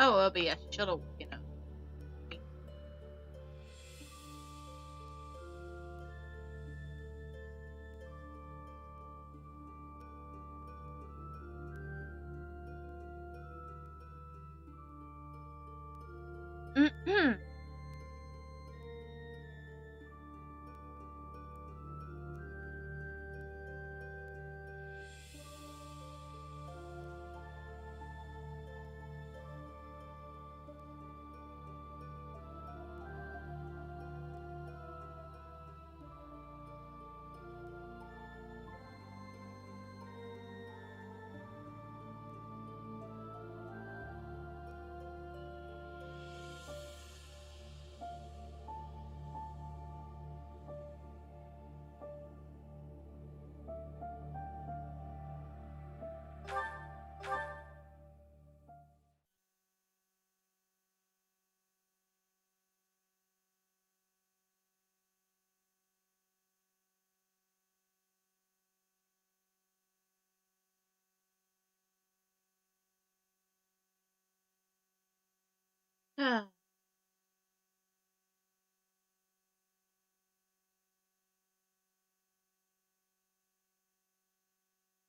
Oh, but yeah, she should have,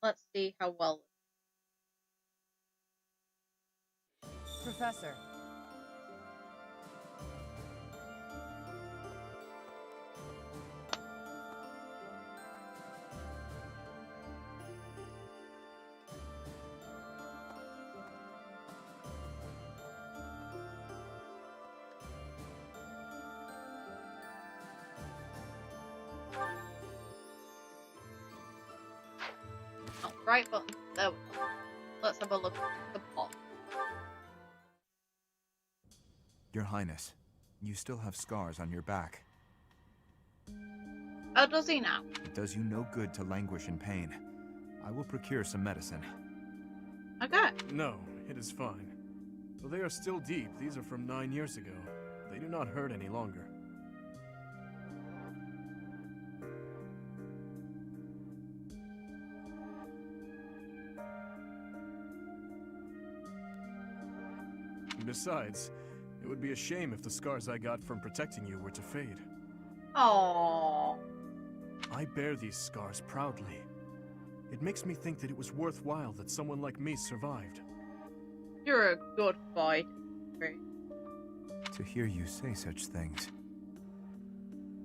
Let's see how well. Professor. Oh, right button. There we go. Let's have a look at the plot. Your Highness, you still have scars on your back. Oh, does he now? It does you no good to languish in pain. I will procure some medicine. Okay. No, it is fine. Though they are still deep, these are from 9 years ago. They do not hurt any longer. Besides, it would be a shame if the scars I got from protecting you were to fade. Aww. I bear these scars proudly. It makes me think that it was worthwhile that someone like me survived. You're a good boy. To hear you say such things.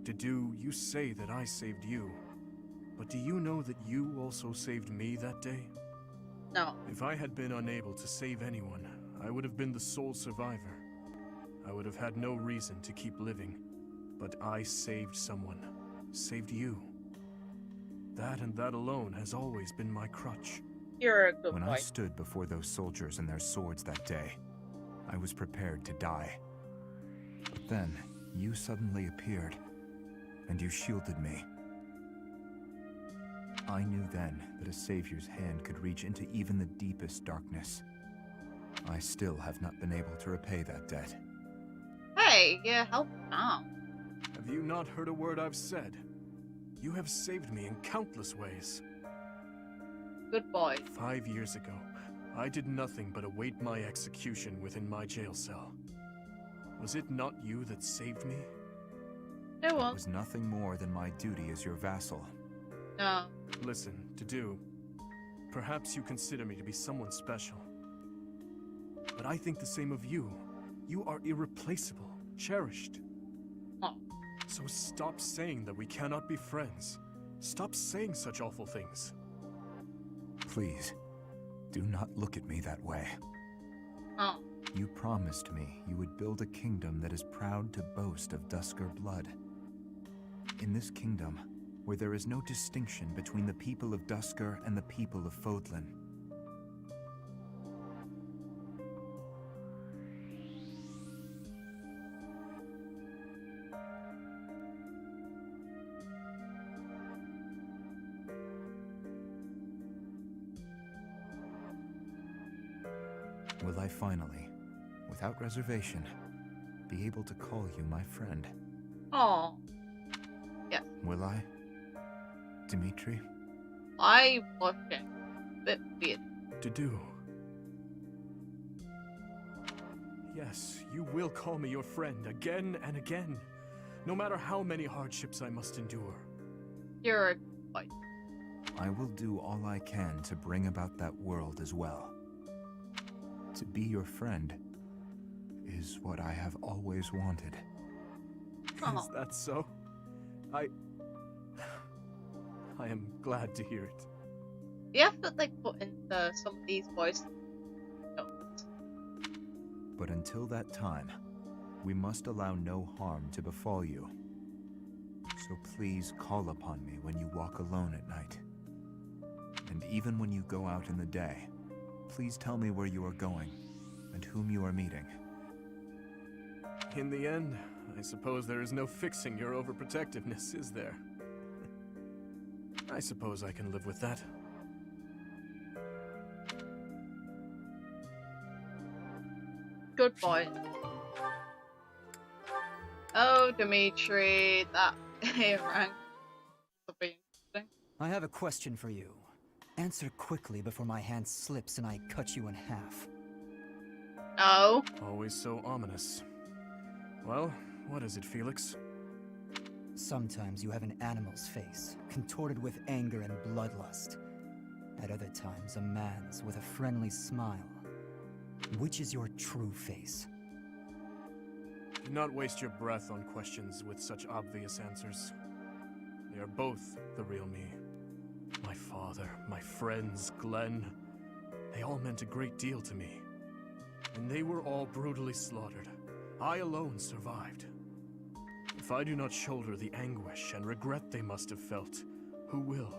You say that I saved you. But do you know that you also saved me that day? No. If I had been unable to save anyone, I would have been the sole survivor. I would have had no reason to keep living. But I saved someone. Saved you. That and that alone has always been my crutch. You're a good When boy. I stood before those soldiers and their swords that day, I was prepared to die. But then, you suddenly appeared, and you shielded me. I knew then that a savior's hand could reach into even the deepest darkness. I still have not been able to repay that debt. Hey, yeah, help now. Have you not heard a word I've said? You have saved me in countless ways. Good boy. 5 years ago, I did nothing but await my execution within my jail cell. Was it not you that saved me? It It was. was nothing more than my duty as your vassal. No. Listen, perhaps you consider me to be someone special. But I think the same of you. You are irreplaceable, cherished. Oh. So stop saying that we cannot be friends. Stop saying such awful things. Please, do not look at me that way. Oh. You promised me you would build a kingdom that is proud to boast of Duscar blood. In this kingdom, where there is no distinction between the people of Duscar and the people of Fodlan. Will I finally, without reservation, be able to call you my friend? Oh. Yes. Will I, Dimitri? I watched it. Bit weird. To do. Yes, you will call me your friend again and again, no matter how many hardships I must endure. You're a boy. I will do all I can to bring about that world as well. To be your friend is what I have always wanted. Is that so? I am glad to hear it. The effort they put into some of these voice notes. But until that time, we must allow no harm to befall you. So please call upon me when you walk alone at night. And even when you go out in the day, please tell me where you are going and whom you are meeting. In the end, I suppose there is no fixing your overprotectiveness, is there? I suppose I can live with that. Good boy. Oh, Dimitri, that rank will be interesting. I have a question for you. Answer quickly before my hand slips and I cut you in half. Oh. Always so ominous. Well, what is it, Felix? Sometimes you have an animal's face, contorted with anger and bloodlust. At other times, a man's with a friendly smile. Which is your true face? Do not waste your breath on questions with such obvious answers. They are both the real me. My father, my friends, Glenn, they all meant a great deal to me. And they were all brutally slaughtered. I alone survived. If I do not shoulder the anguish and regret they must have felt, who will?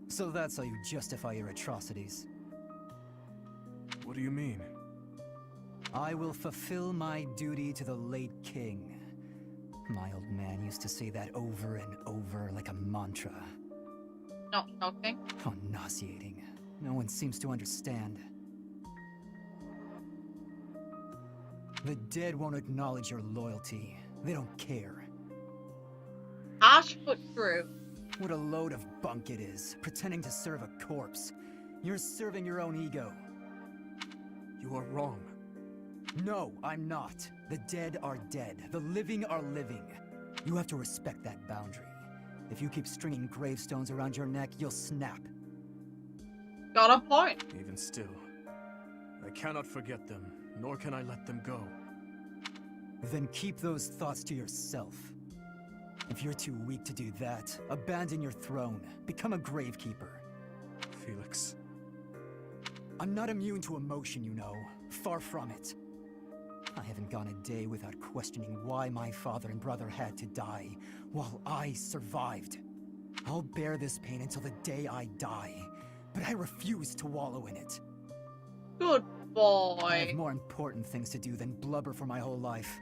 So that's how you justify your atrocities. What do you mean? I will fulfill my duty to the late king. My old man used to say that over and over like a mantra. Not shocking. How nauseating. No one seems to understand. The dead won't acknowledge your loyalty. They don't care. Harsh but true. What a load of bunk it is, pretending to serve a corpse. You're serving your own ego. You are wrong. No, I'm not. The dead are dead. The living are living. You have to respect that boundary. If you keep stringing gravestones around your neck, you'll snap. Got a point. Even still, I cannot forget them, nor can I let them go. Then keep those thoughts to yourself. If you're too weak to do that, abandon your throne. Become a gravekeeper. Felix. I'm not immune to emotion, you know. Far from it. I haven't gone a day without questioning why my father and brother had to die, while I survived. I'll bear this pain until the day I die, but I refuse to wallow in it. Good I boy. have more important things to do than blubber for my whole life.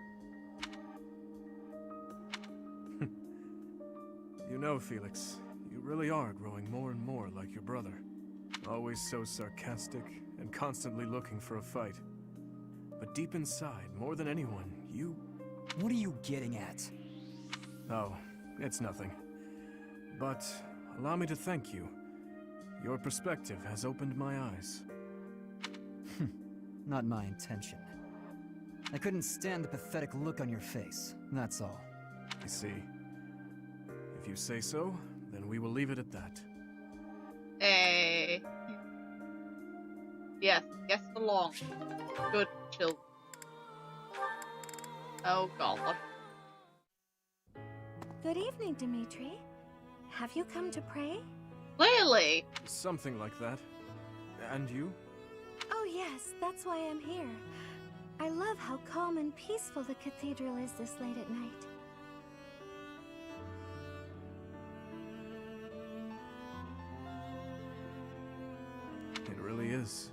You know, Felix, you really are growing more and more like your brother. Always so sarcastic and constantly looking for a fight. But deep inside, more than anyone, you... What are you getting at? Oh, it's nothing. But allow me to thank you. Your perspective has opened my eyes. Not my intention. I couldn't stand the pathetic look on your face, that's all. I see. If you say so, then we will leave it at that. Hey. Yes, guess along. Good children. Oh god. Good evening, Dimitri. Have you come to pray? Clearly. Something like that. And you? Oh yes, that's why I'm here. I love how calm and peaceful the cathedral is this late at night. It really is.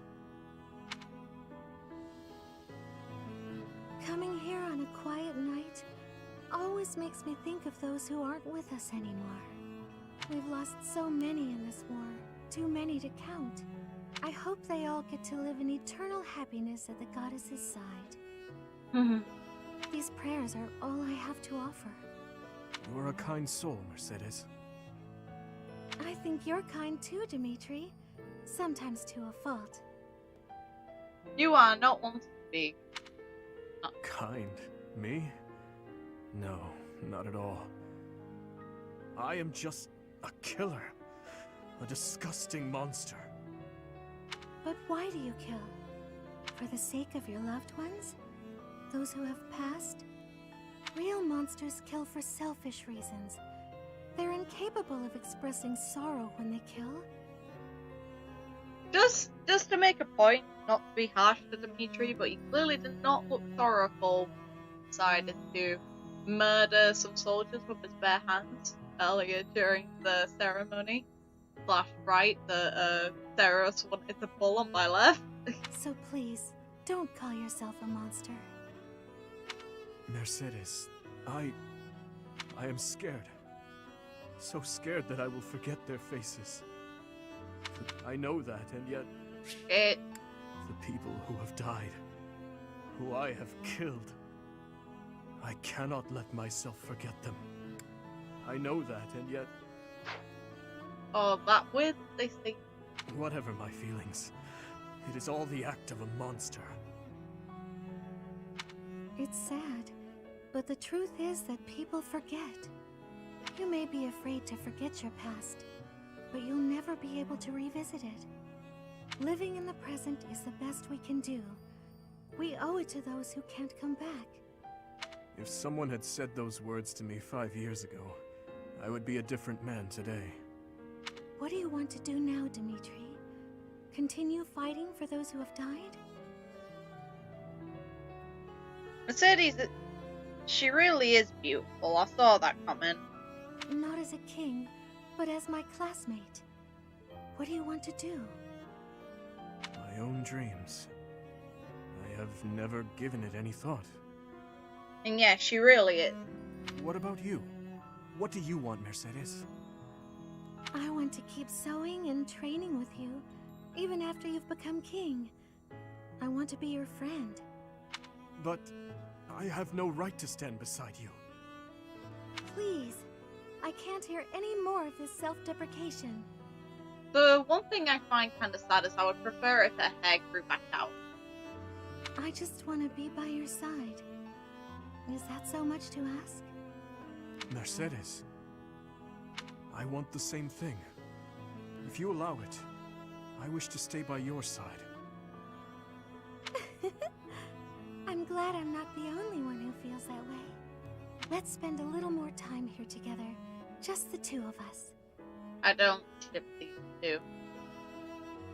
Coming here on a quiet night always makes me think of those who aren't with us anymore. We've lost so many in this war, too many to count. I hope they all get to live in eternal happiness at the goddess's side. These prayers are all I have to offer. You are a kind soul, Mercedes. I think you're kind too, Dimitri. Sometimes to a fault. You are not one to be. Kind? Me? No, not at all. I am just a killer. A disgusting monster. But why do you kill? For the sake of your loved ones? Those who have passed? Real monsters kill for selfish reasons. They're incapable of expressing sorrow when they kill. Just to make a point, not to be harsh to Dimitri, but he clearly did not look sorrowful. Decided to murder some soldiers with his bare hands earlier during the ceremony. Right, the Seiros wanted to pull on Byleth. So please, don't call yourself a monster. Mercedes, I am scared. So scared that I will forget their faces. I know that, and yet... The people who have died, who I have killed, I cannot let myself forget them. I know that, and yet... Oh, that with they say. Whatever my feelings, it is all the act of a monster. It's sad, but the truth is that people forget. You may be afraid to forget your past, but you'll never be able to revisit it. Living in the present is the best we can do. We owe it to those who can't come back. If someone had said those words to me 5 years ago, I would be a different man today. What do you want to do now, Dimitri? Continue fighting for those who have died? Mercedes, she really is beautiful. I saw that comment. Not as a king, but as my classmate. What do you want to do? My own dreams. I have never given it any thought. And yeah, she really is. What about you? What do you want, Mercedes? I want to keep sewing and training with you, even after you've become king. I want to be your friend. But I have no right to stand beside you. Please, I can't hear any more of this self-deprecation. The one thing I find kind of sad is I would prefer if her hair grew back out. I just want to be by your side. Is that so much to ask? Mercedes, I want the same thing. If you allow it, I wish to stay by your side. I'm glad I'm not the only one who feels that way. Let's spend a little more time here together, just the two of us. I don't ship these two.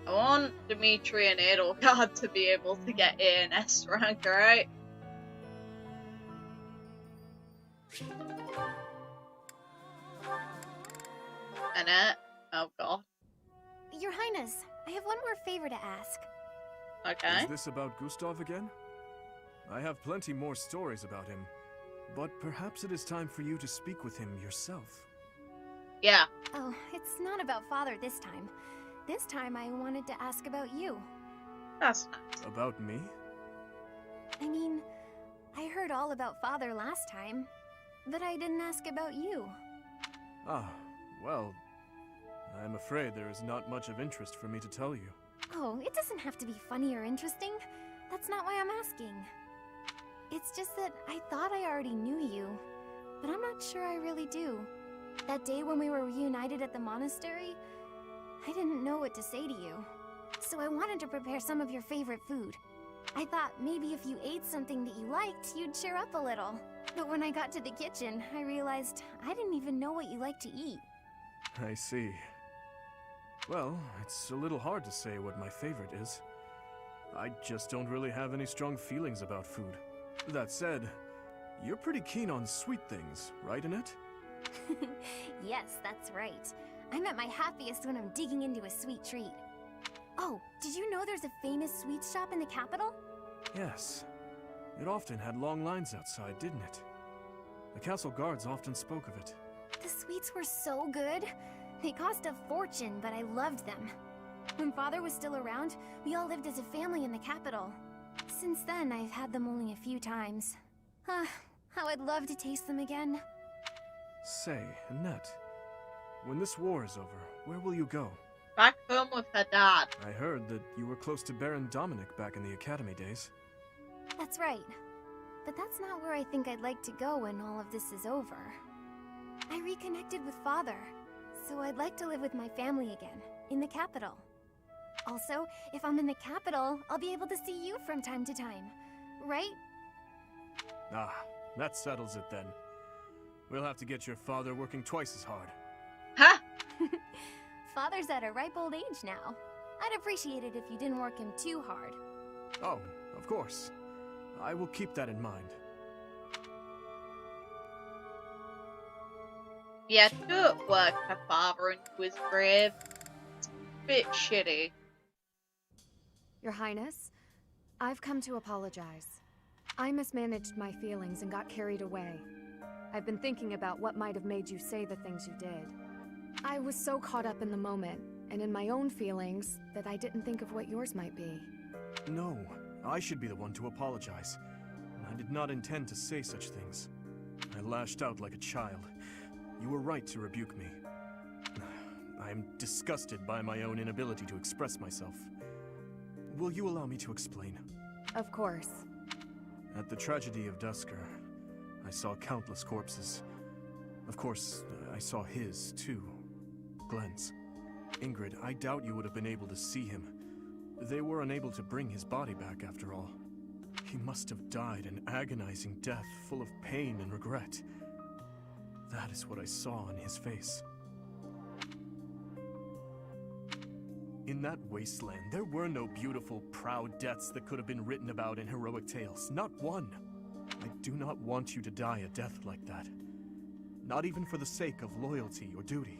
I want Dimitri and Edelgard to be able to get A and S rank, alright? Annette? Oh god. Your Highness, I have one more favor to ask. Okay. Is this about Gustav again? I have plenty more stories about him, but perhaps it is time for you to speak with him yourself. Yeah. Oh, it's not about Father this time. This time I wanted to ask about you. That's nice. About me? I mean, I heard all about Father last time, but I didn't ask about you. Ah, well, I'm afraid there is not much of interest for me to tell you. Oh, it doesn't have to be funny or interesting. That's not why I'm asking. It's just that I thought I already knew you, but I'm not sure I really do. That day when we were reunited at the monastery, I didn't know what to say to you. So I wanted to prepare some of your favorite food. I thought maybe if you ate something that you liked, you'd cheer up a little. But when I got to the kitchen, I realized I didn't even know what you like to eat. I see. Well, it's a little hard to say what my favorite is. I just don't really have any strong feelings about food. That said, you're pretty keen on sweet things, right, Annette? Yes, that's right. I'm at my happiest when I'm digging into a sweet treat. Oh, did you know there's a famous sweet shop in the capital? Yes. It often had long lines outside, didn't it? The castle guards often spoke of it. The sweets were so good. They cost a fortune, but I loved them. When Father was still around, we all lived as a family in the capital. Since then, I've had them only a few times. How I'd love to taste them again. Say, Annette, when this war is over, where will you go? back home with her dad. I heard that you were close to Baron Dominic back in the academy days. That's right. But that's not where I think I'd like to go when all of this is over. I reconnected with Father, so I'd like to live with my family again, in the capital. Also, if I'm in the capital, I'll be able to see you from time to time, right? Ah, that settles it then. We'll have to get your father working twice as hard. Ha! Father's at a ripe old age now. I'd appreciate it if you didn't work him too hard. Oh, of course. I will keep that in mind. Yeah, don't work her father into his grave. It's a bit shitty. Your Highness, I've come to apologize. I mismanaged my feelings and got carried away. I've been thinking about what might have made you say the things you did. I was so caught up in the moment, and in my own feelings, that I didn't think of what yours might be. No, I should be the one to apologize. I did not intend to say such things. I lashed out like a child. You were right to rebuke me. I am disgusted by my own inability to express myself. Will you allow me to explain? Of course. At the tragedy of Duscur, I saw countless corpses. Of course, I saw his, too. Glenn's. Ingrid, I doubt you would have been able to see him. They were unable to bring his body back, after all. He must have died an agonizing death, full of pain and regret. That is what I saw in his face. In that wasteland, there were no beautiful, proud deaths that could have been written about in heroic tales. Not one. I do not want you to die a death like that. Not even for the sake of loyalty or duty.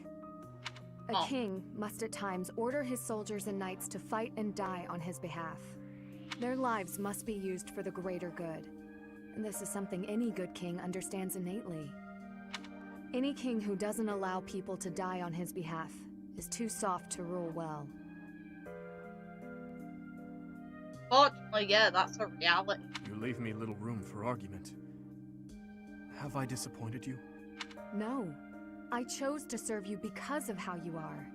A king must at times order his soldiers and knights to fight and die on his behalf. Their lives must be used for the greater good. And this is something any good king understands innately. Any king who doesn't allow people to die on his behalf is too soft to rule well. Fortunately, yeah, that's a reality. You leave me little room for argument. Have I disappointed you? No. I chose to serve you because of how you are.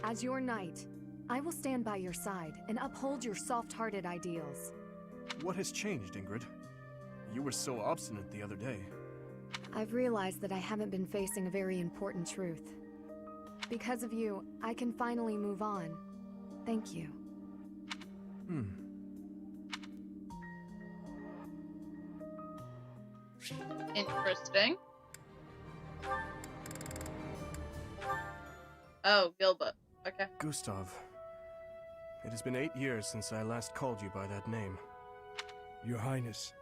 As your knight, I will stand by your side and uphold your soft-hearted ideals. What has changed, Ingrid? You were so obstinate the other day. I've realized that I haven't been facing a very important truth. Because of you, I can finally move on. Thank you. Interesting. Oh, Gilbert. Okay. Gustav. It has been 8 years since I last called you by that name. Your Highness,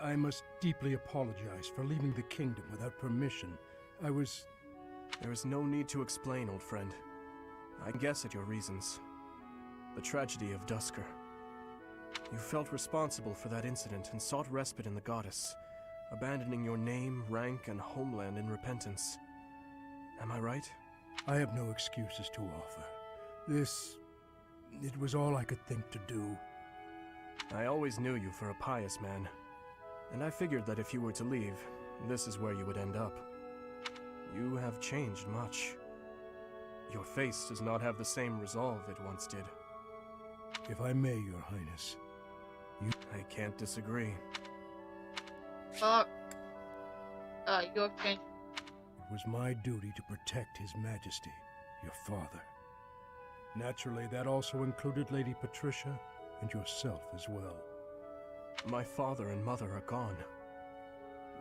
I must deeply apologize for leaving the kingdom without permission. There is no need to explain, old friend. I can guess at your reasons. The tragedy of Duscur. You felt responsible for that incident and sought respite in the goddess, abandoning your name, rank, and homeland in repentance. Am I right? I have no excuses to offer. It was all I could think to do. I always knew you for a pious man, and I figured that if you were to leave, this is where you would end up. You have changed much. Your face does not have the same resolve it once did. If I may, Your Highness. I can't disagree. Fuck. You have changed. It was my duty to protect His Majesty, your father. Naturally, that also included Lady Patricia and yourself as well. My father and mother are gone.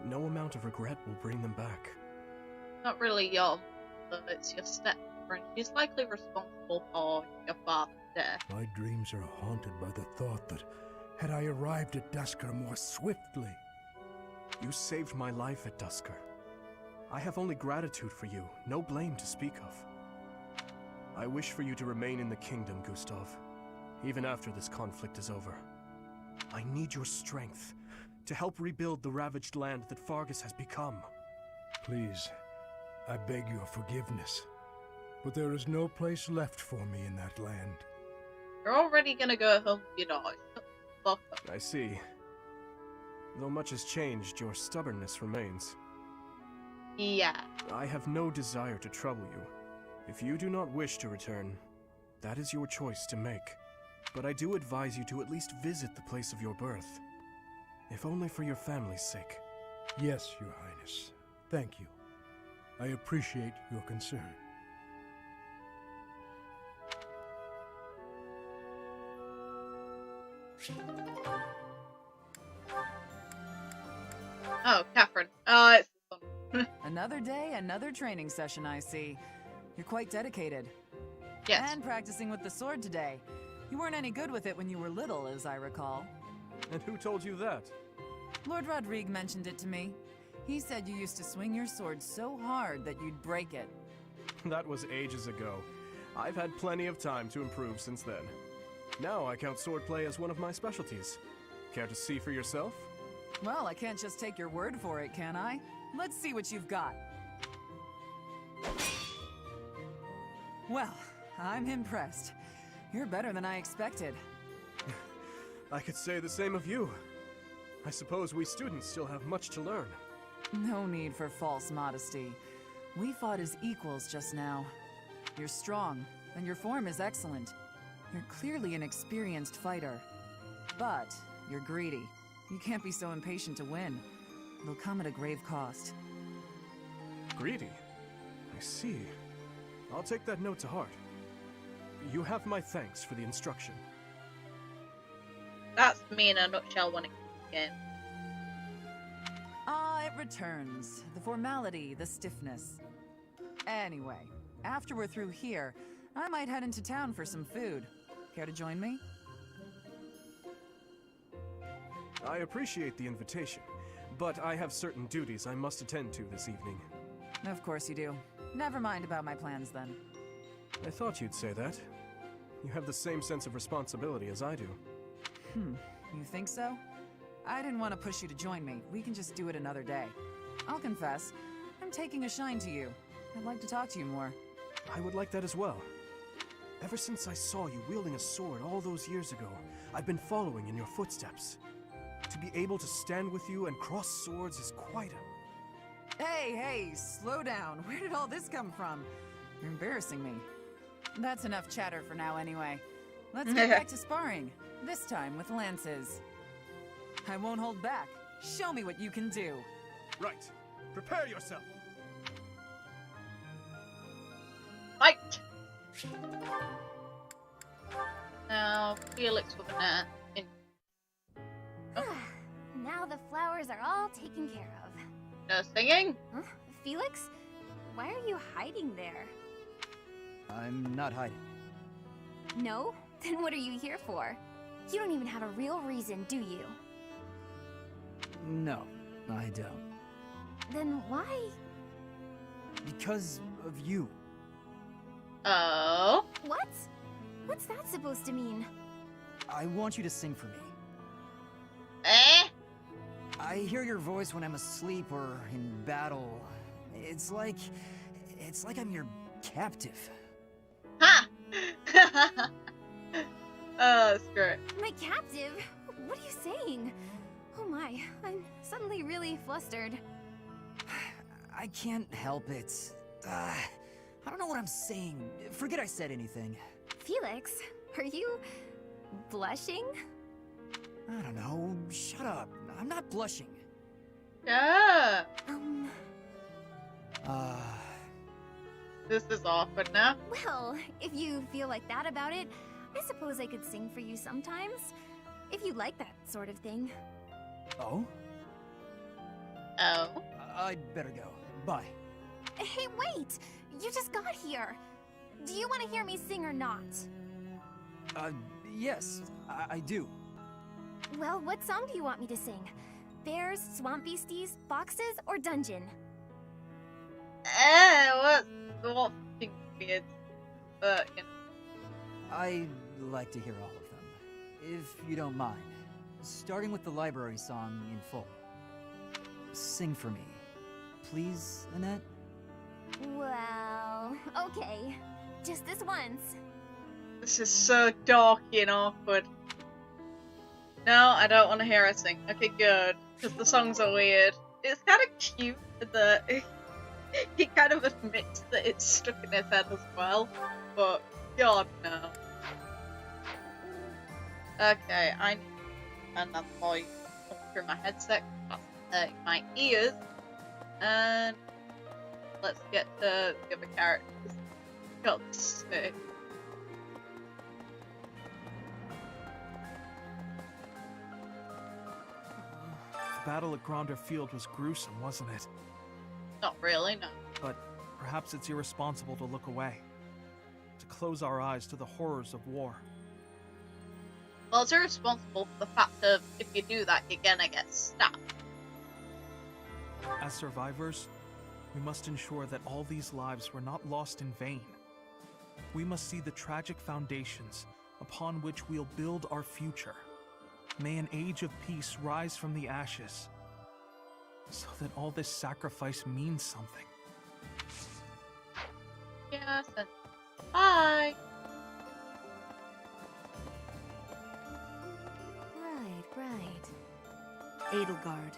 No amount of regret will bring them back. Not really your mother, it's your stepmother, and she's likely responsible for your father's death. My dreams are haunted by the thought that, had I arrived at Duscur more swiftly... You saved my life at Duscur. I have only gratitude for you, no blame to speak of. I wish for you to remain in the kingdom, Gustav, even after this conflict is over. I need your strength to help rebuild the ravaged land that Fargus has become. Please, I beg your forgiveness, but there is no place left for me in that land. You're already gonna go home with your daughter. Shut the fuck up. I see. Though much has changed, your stubbornness remains. Yeah. I have no desire to trouble you. If you do not wish to return, that is your choice to make. But I do advise you to at least visit the place of your birth. If only for your family's sake. Yes, Your Highness. Thank you. I appreciate your concern. Oh, Catherine. Oh, it's fun. Another day, another training session, I see. You're quite dedicated. Yes. And practicing with the sword today. You weren't any good with it when you were little, as I recall. And who told you that? Lord Rodrigue mentioned it to me. He said you used to swing your sword so hard that you'd break it. That was ages ago. I've had plenty of time to improve since then. Now I count swordplay as one of my specialties. Care to see for yourself? Well, I can't just take your word for it, can I? Let's see what you've got. Well, I'm impressed. You're better than I expected. I could say the same of you. I suppose we students still have much to learn. No need for false modesty. We fought as equals just now. You're strong, and your form is excellent. You're clearly an experienced fighter. But you're greedy. You can't be so impatient to win. It'll come at a grave cost. Greedy? I see. I'll take that note to heart. You have my thanks for the instruction. That's me in a nutshell when it comes to game. Ah, it returns. The formality, the stiffness. Anyway, after we're through here, I might head into town for some food. Care to join me? I appreciate the invitation, but I have certain duties I must attend to this evening. Of course you do. Never mind about my plans then. I thought you'd say that. You have the same sense of responsibility as I do. You think so? I didn't want to push you to join me. We can just do it another day. I'll confess, I'm taking a shine to you. I'd like to talk to you more. I would like that as well. Ever since I saw you wielding a sword all those years ago, I've been following in your footsteps. To be able to stand with you and cross swords is quite a... Hey, slow down. Where did all this come from? You're embarrassing me. That's enough chatter for now anyway. Let's get back to sparring. This time with lances. I won't hold back. Show me what you can do. Right. Prepare yourself. Fight! Now, Felix with an in. Now the flowers are all taken care of. No singing? Huh? Felix? Why are you hiding there? I'm not hiding. No? Then what are you here for? You don't even have a real reason, do you? No, I don't. Then why? Because of you. Oh? What? What's that supposed to mean? I want you to sing for me. Eh? I hear your voice when I'm asleep or in battle. It's like I'm your captive. Ha! Oh, that's great. My captive? What are you saying? Oh my, I'm suddenly really flustered. I can't help it. I don't know what I'm saying. Forget I said anything. Felix, are you blushing? I don't know. Shut up. I'm not blushing. Yeah. This is awkward now. Well, if you feel like that about it, I suppose I could sing for you sometimes. If you like that sort of thing. Oh? Oh. I'd better go. Bye. Hey, wait! You just got here. Do you want to hear me sing or not? Yes, I do. Well, what song do you want me to sing? Bears, swamp beasties, foxes, or dungeon? What thing weird? But, you know. I'd like to hear all of them, if you don't mind. Starting with the library song in full. Sing for me. Please, Annette? Well, okay. Just this once. This is so darky and awkward. No, I don't want to hear her sing. Okay, good. Because the songs are weird. It's kind of cute that he kind of admits that it's stuck in his head as well, but God no. Okay, I need another voice come through my headset. That's hurting my ears. And let's get to the other characters. God's sake. The battle at Gronder Field was gruesome, wasn't it? Not really, no. But perhaps it's irresponsible to look away. To close our eyes to the horrors of war. Well, it's irresponsible for the fact of if you do that, you're gonna get stabbed. As survivors, we must ensure that all these lives were not lost in vain. We must see the tragic foundations upon which we'll build our future. May an age of peace rise from the ashes, so that all this sacrifice means something. Yes, and bye! Right. Edelgard,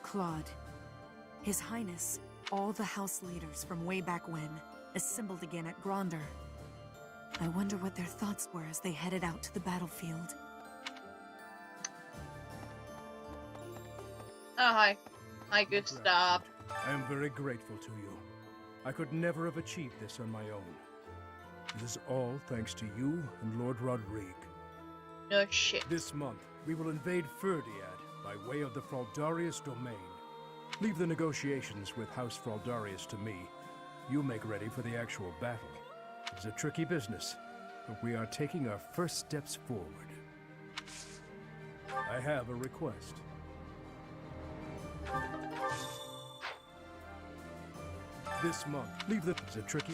Claude, His Highness, all the house leaders from way back when, assembled again at Gronder. I wonder what their thoughts were as they headed out to the battlefield. Oh, hi. Hi, Gustav. I am very grateful to you. I could never have achieved this on my own. It is all thanks to you and Lord Rodrigue. No shit. This month, we will invade Ferdiad by way of the Fraldarius domain. Leave the negotiations with House Fraldarius to me. You make ready for the actual battle. It's a tricky business, but we are taking our first steps forward. I have a request. This month, leave the... It's a tricky...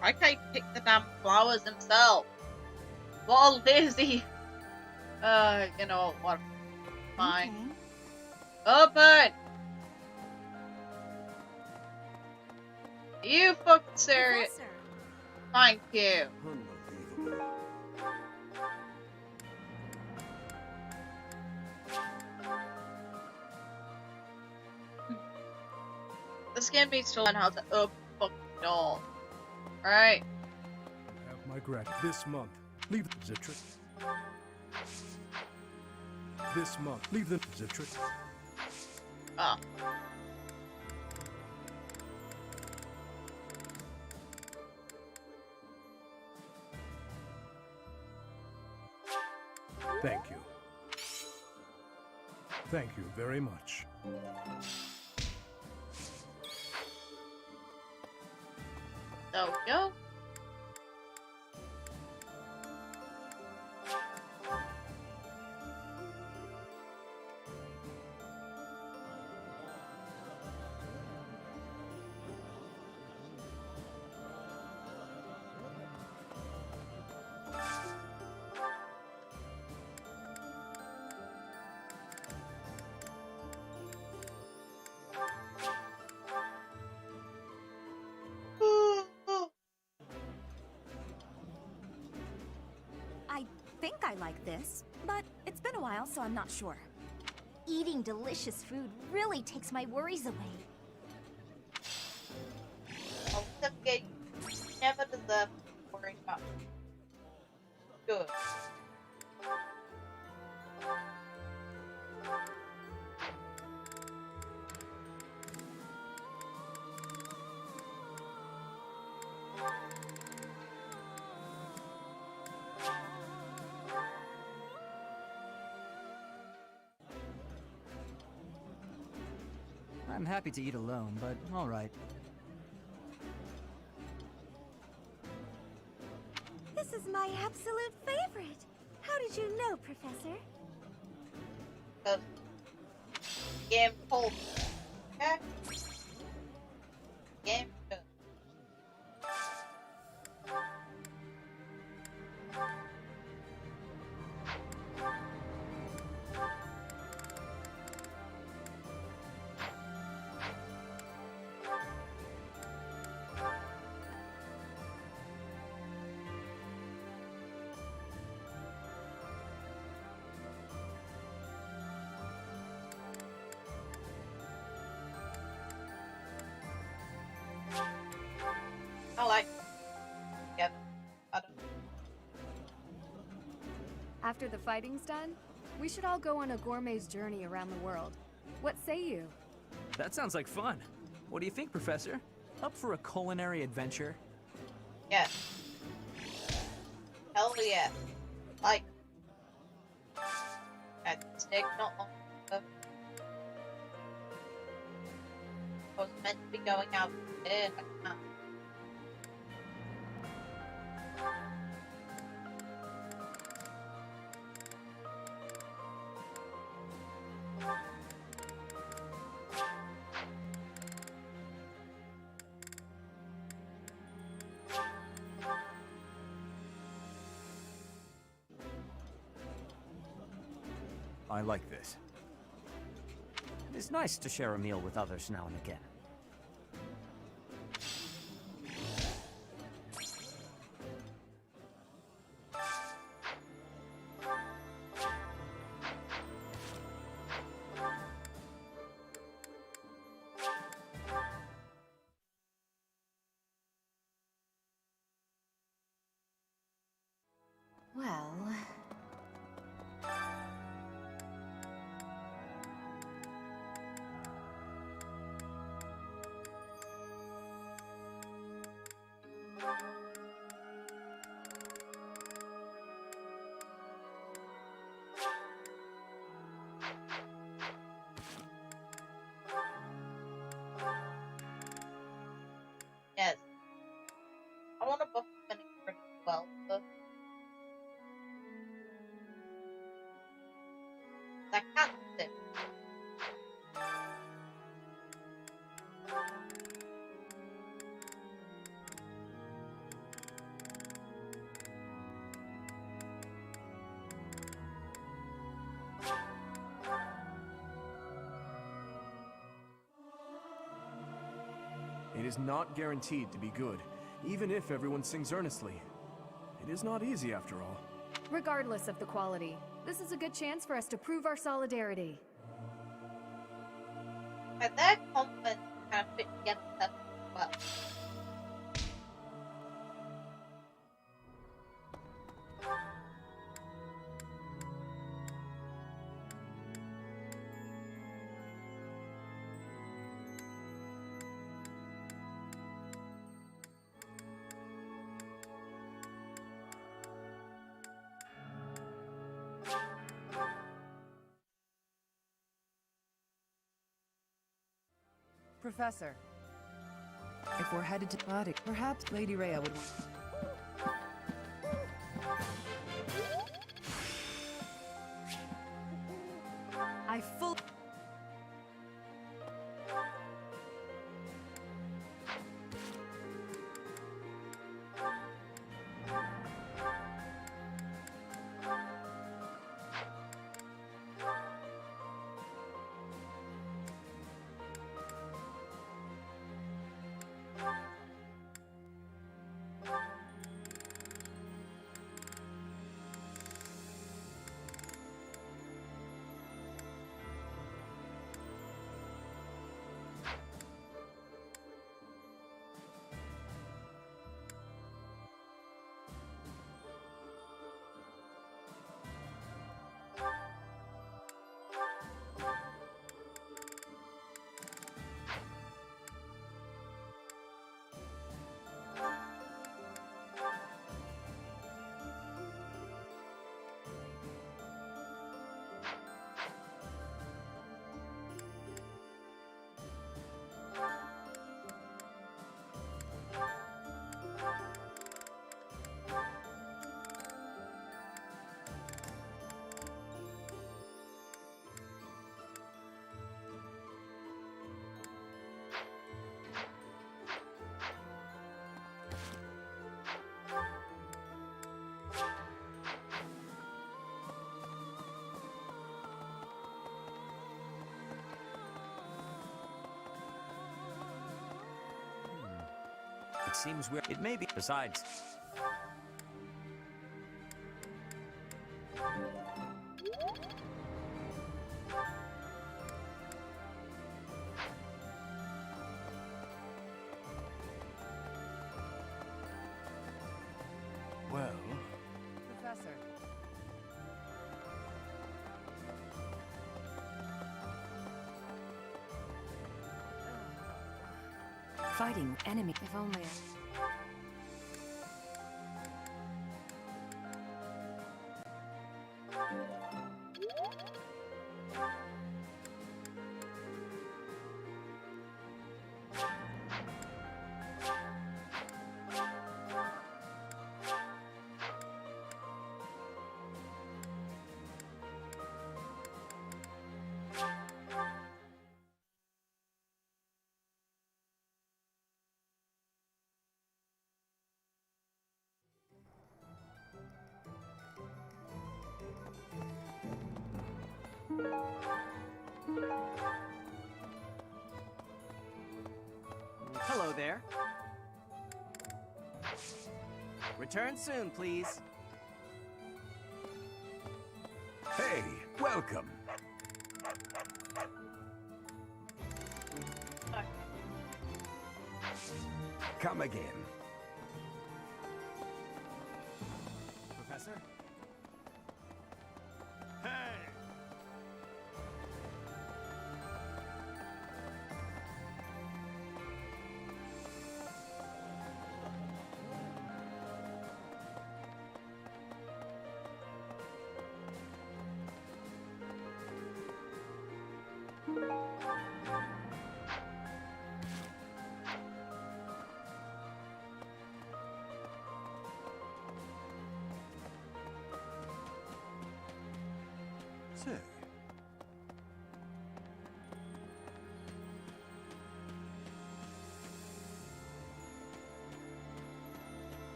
Why can't he pick the damn flowers himself? What a lazy... you know what? Fine. Okay. Open! Are you fucking serious? Professor. Thank you. This game needs to learn how to open fucking doors. Alright. Have my gratitude. This month, leave the trick. This month, leave the trick. Ah. Thank you. Thank you very much. There we go. I think I like this, but it's been a while, so I'm not sure. Eating delicious food really takes my worries away. I'll get you never deserve worrying about. Good. I'm happy to eat alone, but all right. This is my absolute favorite. How did you know, Professor? Game told me. Okay? Game told. After the fighting's done, we should all go on a gourmet's journey around the world. What say you? That sounds like fun. What do you think, Professor? Up for a culinary adventure? Yes. Hell yeah. Like, I take not long ago. I was meant to be going out today, I can't. I like this. It is nice to share a meal with others now and again. Well... Yes. I want to buff Phoenix pretty well, but I can't do it. It is not guaranteed to be good, even if everyone sings earnestly. It is not easy after all. Regardless of the quality, this is a good chance for us to prove our solidarity. And their comments kind of fit together well. Professor, if we're headed to Byleth, perhaps Lady Rhea would... I fully... It seems we're... It may be. Besides... Well... Professor, fighting enemy. If only Hello there. Return soon, please. Hey, welcome. Come again. Professor? Say.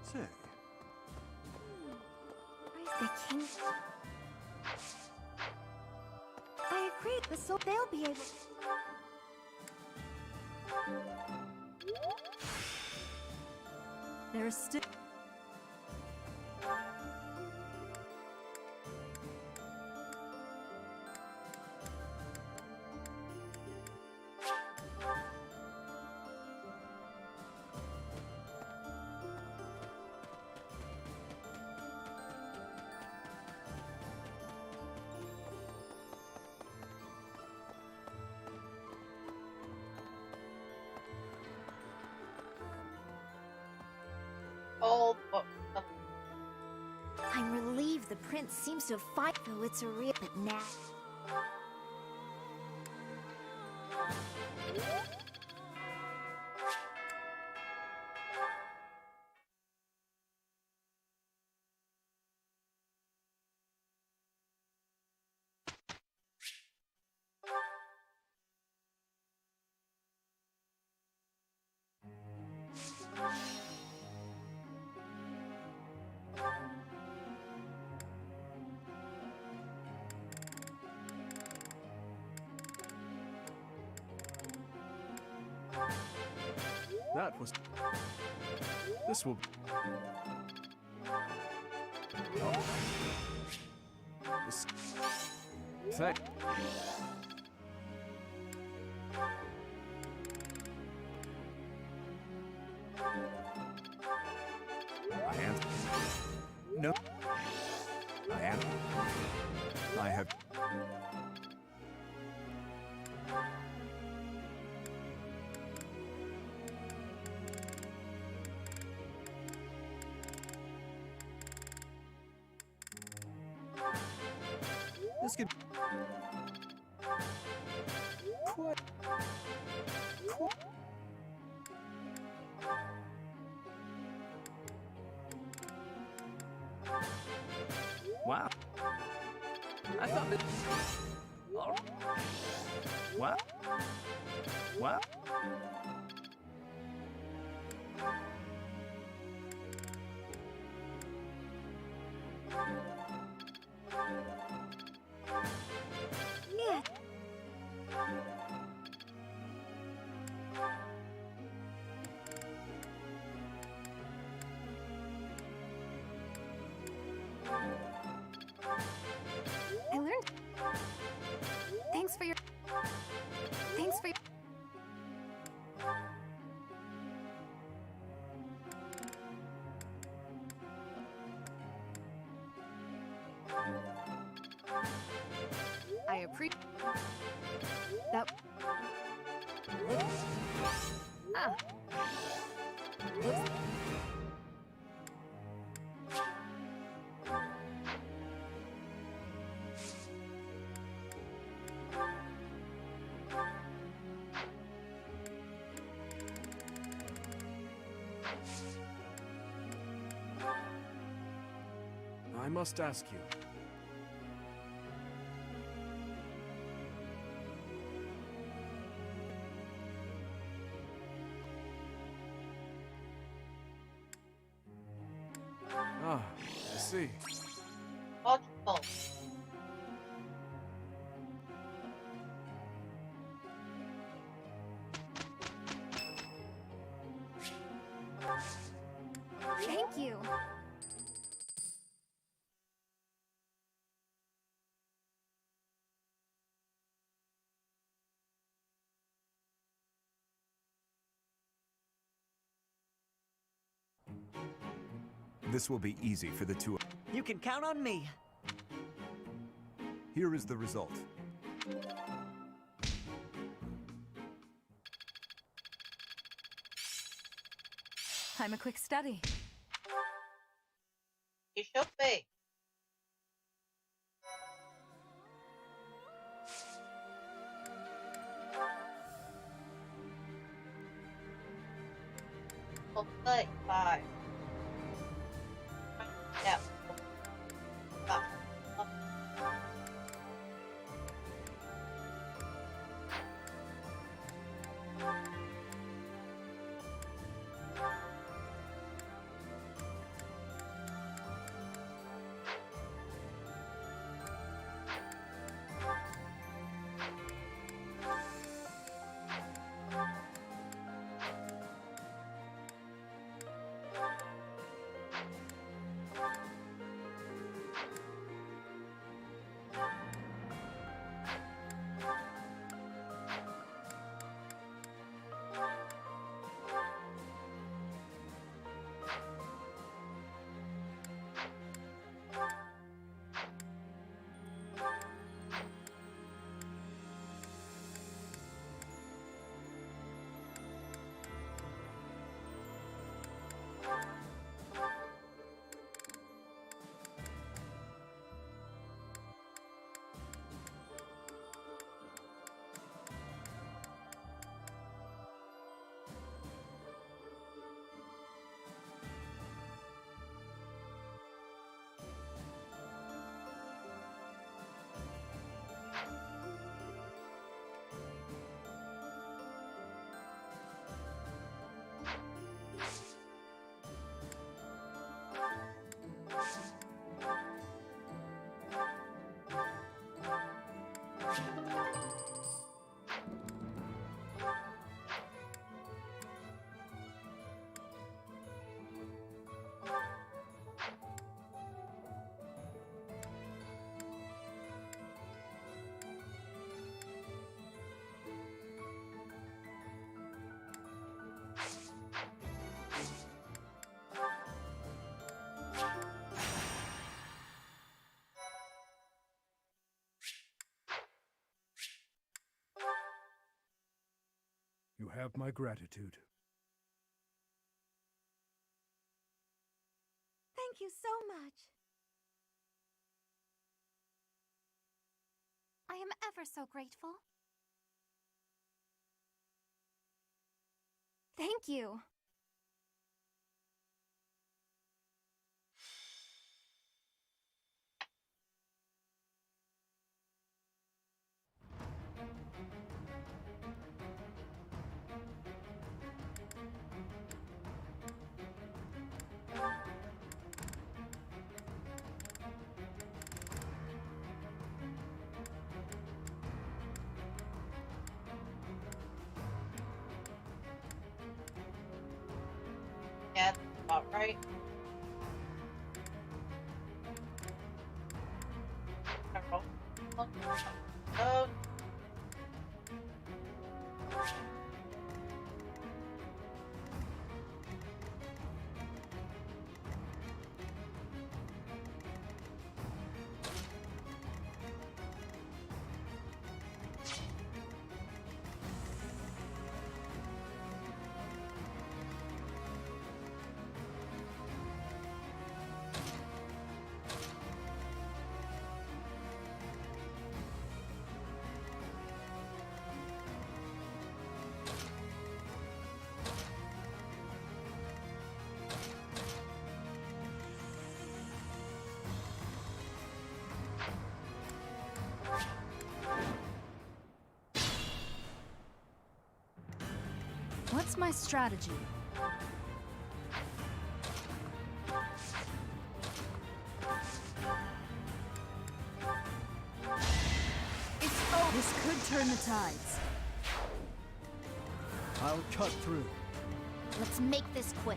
Say. The king. I agree. The soul. They'll be able. There's still. All but I'm relieved the prince seems to have fight, though it's a real but now. That was... This will... Oh. This... Thank... I am... No. I am... I have... This could... Wow. I thought that... Oh. Wow. Wow. Yeah. I learned. Thanks for your. Thanks for your. appreciate that. Ah. Looks. I must ask you. Ah, I see. Logical. Thank you. This will be easy for the two. You can count on me. Here is the result. I'm a quick study. You should be. Well, 35. Yeah. You have my gratitude. Thank you so much. I am ever so grateful. Thank you. Yeah, that's about right. Oh. What's my strategy? It's over. This could turn the tides. I'll cut through. Let's make this quick.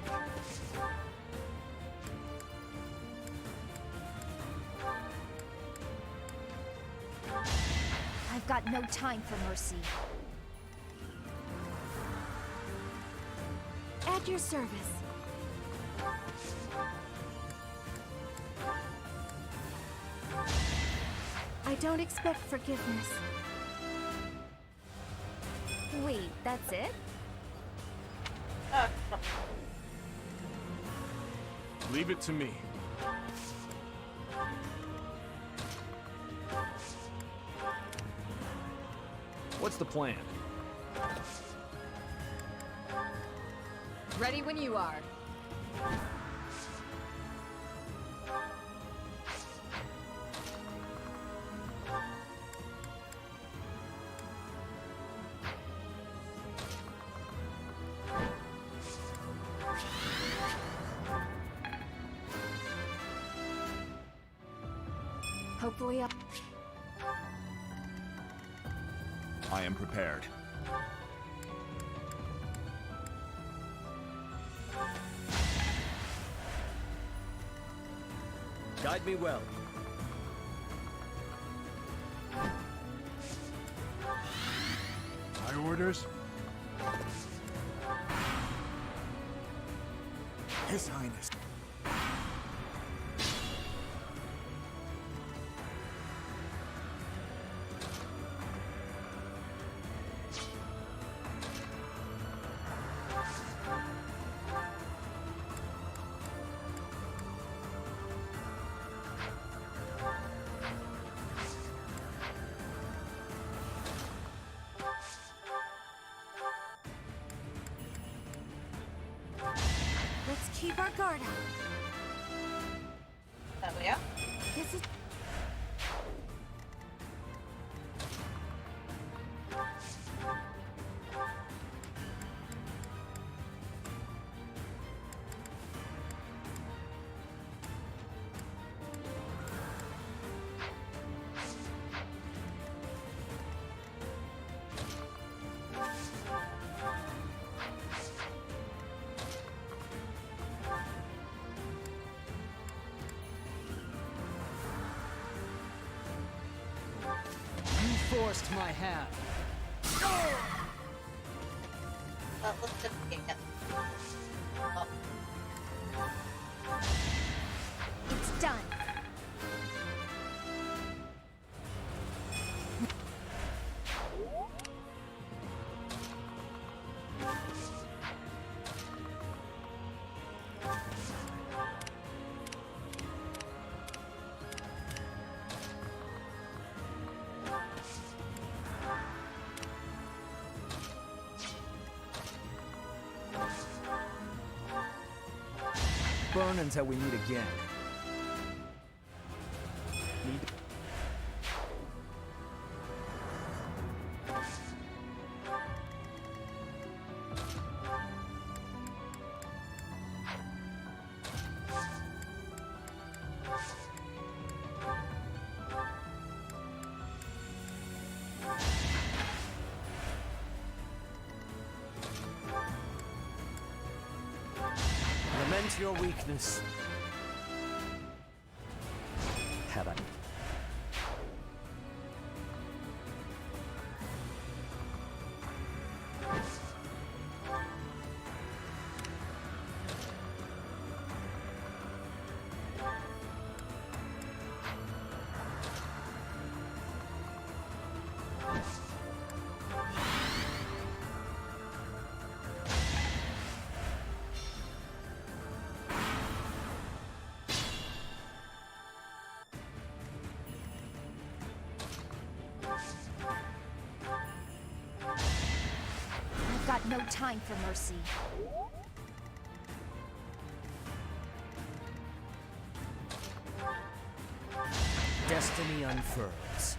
I've got no time for mercy. At your service. I don't expect forgiveness. Wait, that's it? Leave it to me. What's the plan? Ready when you are. Hopefully I am prepared. Guide me well. My orders? His Highness. Let's keep our guard up. There we are. This is... You forced my hand. Let's just get up. It's done. Burn until we meet again. Lament your weakness. Have I? I've got no time for mercy. Destiny unfurls.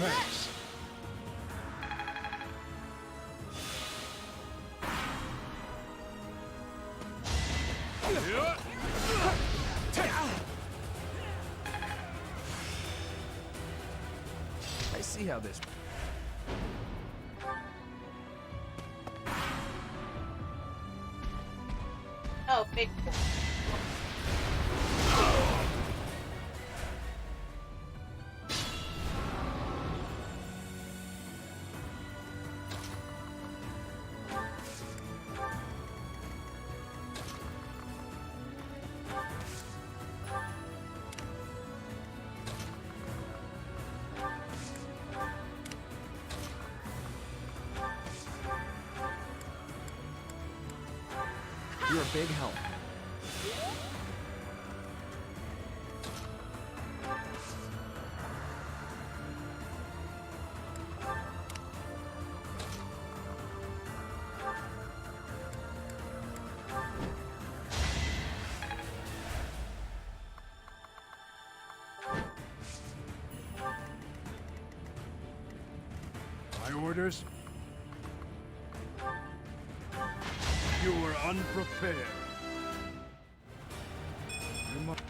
Thanks. I see how this... Oh, big one. You're a big help. My orders? You were unprepared. You must...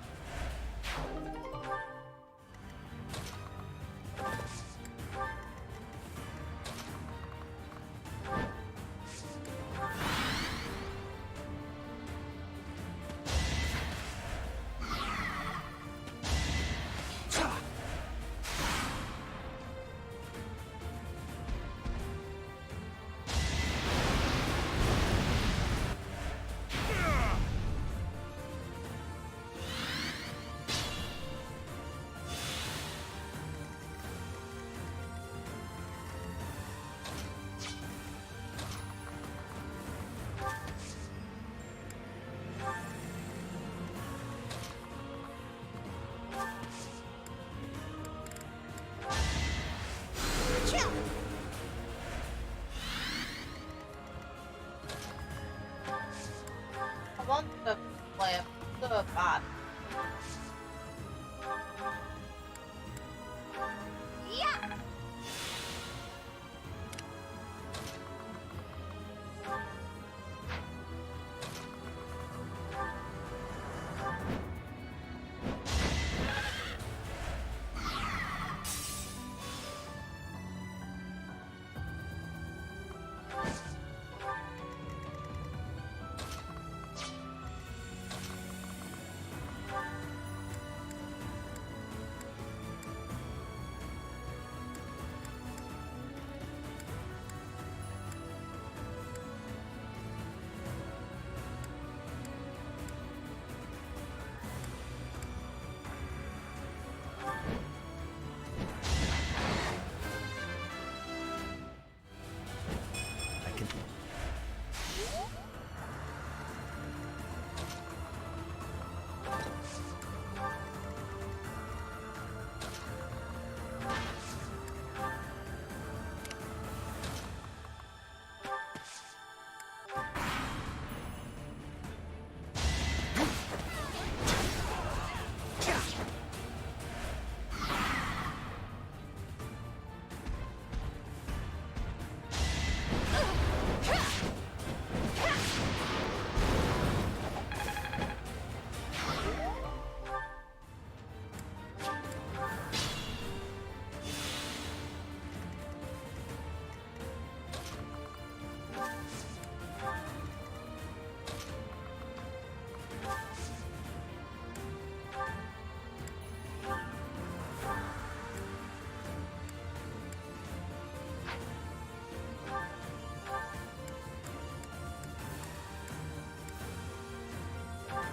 I want to play it so bad. Yeah!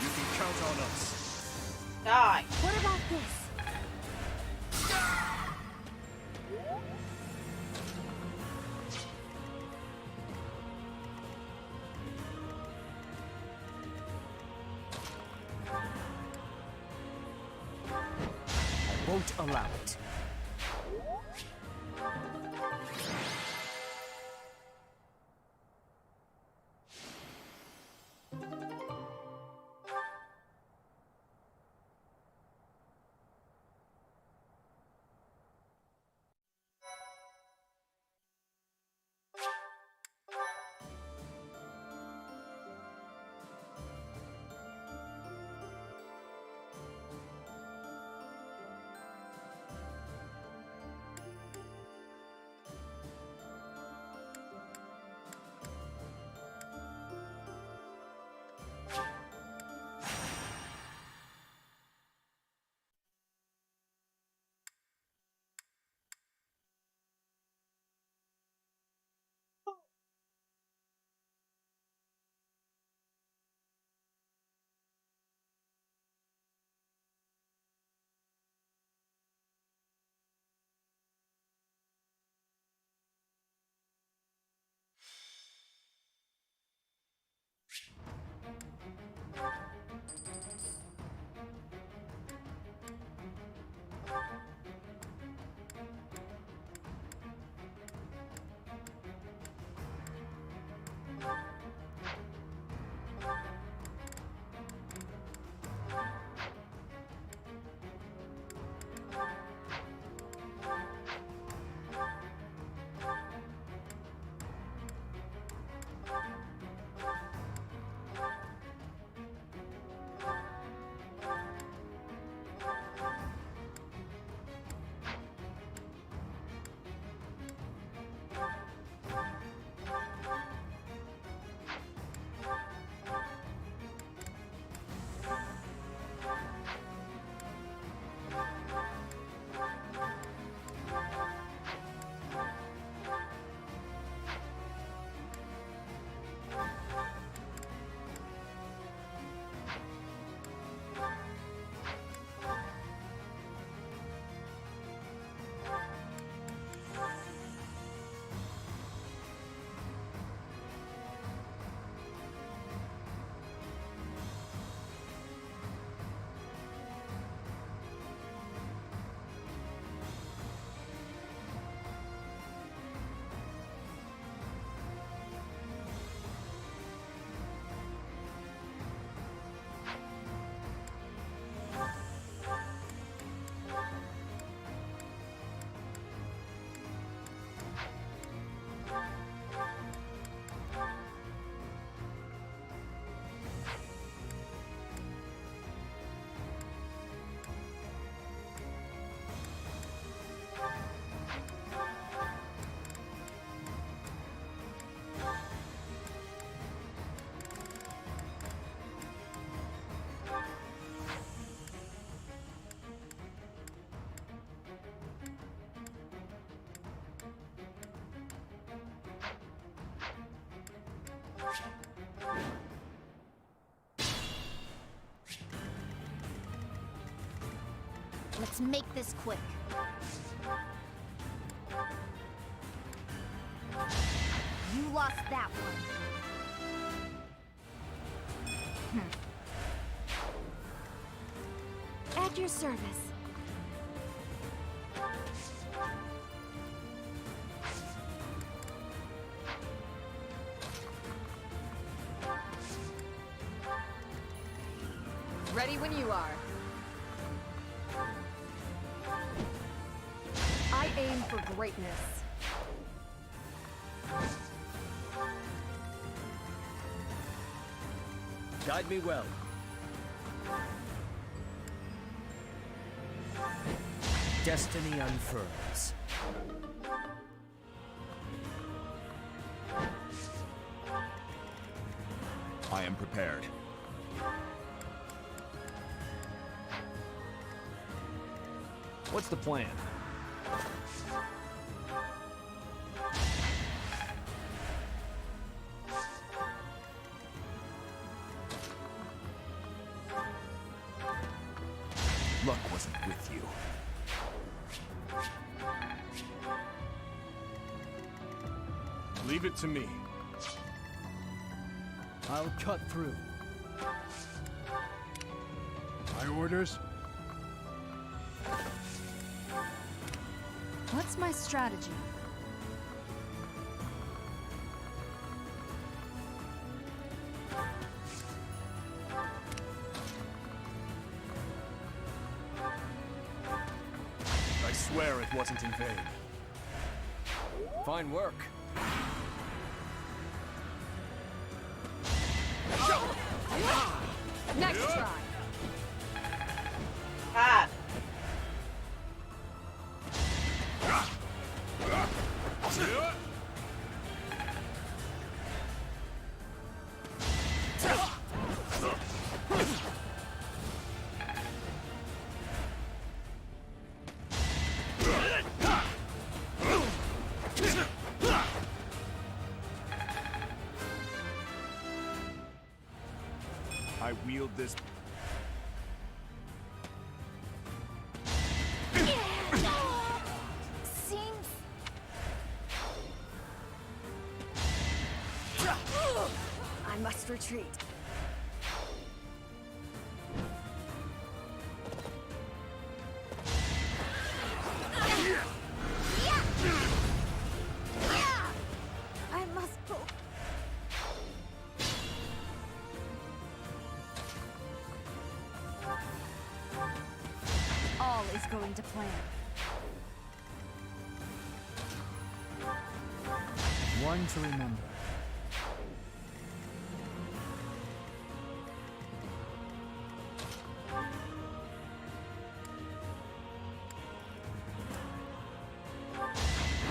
You can count on us. Die. What about this? I won't allow it. Let's make this quick. You lost that one. At your service. Ready when you are. I aim for greatness. Guide me well. Destiny unfurls. I am prepared. What's the plan? Luck wasn't with you. Leave it to me. I'll cut through. My orders? What's my strategy? I swear it wasn't in vain. Fine work. Next try. Cat. I wield this. Seems... I must retreat. I must go. All is going to plan. One to remember.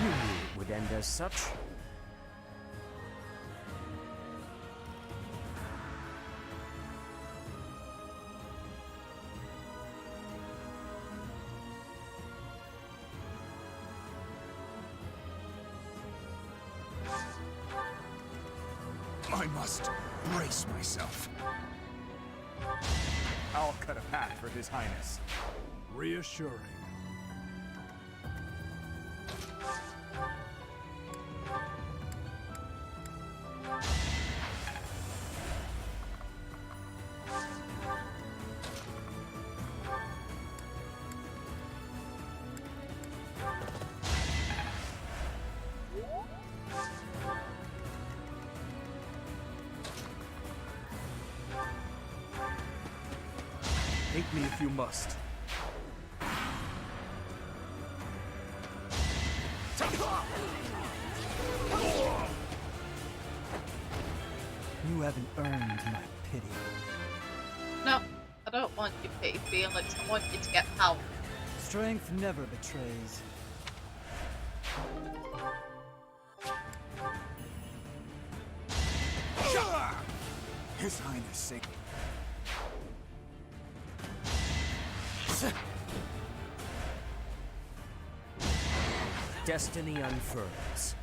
You knew it would end as such. I must brace myself. I'll cut a path for His Highness. Reassuring. Hate me if you must. You haven't earned my pity. No, I don't want your pity feelings. I want you to get power. Strength never betrays. His Highness say. Destiny unfurls.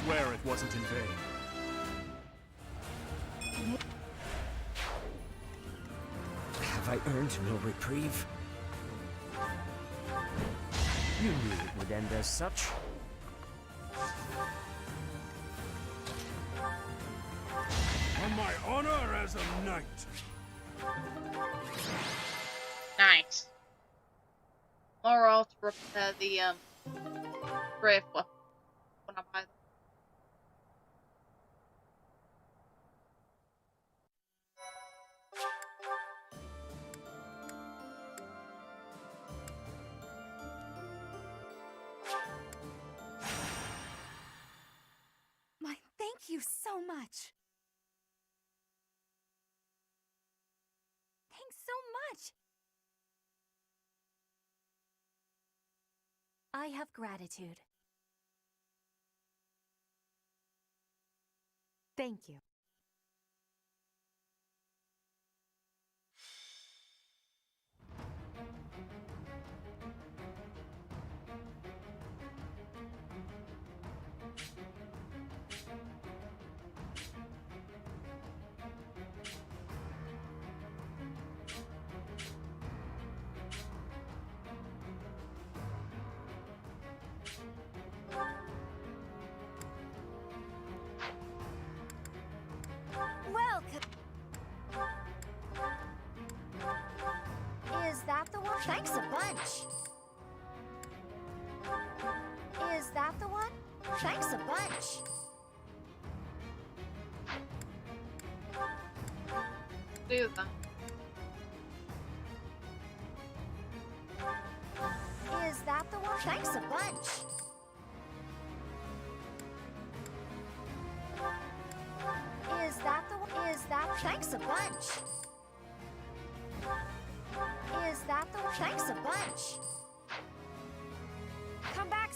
swear it wasn't in vain. Have I earned no reprieve? You knew it would end as such. On my honor as a knight. Nice. Morale to repair the brave weapon when I buy them. Thank you so much. Thanks so much. I have gratitude. Thank you. Is that the one? Thanks a bunch. Is that the one? Thanks a bunch. Do that. Is that the one? Thanks a bunch. Is that the one? Is that? Thanks a bunch. Is that the one? Thanks a bunch. Come back.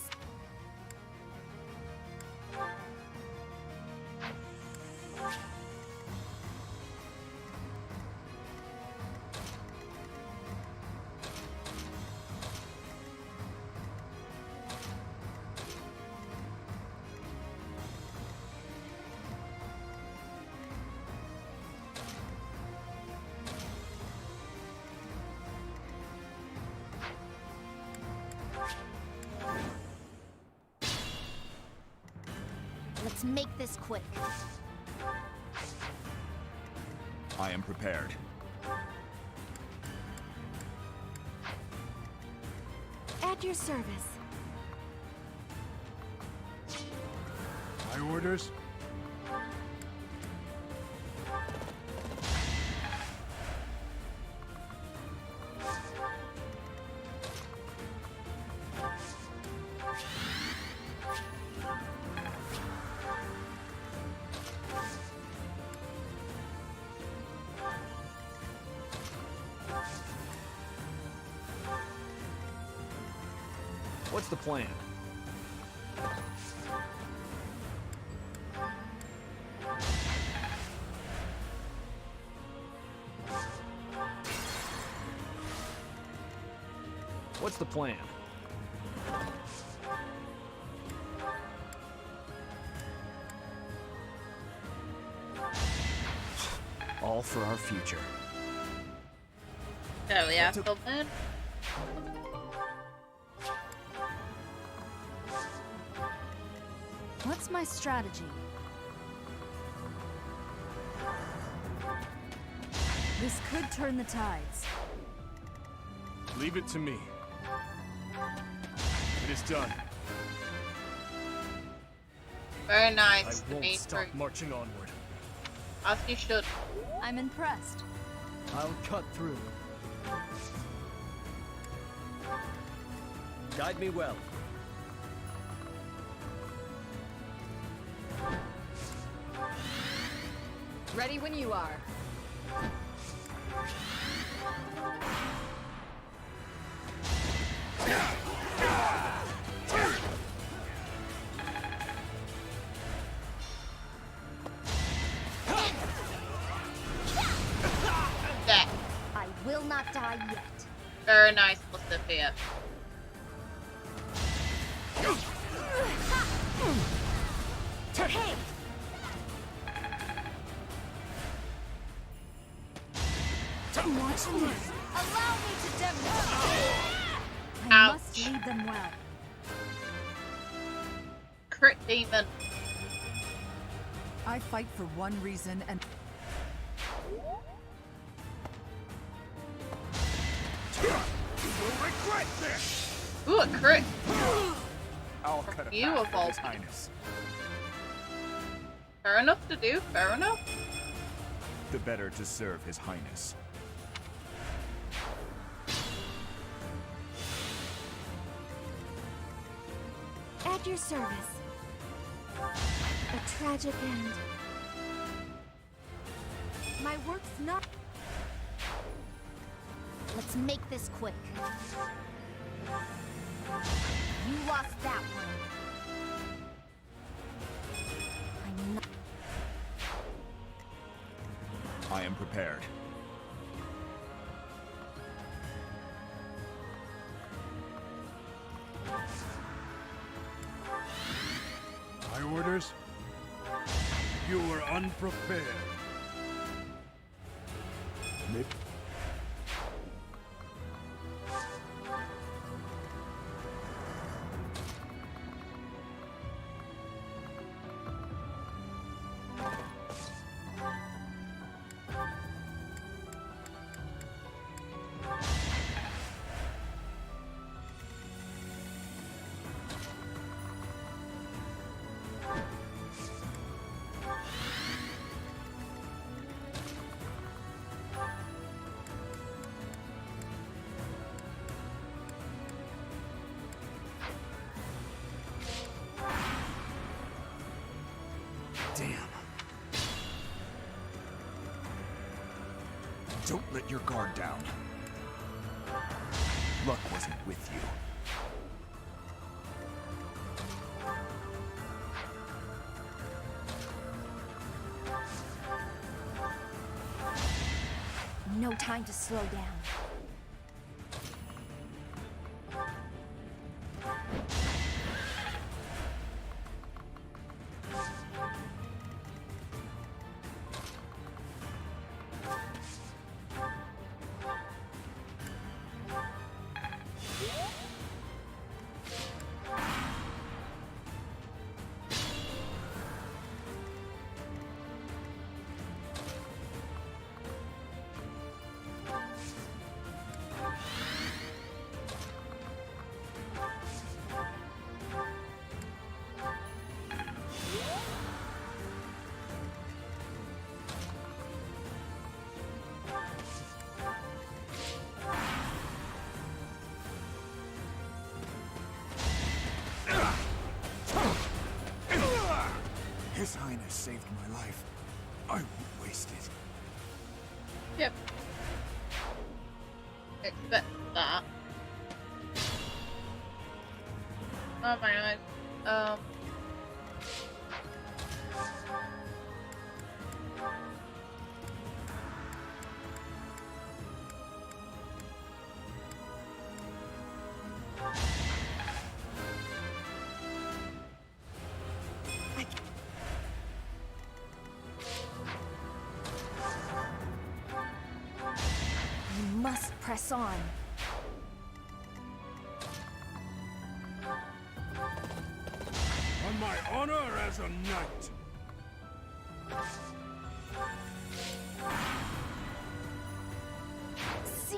Let's make this quick. I am prepared. At your service. My orders? What's the plan? What's the plan? All for our future. There we are, man. What's my strategy? This could turn the tides. Leave it to me. It is done. Very nice, I won't Dimitri. stop marching onward. As you should. I'm impressed. I'll cut through. Guide me well. Ready when you are. There. I will not die yet. Very nice, Sothis. Hey! Watch me. Allow me to demonstrate! I must lead them well. Crit demon. I fight for one reason and... You will regret this! Ooh, a crit. I'll cut a You path of for all His people. Highness. Fair enough to do, fair enough. The better to serve His Highness. At your service. A tragic end. My work's not... Let's make this quick. You lost that one. I'm not... I am prepared. My orders? You were unprepared. Damn. Don't let your guard down. Luck wasn't with you. No time to slow down. His Highness saved my life. I won't waste it. Yep. Expect that. Oh my god. You must press on. On my honor as a knight. See?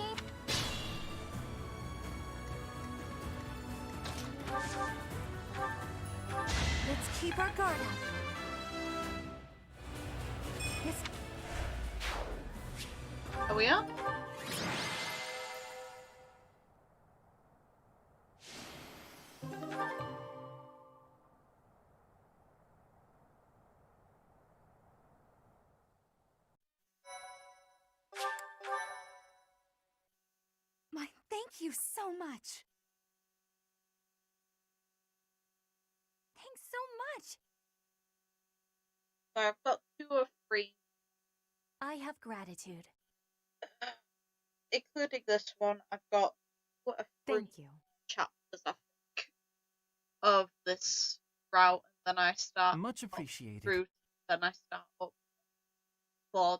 Let's keep our guard up. Yes. Are we up? Thank you so much. Thanks so much. So I've got 2 or 3. I have gratitude. Including this one, I've got what a 3 Thank you. chapters, I think, of this route Then I start Much appreciated. through. Then I start up Claude.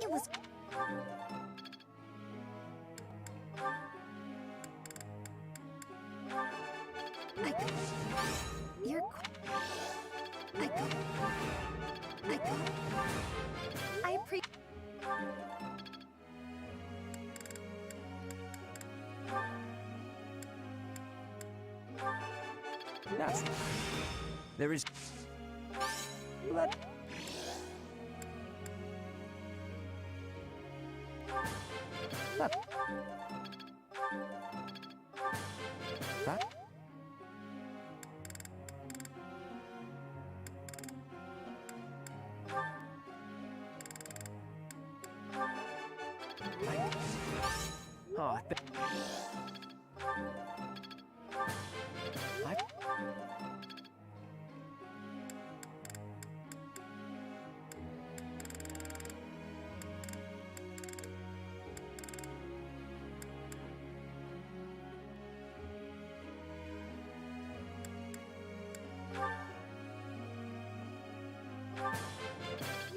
It was... You're... I appreciate... Naturally. There is... Let... That... That... Oh,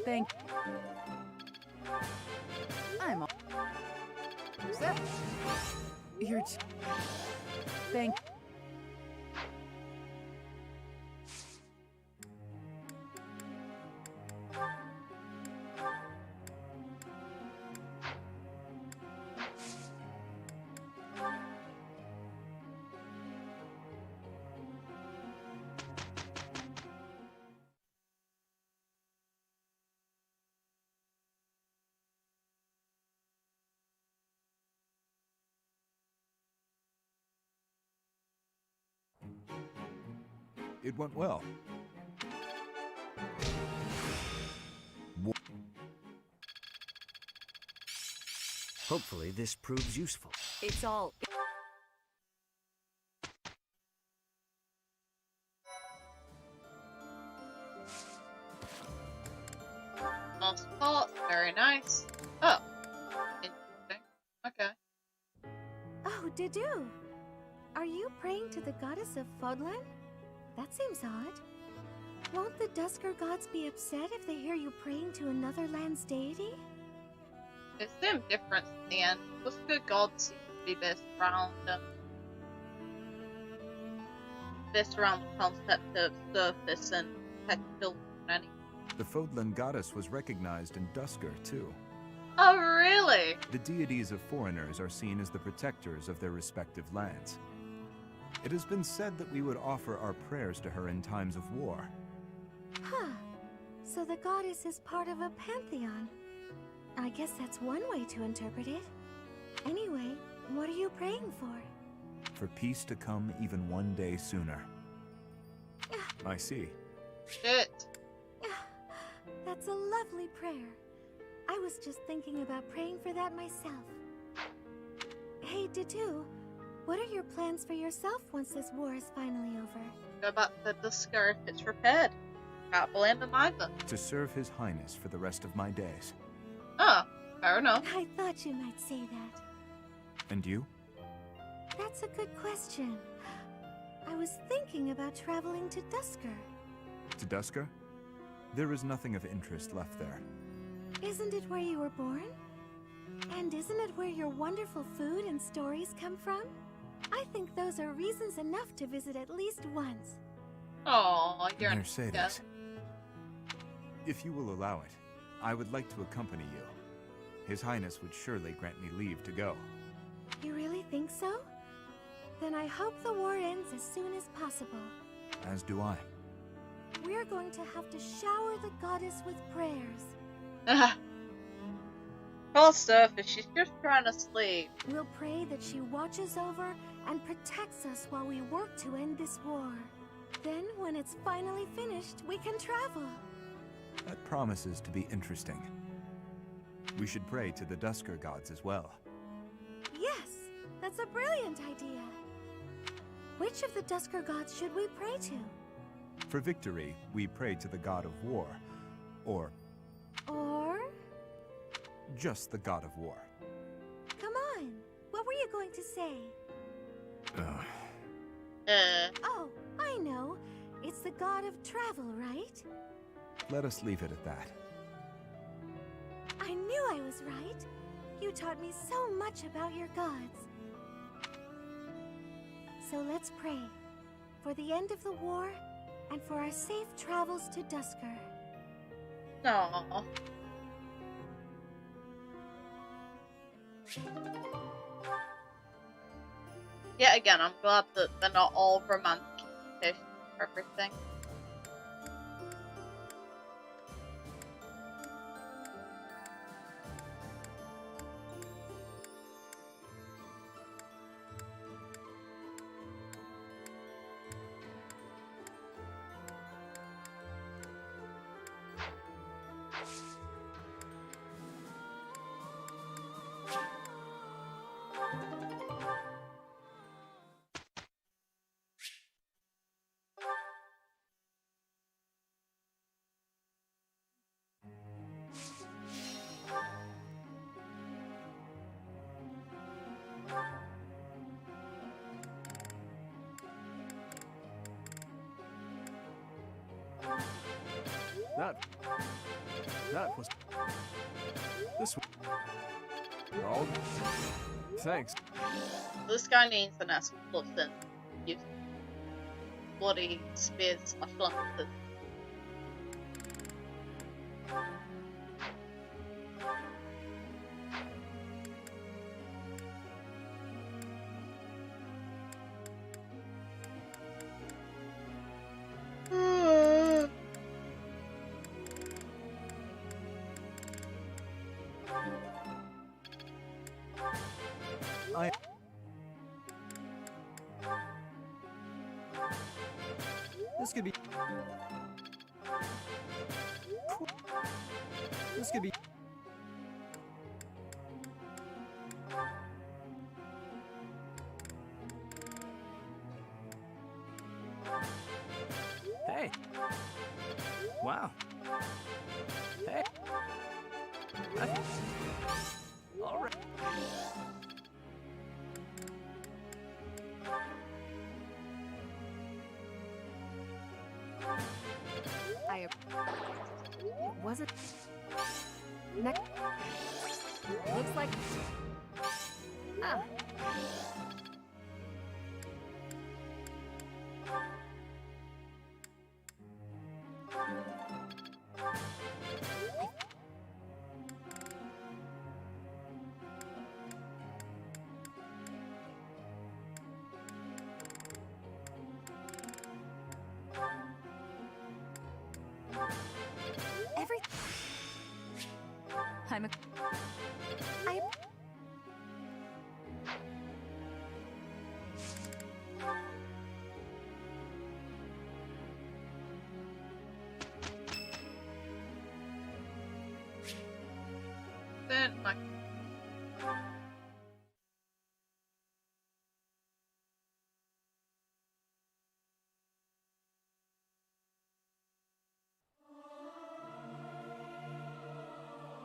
Thank... I'm all... Set. You're... Thank... It went well. Hopefully this proves useful. It's all... More support. Very nice. Oh. Interesting. Okay. Oh, Didu! Are you praying to the goddess of Fodlan? That seems odd. Won't the Dusker gods be upset if they hear you praying to another land's deity? It's same difference in the end. Dusker gods seem to be based around the concept of Sothis and pet children anyway. The Fodlan goddess was recognized in Dusker, too. Oh, really? The deities of foreigners are seen as the protectors of their respective lands. It has been said that we would offer our prayers to her in times of war. Huh. So the goddess is part of a pantheon. I guess that's one way to interpret it. Anyway, what are you praying for? For peace to come even one day sooner. I see. Shit. That's a lovely prayer. I was just thinking about praying for that myself. Hey, Didu, what are your plans for yourself once this war is finally over? Go back to Dusker if it's repaired. Can't blame them either. To serve His Highness for the rest of my days. Oh, fair enough. I thought you might say that. And you? That's a good question. I was thinking about traveling to Dusker. To Dusker? There is nothing of interest left there. Isn't it where you were born? And isn't it where your wonderful food and stories come from? I think those are reasons enough to visit at least once. Oh, you're an Mercedes. If you will allow it, I would like to accompany you. His Highness would surely grant me leave to go. You really think so? Then I hope the war ends as soon as possible. As do I. We're going to have to shower the goddess with prayers. Poor Sothis, she's just trying to sleep. We'll pray that she watches over and protects us while we work to end this war. Then, when it's finally finished, we can travel. That promises to be interesting. We should pray to the Dusker gods as well. Yes! That's a brilliant idea. Which of the Dusker gods should we pray to? For victory, we pray to the god of war. Or just the god of war. Come on. What were you going to say? Oh, I know. It's the god of travel, right? Let us leave it at that. I knew I was right. You taught me so much about your gods. So let's pray. For the end of the war, and for our safe travels to Dusker. Aww. Yet again, I'm glad that they're not all romantic for everything. That was... This one. Oh, thanks. This guy needs an S plus and use bloody spears or lances. This could be... This could be... Hey. Wow. Hey. All right. It wasn't... Looks like... Ah.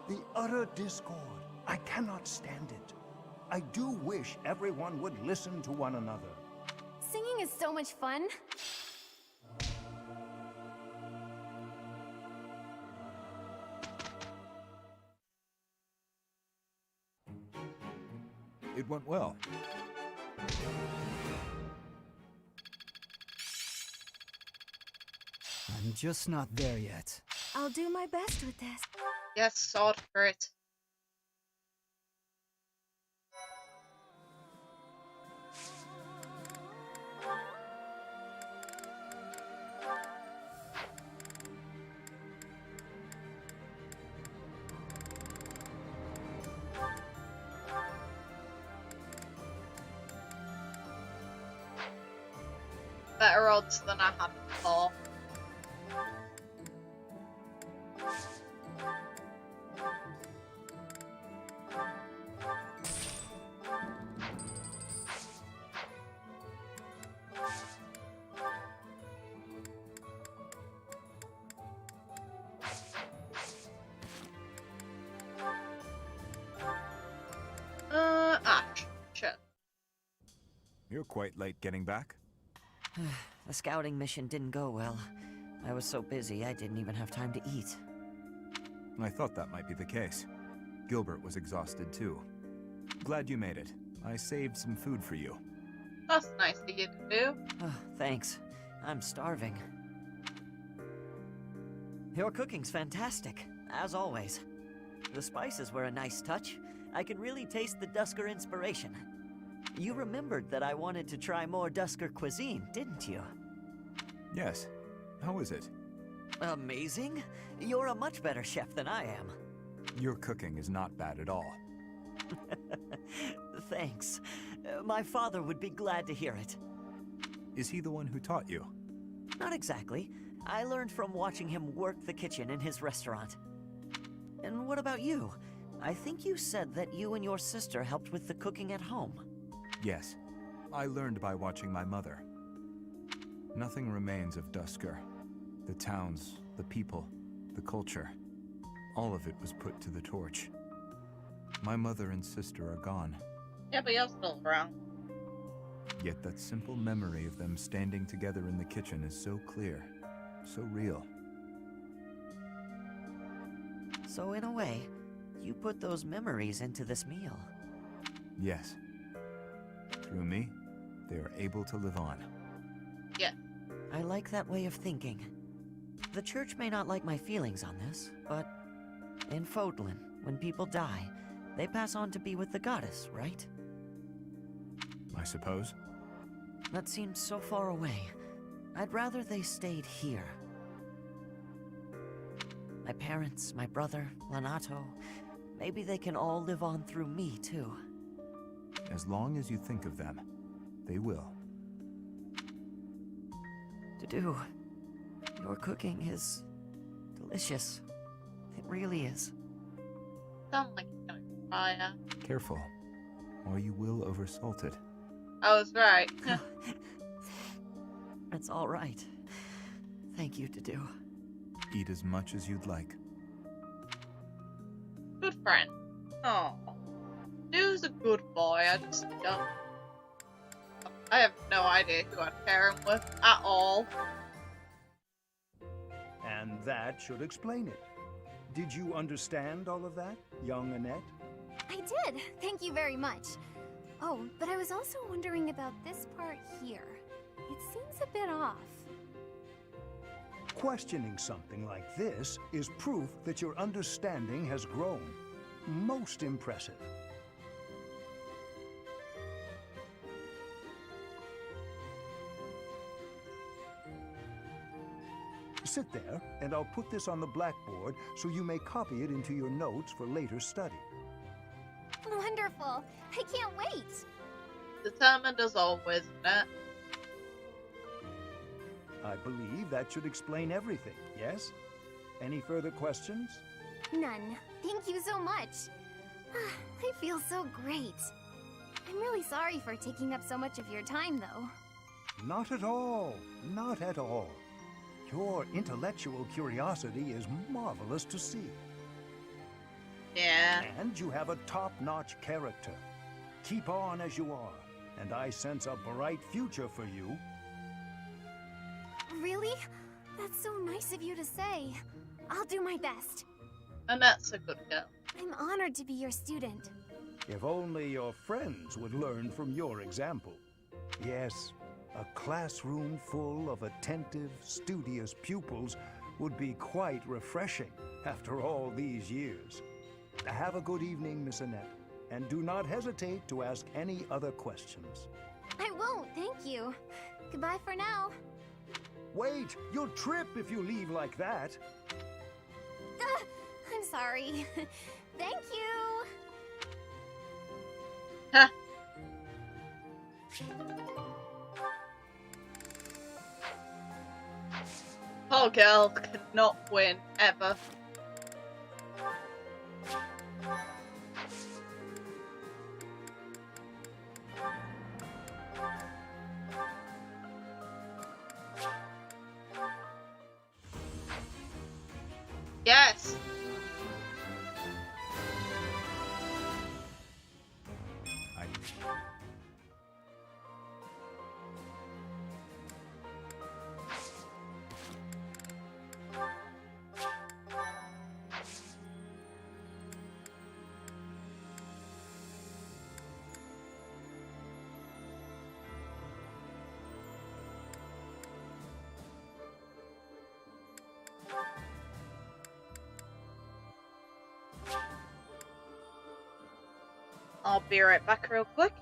The utter discord. I cannot stand it. I do wish everyone would listen to one another. Singing is so much fun. It went well. I'm just not there yet. I'll do my best with this. Yes, sword for it. Better odds than I had before. quite late getting back? The scouting mission didn't go well. I was so busy I didn't even have time to eat. I thought that might be the case. Gilbert was exhausted too. Glad you made it. I saved some food for you. That's nice of you to do. Oh, thanks. I'm starving. Your cooking's fantastic, as always. The spices were a nice touch. I can really taste the Dusker inspiration. You remembered that I wanted to try more Dusker cuisine, didn't you? Yes. How is it? Amazing. You're a much better chef than I am. Your cooking is not bad at all. Thanks. My father would be glad to hear it. Is he the one who taught you? Not exactly. I learned from watching him work the kitchen in his restaurant. And what about you? I think you said that you and your sister helped with the cooking at home. Yes. I learned by watching my mother. Nothing remains of Dusker. The towns, the people, the culture. All of it was put to the torch. My mother and sister are gone. Yeah, but you're still around. Yet that simple memory of them standing together in the kitchen is so clear, so real. So in a way, you put those memories into this meal. Yes. Through me, they are able to live on. Yeah. I like that way of thinking. The church may not like my feelings on this, but in Fodlan, when people die, they pass on to be with the goddess, right? I suppose. That seems so far away. I'd rather they stayed here. My parents, my brother, Lanato, maybe they can all live on through me, too. As long as you think of them, they will. Dudu, your cooking is delicious. It really is. Sound like you're going to fire. Careful, or you will oversalt it. I was right. That's all right. Thank you, Dudu. Eat as much as you'd like. Good friend. Oh, Dude's a good boy. I just don't. I have no idea who I'd pair him with at all. And that should explain it. Did you understand all of that, young Annette? I did. Thank you very much. Oh, but I was also wondering about this part here. It seems a bit off. Questioning something like this is proof that your understanding has grown. Most impressive. Sit there, and I'll put this on the blackboard so you may copy it into your notes for later study. Wonderful. I can't wait. Determined as always, isn't it? I believe that should explain everything, yes? Any further questions? None. Thank you so much. I feel so great. I'm really sorry for taking up so much of your time, though. Not at all. Not at all. Your intellectual curiosity is marvelous to see. Yeah. And you have a top-notch character. Keep on as you are, and I sense a bright future for you. Really? That's so nice of you to say. I'll do my best. And that's a good girl. I'm honored to be your student. If only your friends would learn from your example. Yes, a classroom full of attentive, studious pupils would be quite refreshing after all these years. Have a good evening, Miss Annette, and do not hesitate to ask any other questions. I won't, thank you. Goodbye for now. Wait! You'll trip if you leave like that. I'm sorry. Thank you. Poor girl cannot win, ever. Yes! I'll be right back real quick.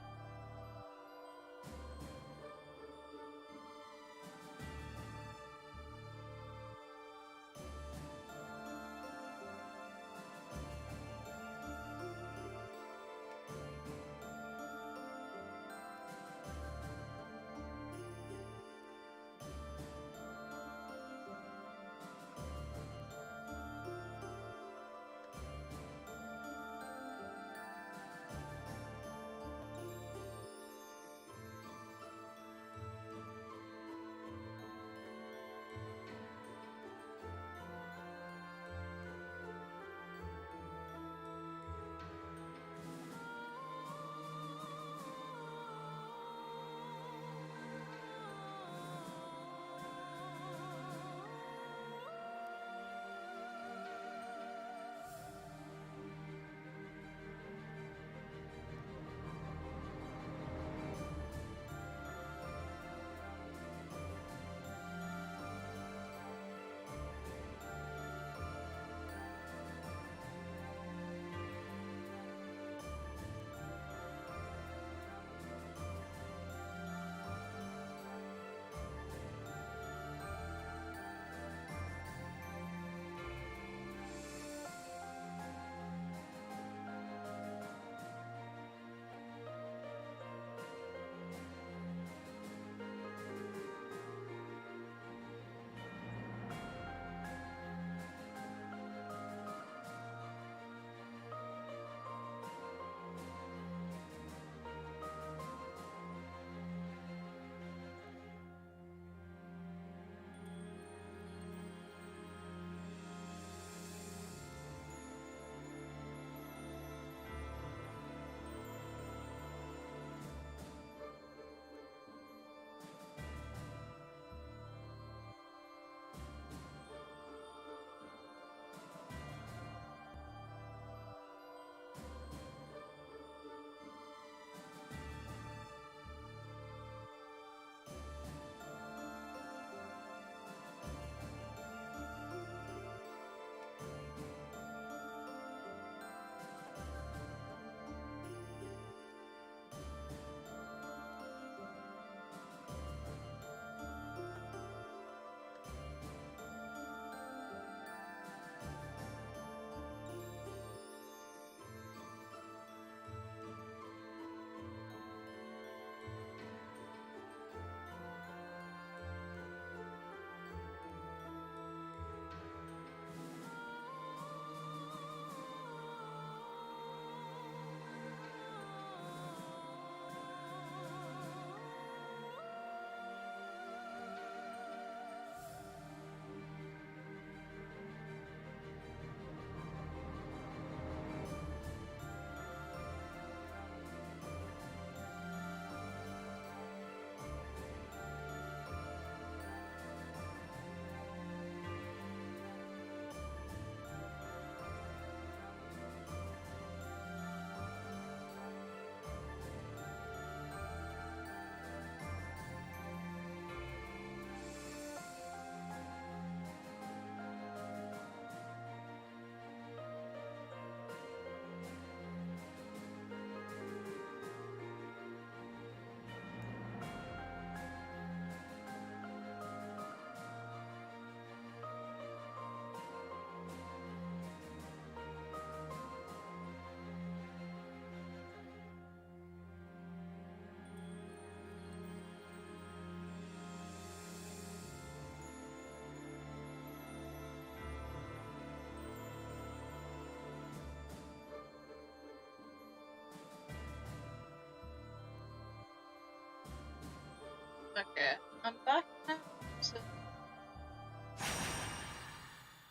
Okay, I'm back now. So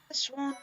this one.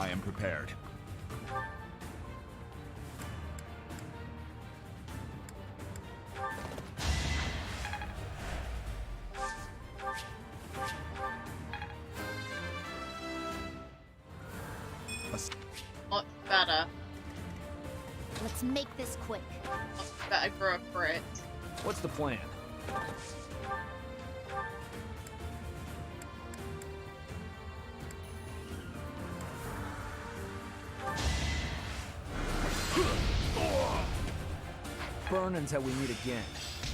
I am prepared. Much better. Let's make this quick. Much better growth rate. What's the plan? Burn until we meet again.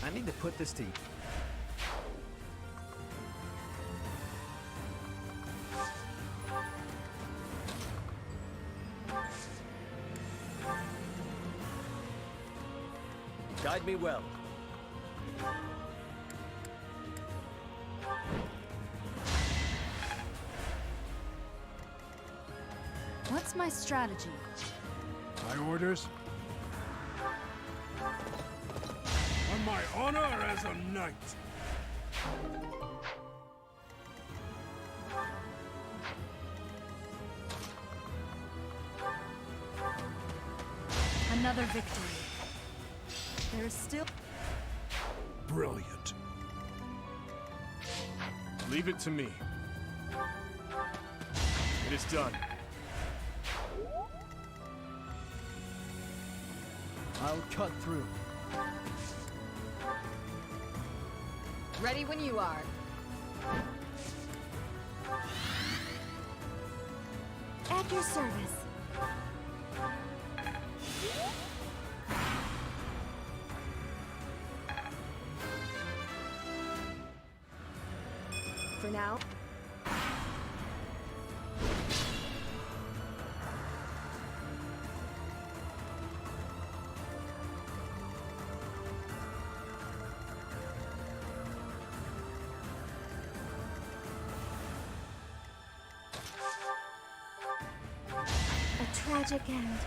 I need to put this to you. Guide me well. What's my strategy? My orders? On my honor as a knight. Another victory. There's still... Brilliant. Leave it to me. It is done. I'll cut through. Ready when you are. At your service. For now. A tragic end.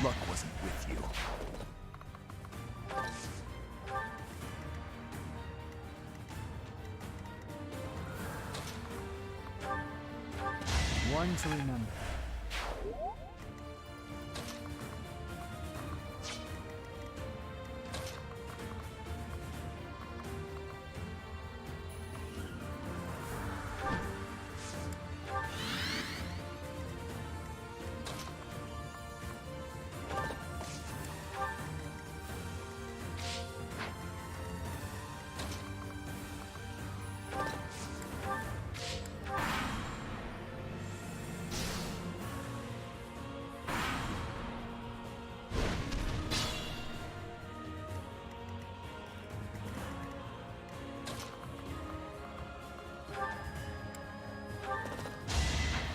Luck wasn't with you. One to remember.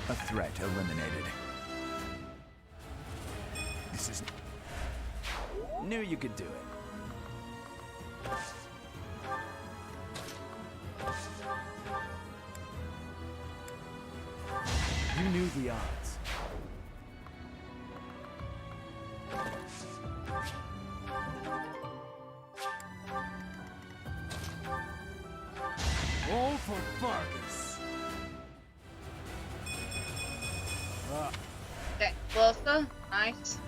A threat eliminated. This is... Knew you could do it. You knew the odds. All for Vargas. Get closer. Nice.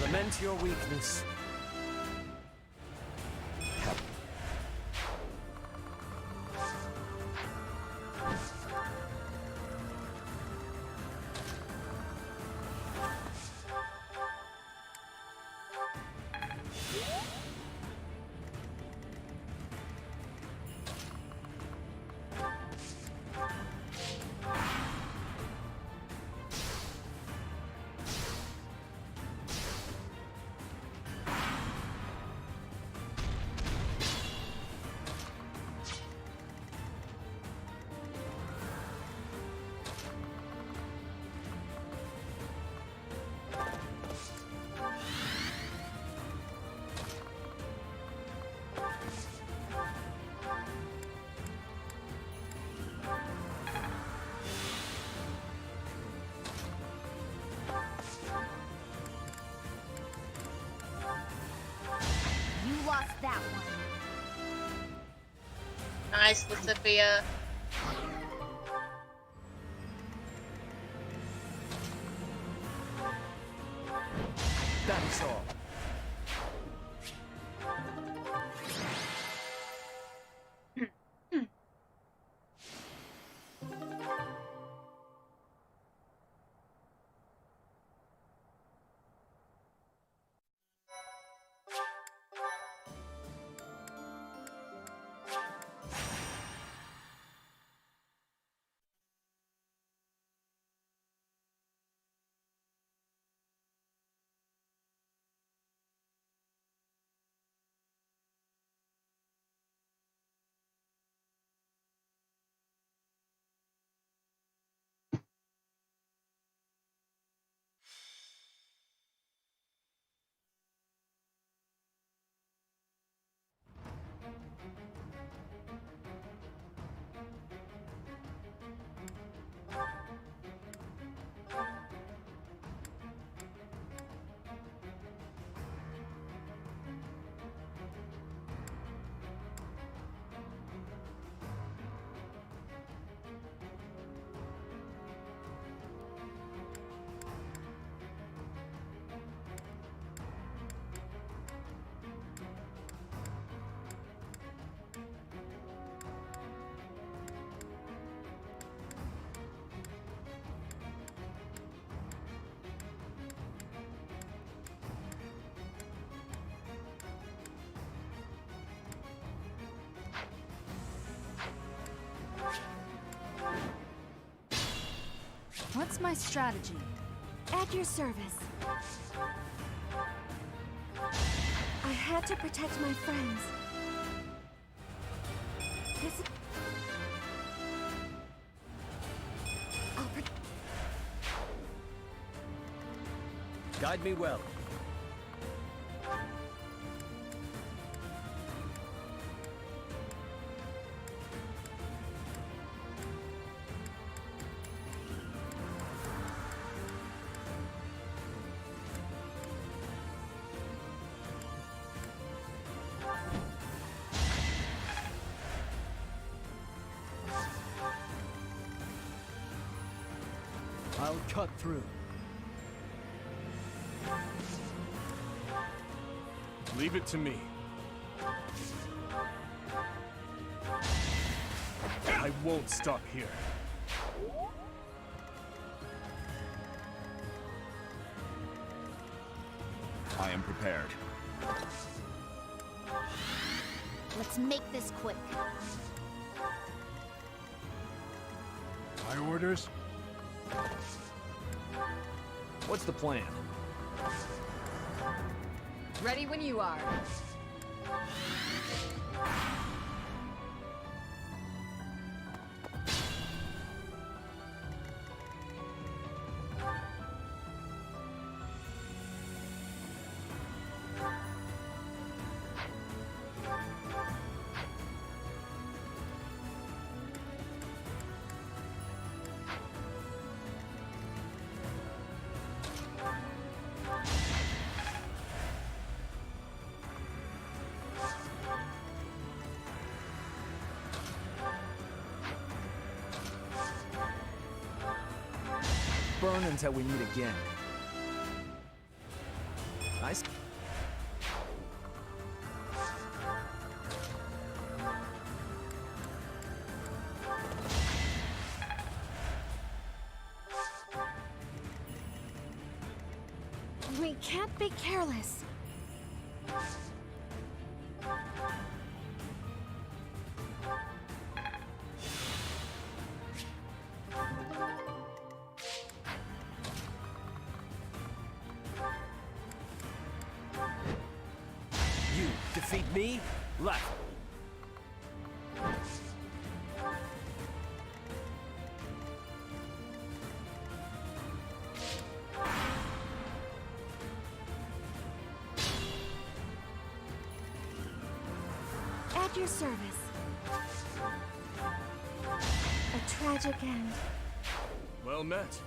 Lament your weakness. lost that one. Nice, Sophia. That's all. What's my strategy? At your service. I had to protect my friends. This... Guide me well. I'll cut through. Leave it to me. I won't stop here. I am prepared. Let's make this quick. My orders? What's the plan? Ready when you are. Burn until we meet again. Nice. We can't be careless. You defeat me? Left. At your service. A tragic end. Well met.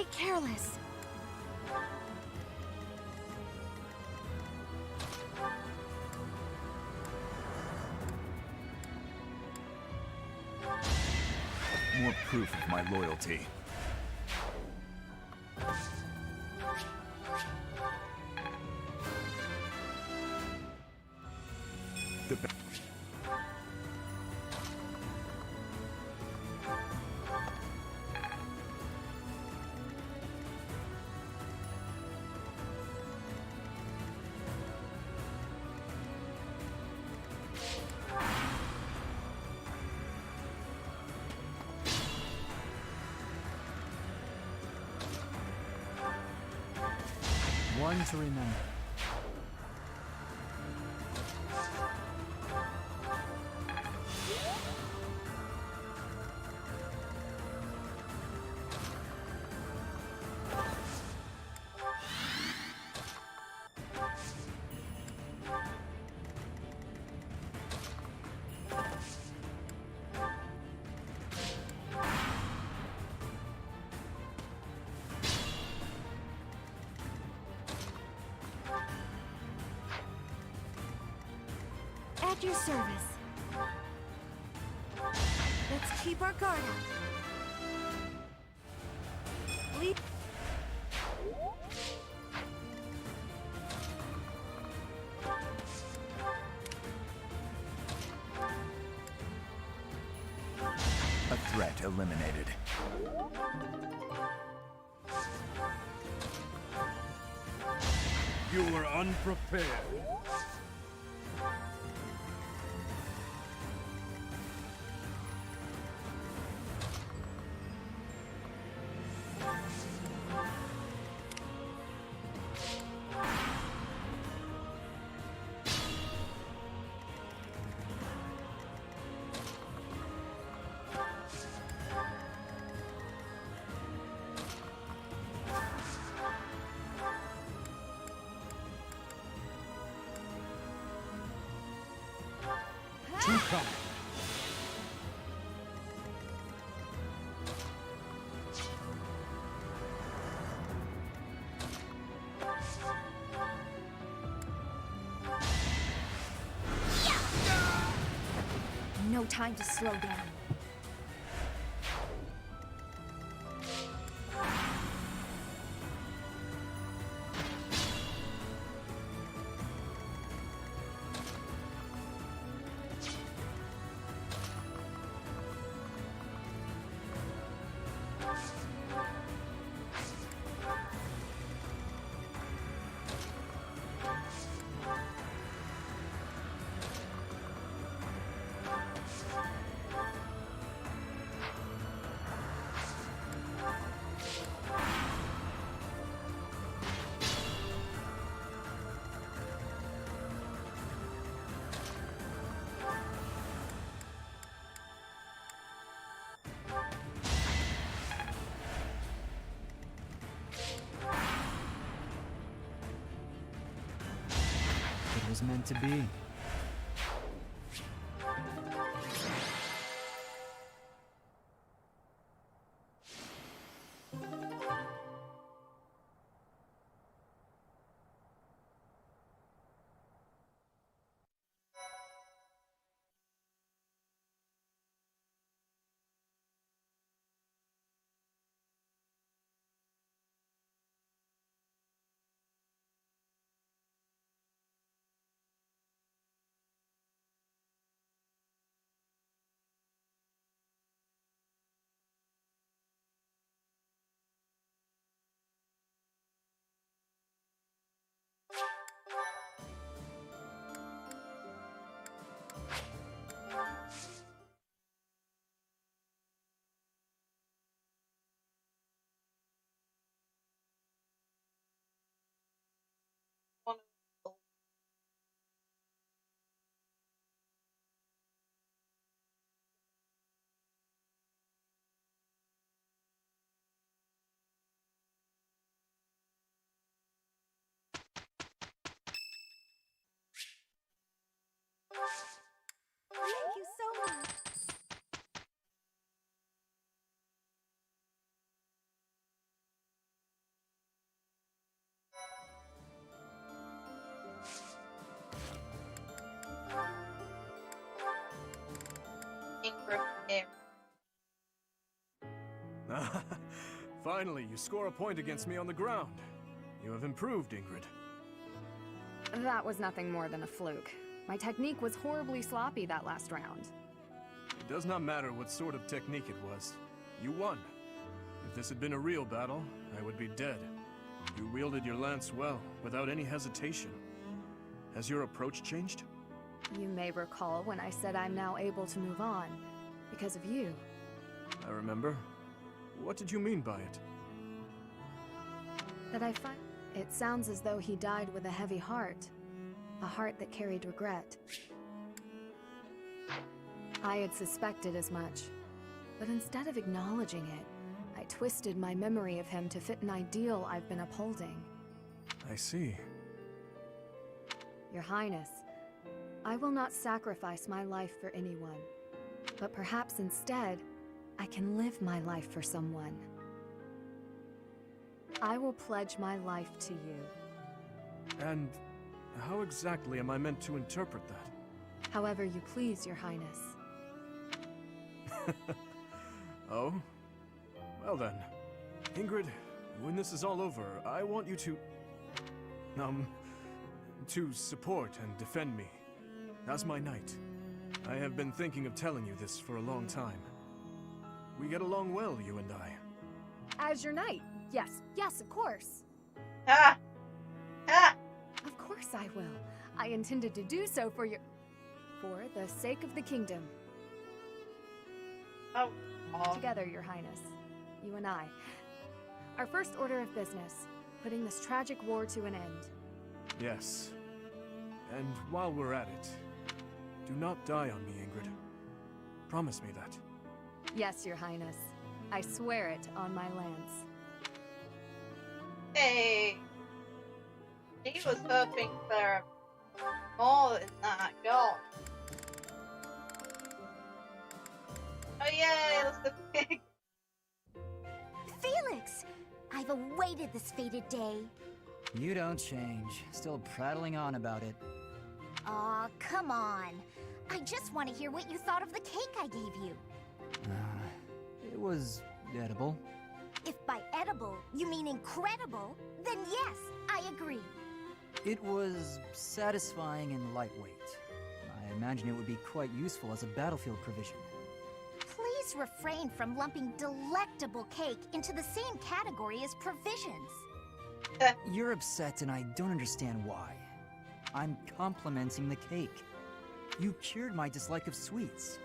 be careless. More proof of my loyalty. One to remember. At your service. Let's keep our guard up. Lead. A threat eliminated. You were unprepared. Two coming. No time to slow down. It was meant to be. Finally, you score a point against me on the ground. You have improved, Ingrid. That was nothing more than a fluke. My technique was horribly sloppy that last round. It does not matter what sort of technique it was. You won. If this had been a real battle, I would be dead. You wielded your lance well, without any hesitation. Has your approach changed? You may recall when I said I'm now able to move on, because of you. I remember. What did you mean by it? That I find... It sounds as though he died with a heavy heart. A heart that carried regret. I had suspected as much, but instead of acknowledging it, I twisted my memory of him to fit an ideal I've been upholding. I see. Your Highness, I will not sacrifice my life for anyone, but perhaps instead, I can live my life for someone. I will pledge my life to you. And how exactly am I meant to interpret that? However you please, Your Highness. Oh? Well then. Ingrid, when this is all over, I want you to support and defend me. As my knight. I have been thinking of telling you this for a long time. We get along well, you and I. As your knight? Yes, of course. Ah! Ah! Of course I will. I intended to do so for the sake of the kingdom. Oh. Together, Your Highness. You and I. Our first order of business. Putting this tragic war to an end. Yes. And while we're at it, do not die on me, Ingrid. Promise me that. Yes, Your Highness. I swear it on my lance. Hey! She was hoping for more than that, God. Oh yay, let's go pig! Felix! I've awaited this fated day. You don't change. Still prattling on about it. Aw, come on. I just want to hear what you thought of the cake I gave you. It was edible. If by edible you mean incredible, then yes, I agree. It was satisfying and lightweight. I imagine it would be quite useful as a battlefield provision. Please refrain from lumping delectable cake into the same category as provisions. You're upset and I don't understand why. I'm complimenting the cake. You cured my dislike of sweets.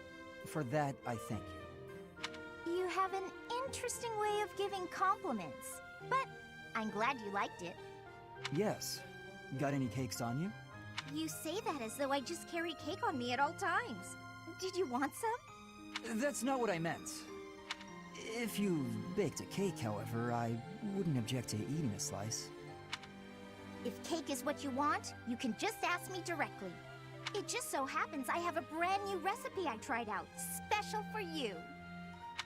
For that, I thank you. You have an interesting way of giving compliments, but I'm glad you liked it. Yes. Got any cakes on you? You say that as though I just carry cake on me at all times. Did you want some? That's not what I meant. If you baked a cake, however, I wouldn't object to eating a slice. If cake is what you want, you can just ask me directly. It just so happens I have a brand new recipe I tried out, special for you.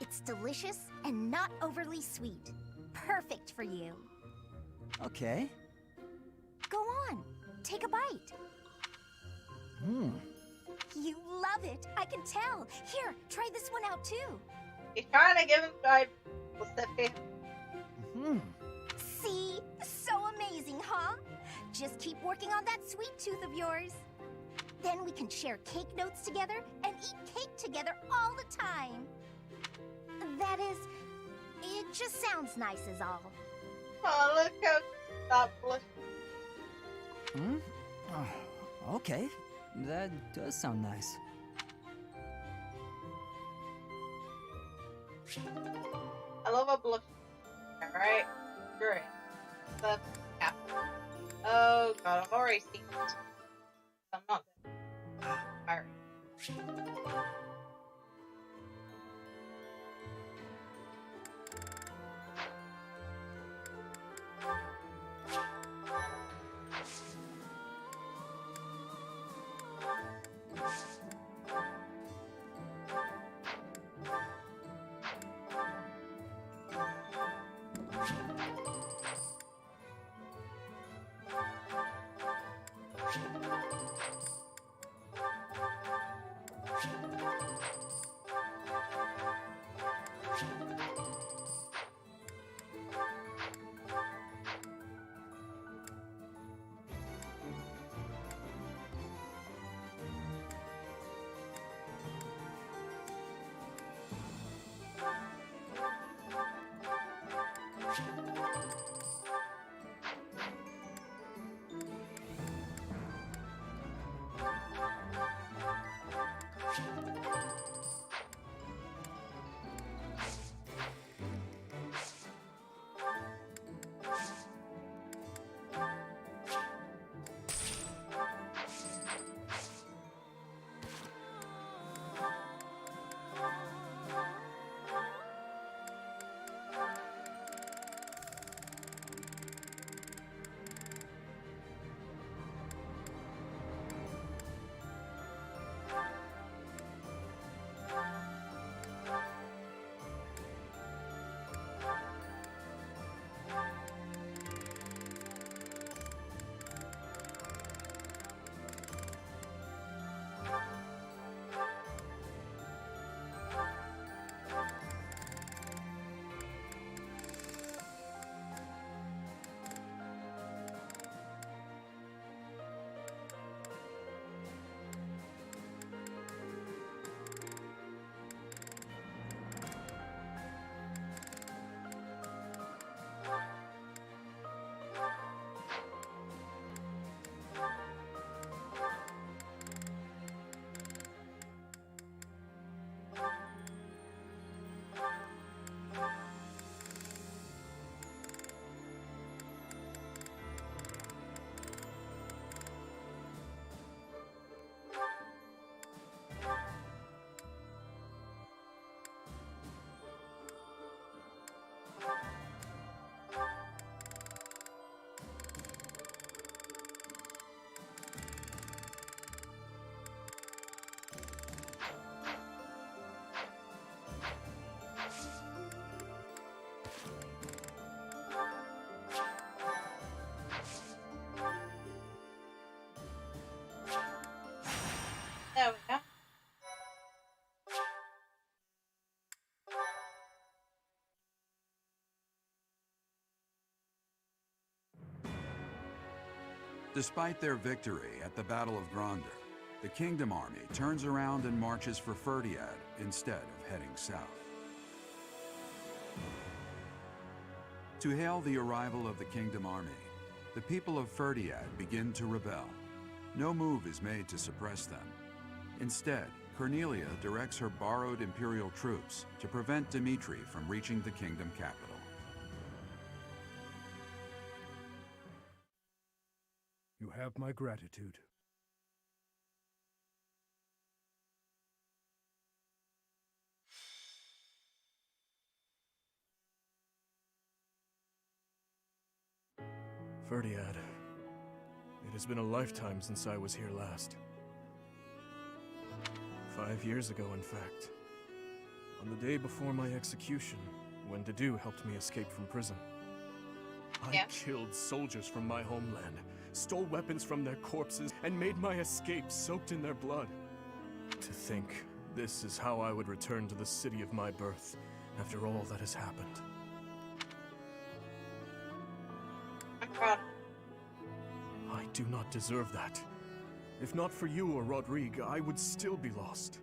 It's delicious and not overly sweet. Perfect for you. Okay. Go on, take a bite. You love it, I can tell. Here, try this one out too. He's trying to give him guide. See? So amazing, huh? Just keep working on that sweet tooth of yours. Then we can share cake notes together and eat cake together all the time. That is, it just sounds nice is all. Oh, look how that blush. Okay. That does sound nice. I love a blush. Alright? Great. That's capital. Oh god, I've already seen it. I'm not good. Alright. Despite their victory at the Battle of Gronder, the Kingdom Army turns around and marches for Ferdiad instead of heading south. To hail the arrival of the Kingdom Army, the people of Ferdiad begin to rebel. No move is made to suppress them. Instead, Cornelia directs her borrowed Imperial troops to prevent Dimitri from reaching the Kingdom capital. You have my gratitude. Ferdiad. It has been a lifetime since I was here last. 5 years ago, in fact. On the day before my execution, when Dedu helped me escape from prison. I killed soldiers from my homeland, stole weapons from their corpses, and made my escape soaked in their blood. To think this is how I would return to the city of my birth after all that has happened. I do not deserve that. If not for you or Rodrigue, I would still be lost.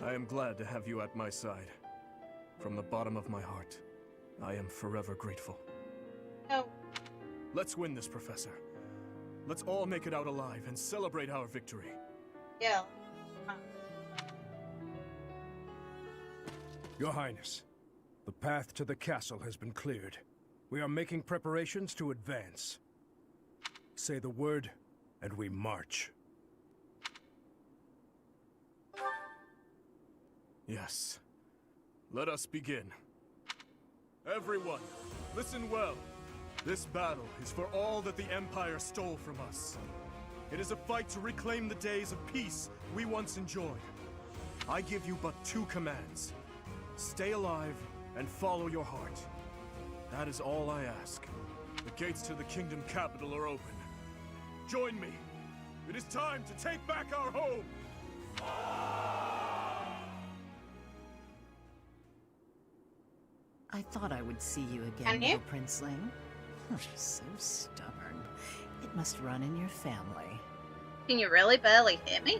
I am glad to have you at my side. From the bottom of my heart, I am forever grateful. No. Let's win this, Professor. Let's all make it out alive and celebrate our victory. Yeah. Your Highness, the path to the castle has been cleared. We are making preparations to advance. Say the word, and we march. Yes. Let us begin. Everyone, listen well. This battle is for all that the Empire stole from us. It is a fight to reclaim the days of peace we once enjoyed. I give you but 2 commands. Stay alive and follow your heart. That is all I ask. The gates to the Kingdom capital are open. Join me. It is time to take back our home! I thought I would see you again, little princeling. So stubborn. It must run in your family. Can you really barely hear me?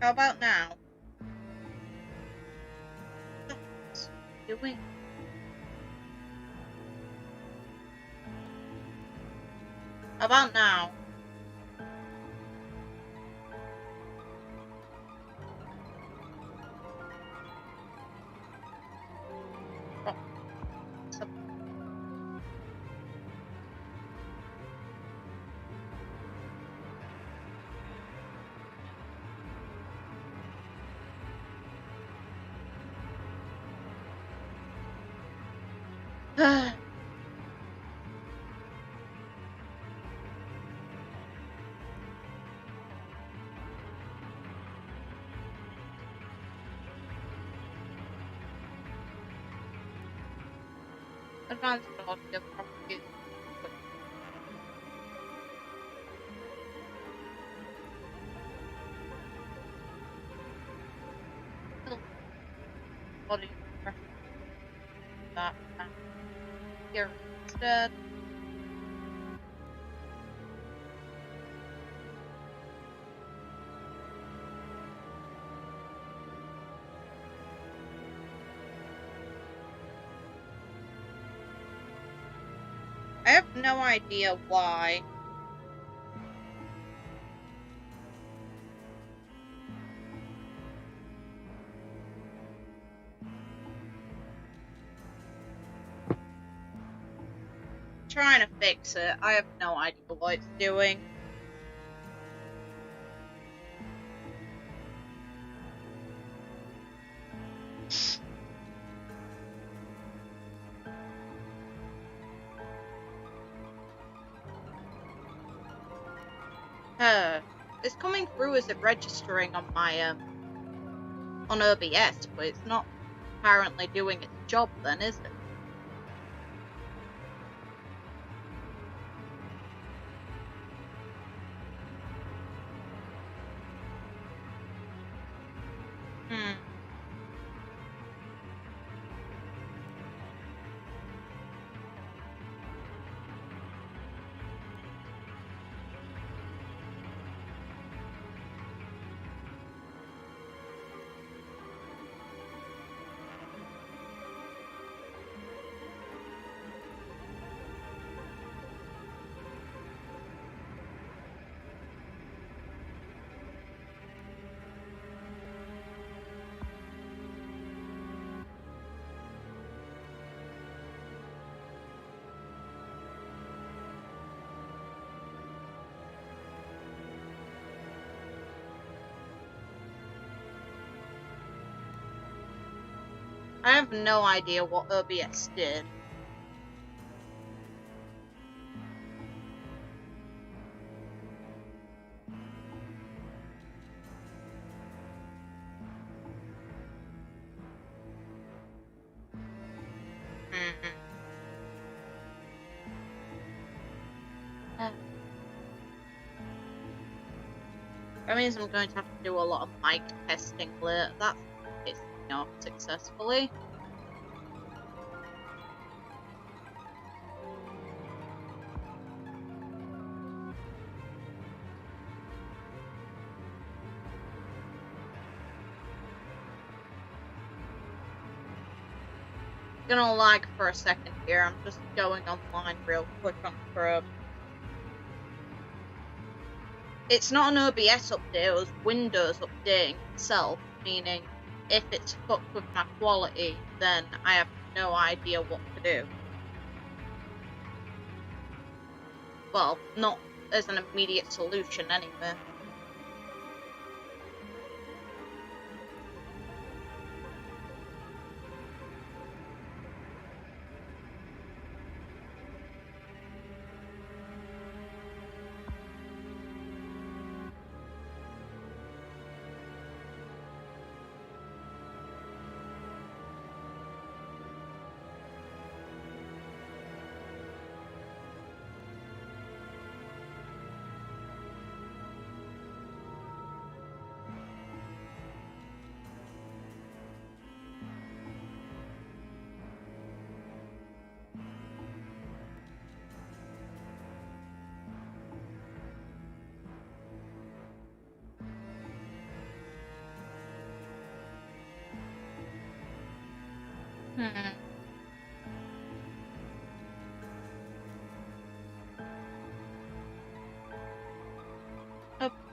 How about now? What's doing? How about now? Oh. Advanced audio properties. Body pressure. That here instead. I have no idea why. Trying to fix it. I have no idea what it's doing. It's coming through as it registering on my on OBS, but it's not apparently doing its job then, is it? I have no idea what OBS did. That means I'm going to have to do a lot of mic testing later. That's pissing me off successfully. Gonna lag for a second here. I'm just going online real quick on Chrome. It's not an OBS update, it was Windows updating itself, meaning if it's fucked with my quality, then I have no idea what to do. Well, not as an immediate solution anyway.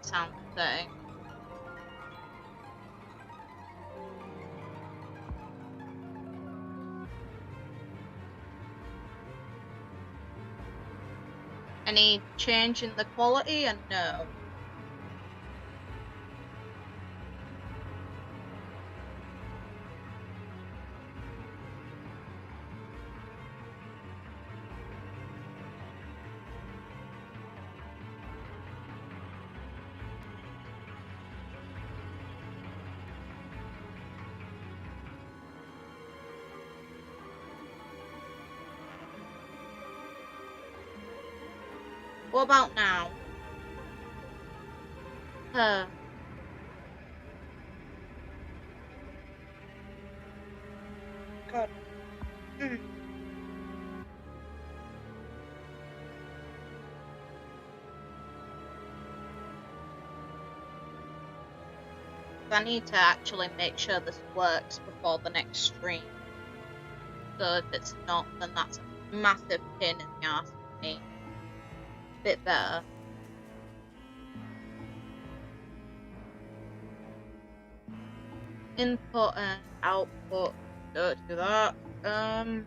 Something. Any change in the quality? And no. What about now? God. I need to actually make sure this works before the next stream. So if it's not, then that's a massive pain in the ass for me. Bit better. Input and output. Don't do that. So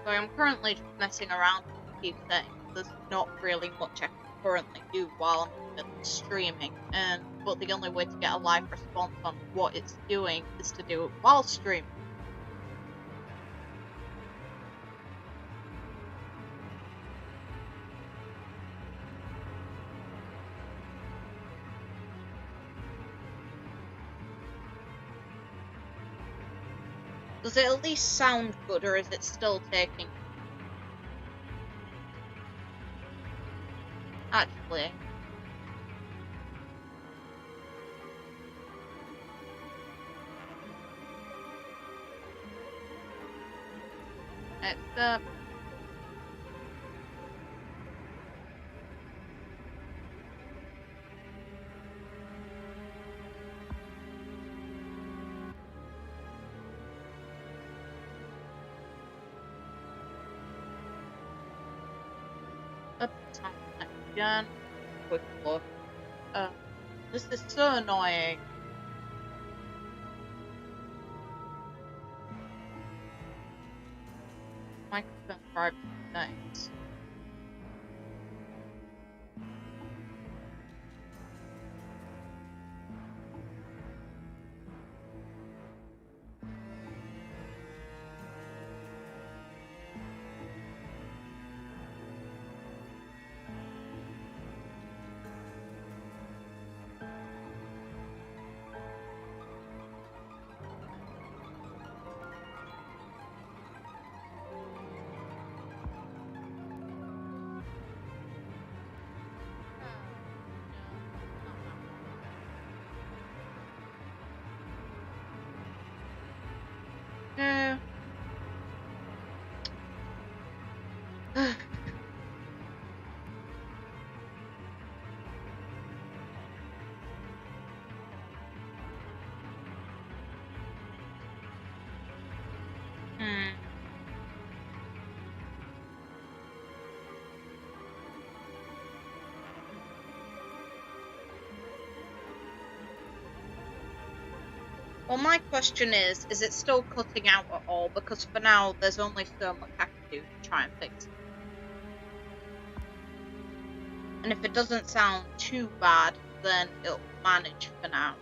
I'm currently just messing around with a few things. There's not really much I can currently do while I'm streaming, but the only way to get a live response on what it's doing is to do it while streaming. Does it at least sound good, or is it still taking... Actually... It's, up time again. Quick look. This is so annoying. Microphone privacy settings. No. Well, my question is it still cutting out at all? Because for now, there's only so much I can do to try and fix it. And if it doesn't sound too bad, then it'll manage for now.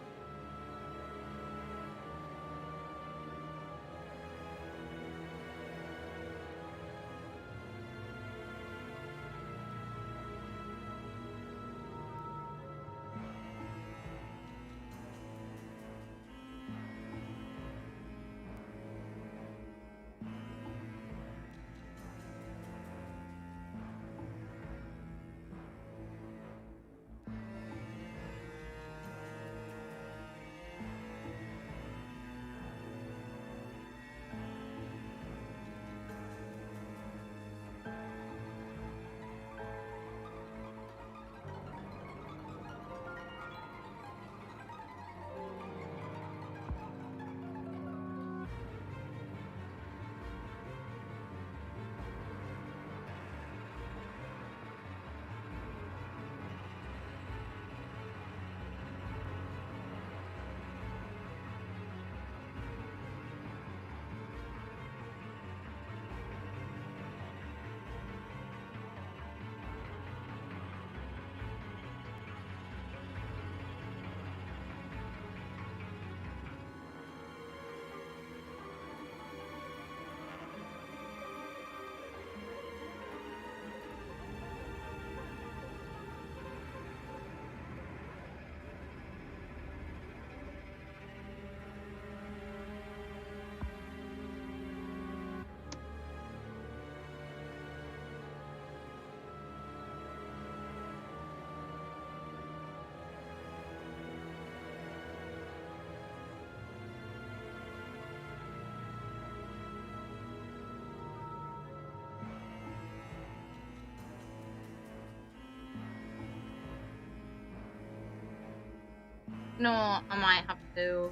No, I might have to.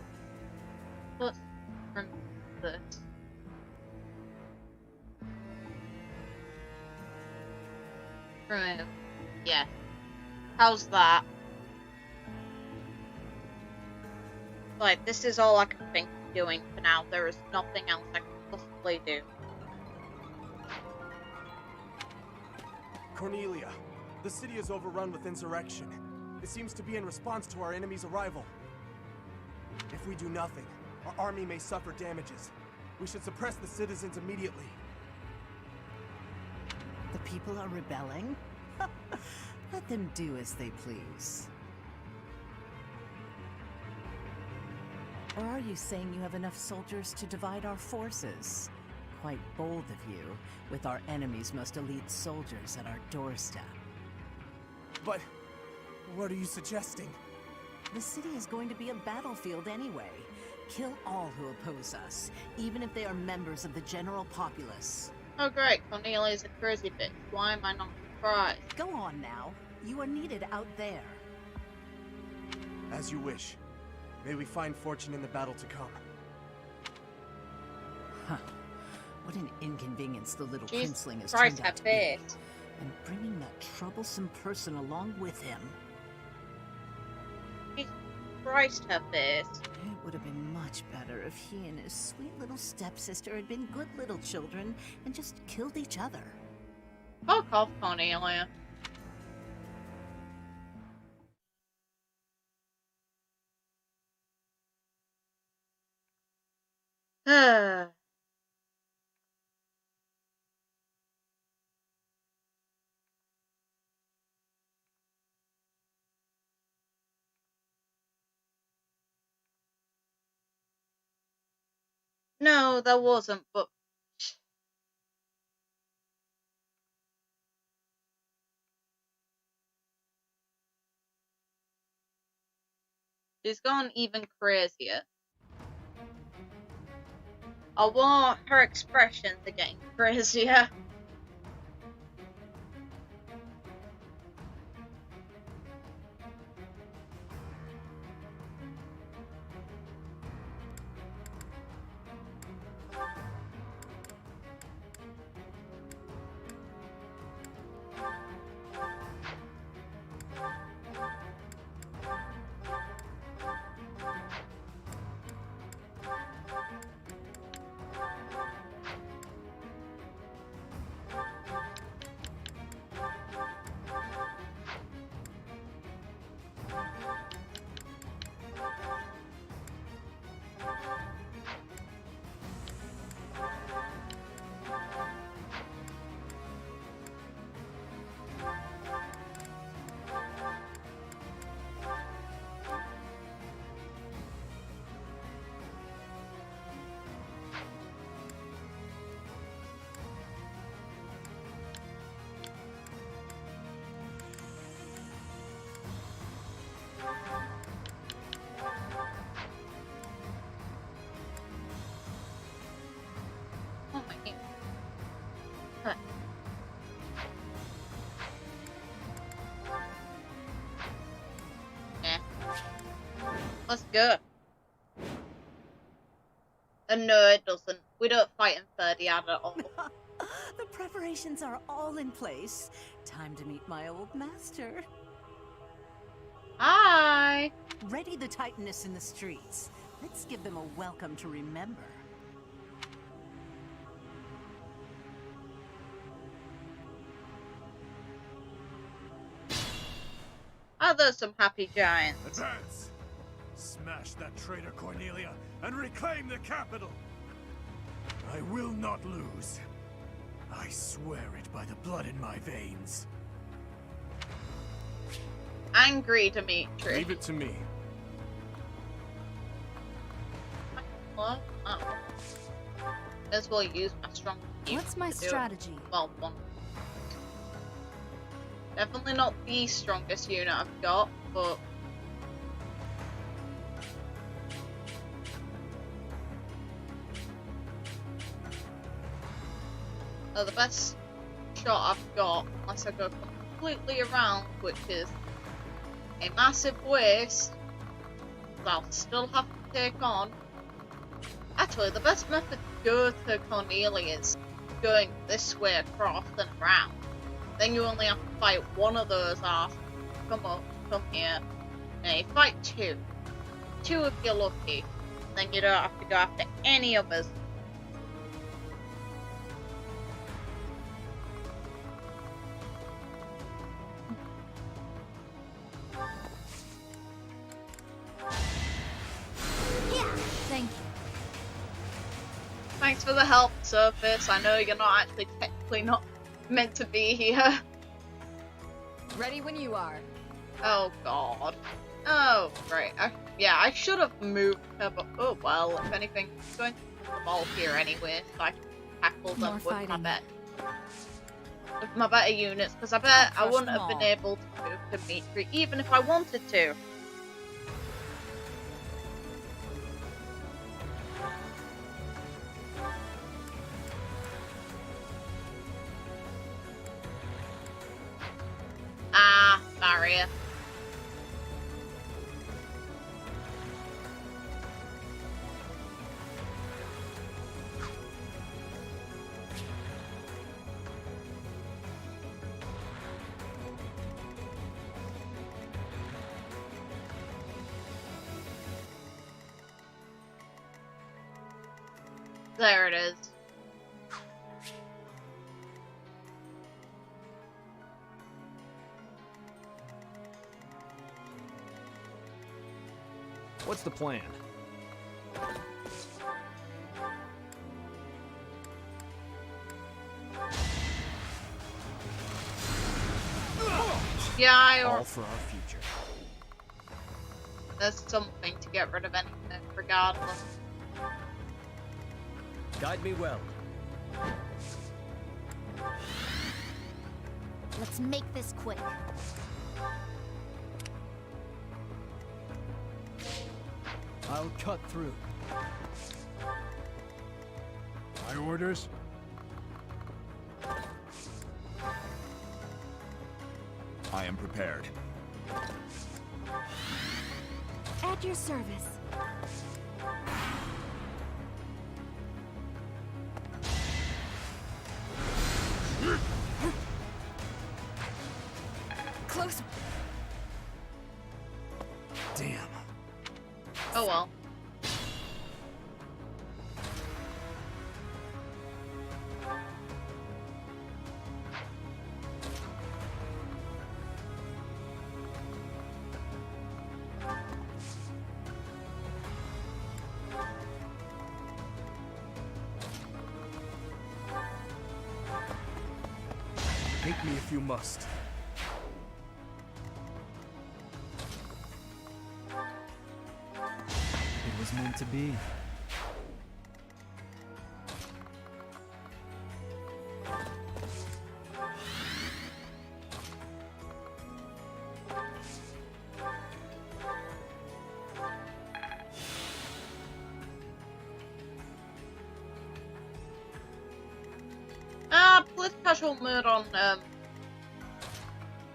Let's remove this. Remove. Yeah. How's that? Like, this is all I can think of doing for now. There is nothing else I can possibly do. Cornelia, The city is overrun with insurrection. It seems to be in response to our enemy's arrival. If we do nothing, our army may suffer damages. We should suppress the citizens immediately. The people are rebelling? Let them do as they please. Or are you saying you have enough soldiers to divide our forces? Quite bold of you, with our enemy's most elite soldiers at our doorstep. But what are you suggesting? The city is going to be a battlefield anyway. Kill all who oppose us, even if they are members of the general populace. Oh great, Cornelia's a crazy bitch. Why am I not surprised? Go on now. You are needed out there. As you wish. May we find fortune in the battle to come. Huh. What an inconvenience the little Jesus princeling has Christ, turned out to that be. And bringing that troublesome person along with him. Jesus Christ, her face. It would have been much better if he and his sweet little stepsister had been good little children and just killed each other. Fuck off, Cornelia. No, there wasn't, but she's gone even crazier. I want her expressions are getting crazier. Oh my god. Cut. Yeah. Let's go. And no, it doesn't. We don't fight in 30 at all. The preparations are all in place. Time to meet my old master. Hi! Ready the Titaness in the streets. Let's give them a welcome to remember. Are there some happy giants? Advance! Smash that traitor Cornelia and reclaim the capital! I will not lose. I swear it by the blood in my veins. Angry Dimitri. Leave it to me. What? Oh. As well use my strong. What's my strategy? Well, one. Definitely not the strongest unit I've got, but the best shot I've got, unless I go completely around, which is a massive waste, I'll still have to take on. Actually, the best method to go to Cornelia is going this way across and around. Then you only have to fight one of those off. Come up, come here. And you fight two. Two if you're lucky. Then you don't have to go after any others. for the help, Sothis. I know you're not actually technically not meant to be here. Ready when you are. Oh god. Oh, right. I should have moved her, but oh well, if anything, I'm going to put them all here anyway, so I can tackle them with my better units, because I bet I wouldn't have been able to move Dimitri, even if I wanted to. Ah, barrier. There it is. What's the plan? Yeah, all for our future. There's something to get rid of anything, regardless. Guide me well. Let's make this quick. I'll cut through. My orders? I am prepared. At your service. Close. Damn. Oh well. Take me if you must. It was meant to be. Let's casual mood on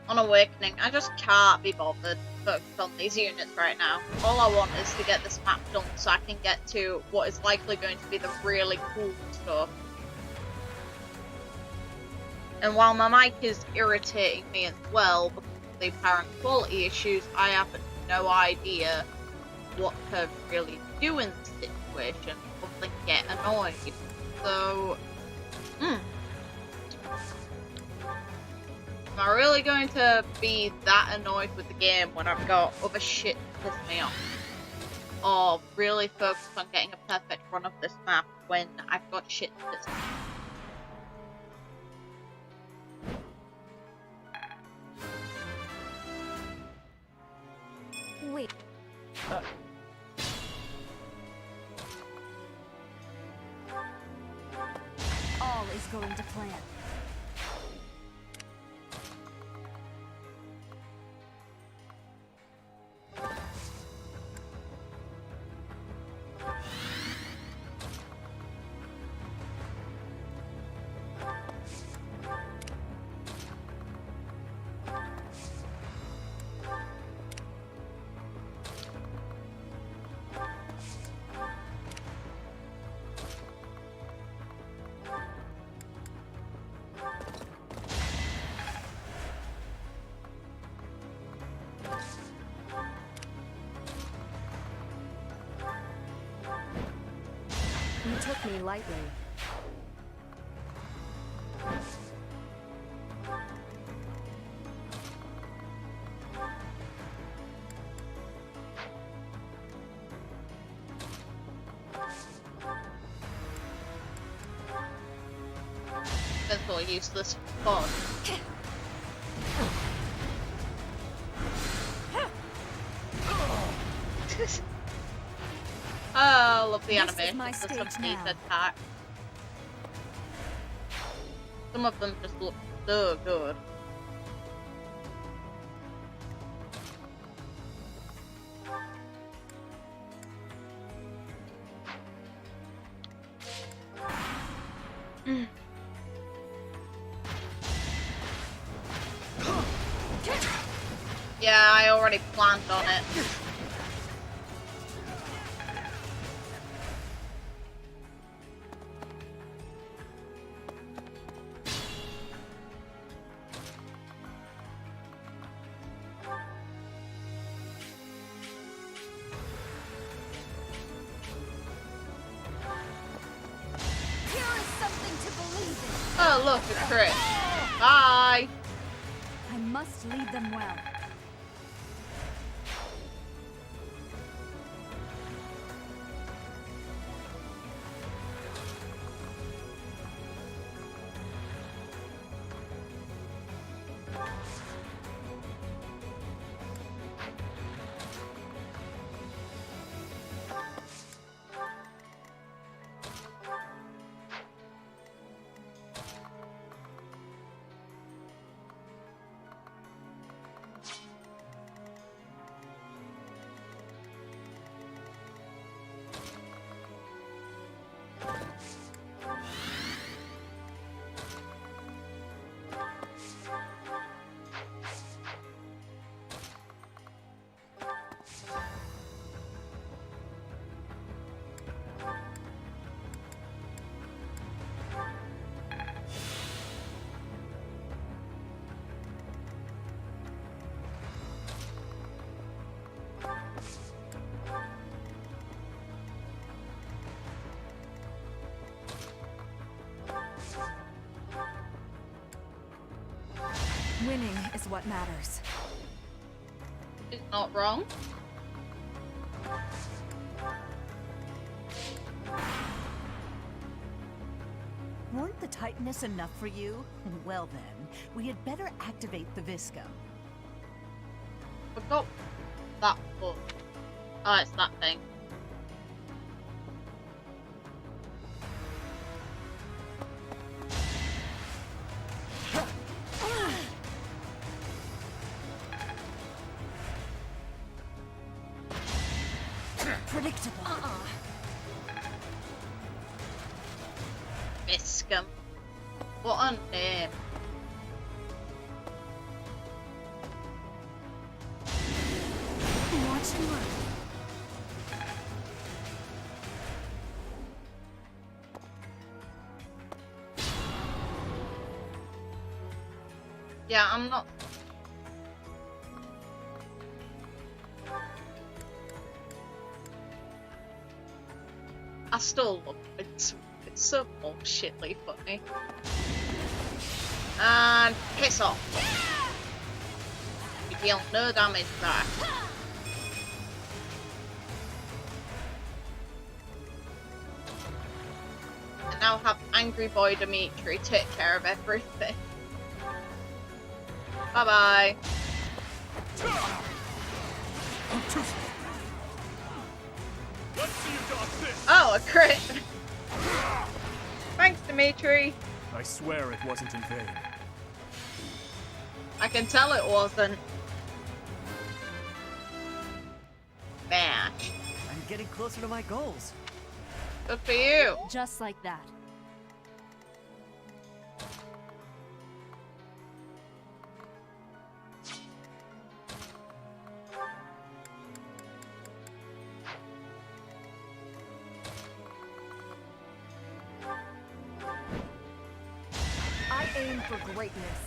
Awakening. I just can't be bothered focused on these units right now. All I want is to get this map done so I can get to what is likely going to be the really cool stuff. And while my mic is irritating me as well because of the apparent quality issues, I have no idea what to really do in this situation other than get annoyed. So, am I really going to be that annoyed with the game when I've got other shit to piss me off? Or really focus on getting a perfect run of this map when I've got shit to piss me off? Wait. All is going to plan. You took me lightly. That's all useless fun. Oh, I love the animation of some of these attacks. Some of them just look so good. Yeah, I already planned on it. Oh, look, a crit. Bye. I must lead them well. Winning is what matters. It's not wrong. Weren't the Titaness enough for you? Well then, we had better activate the Viscum. Forgot that book. Oh, it's that thing. Predictable. Viscum. What a name. Watch and learn. Yeah, I'm not. I still love it. It's so bullshitly funny. And piss off. You deal no damage back. And now have Angry Boy Dimitri take care of everything. Bye bye. Oh, a crit! Thanks, Dimitri. I swear it wasn't in vain. I can tell it wasn't. Man. I'm getting closer to my goals. Good for you. Just like that. I aim for greatness.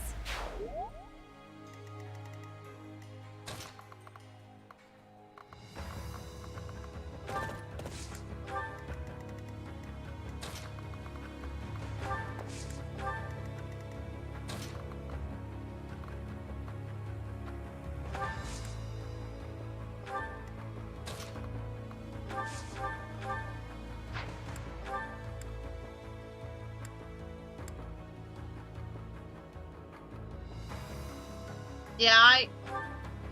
Yeah, I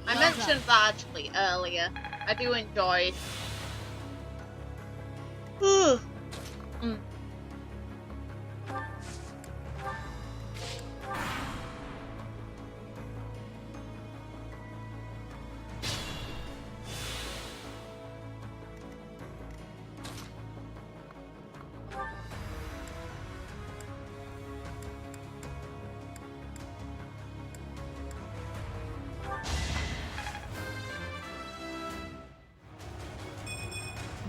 mentioned that actually earlier. I do enjoy. Mm.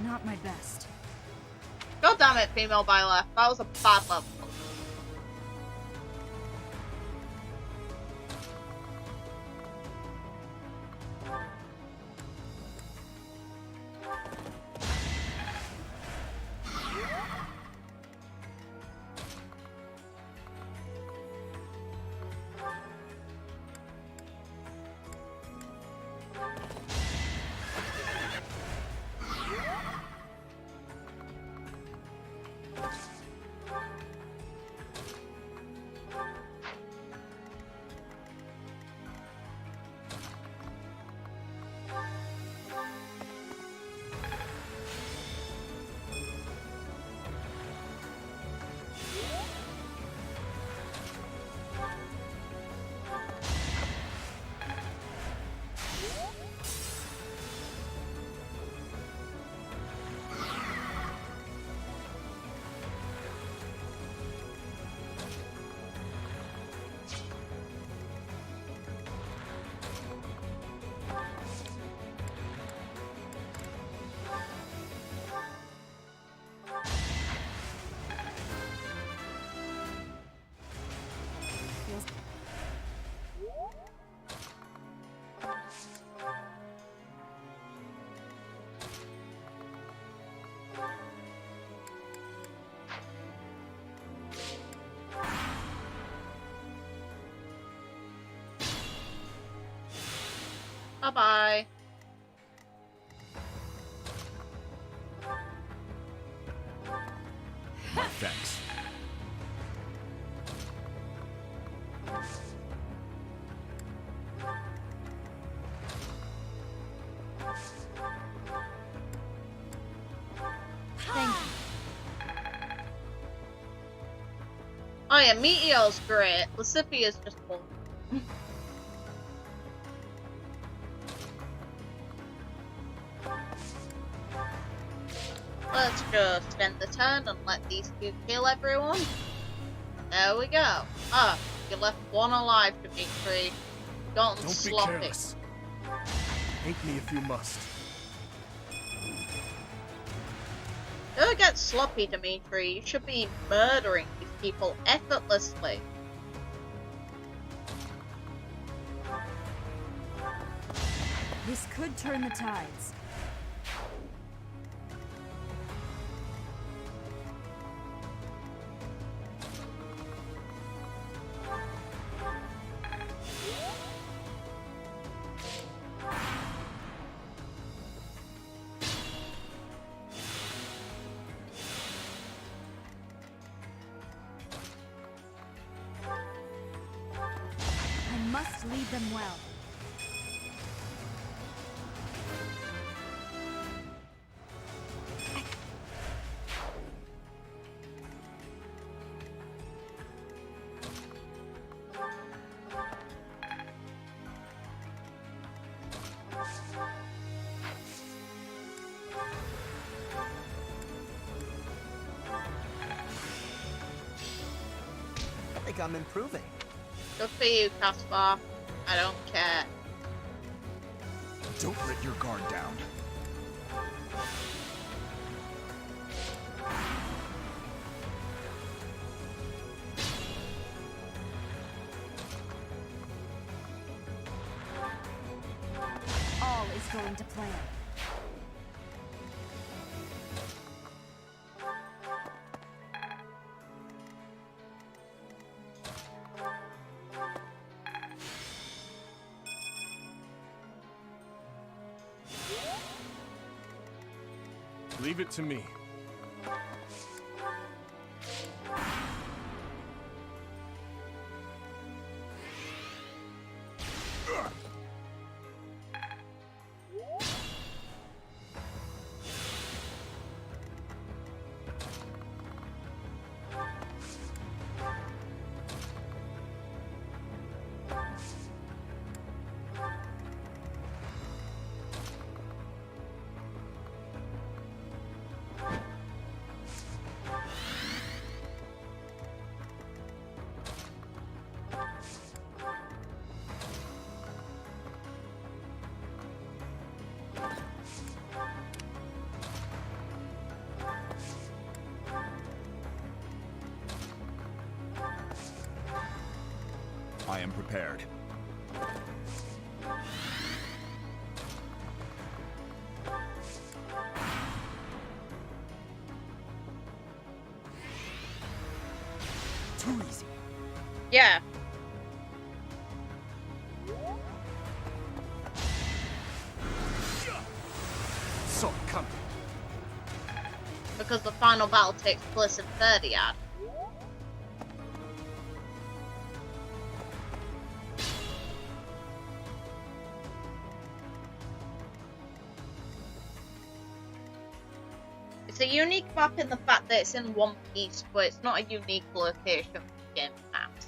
Not my best. God damn it, female Byleth. That was a bad level. Bye-bye. Thanks. Thank you. Oh yeah, Meteor's great. Lysiphia's just cool. Let's just end the turn and let these two kill everyone. There we go. Ah, you left one alive, Dimitri. Gotten Don't sloppy. be careless. Hate me if you must. Don't get sloppy, Dimitri. You should be murdering these people effortlessly. This could turn the tides. I must lead them well. I think I'm improving. Good for you, Caspar. I don't care. Don't let your guard down. All is going to plan. Leave it to me. I am prepared. Too easy. Yeah. So come. Because the final battle takes place in 30 yard. It's a unique map in the fact that it's in one piece, but it's not a unique location for game maps.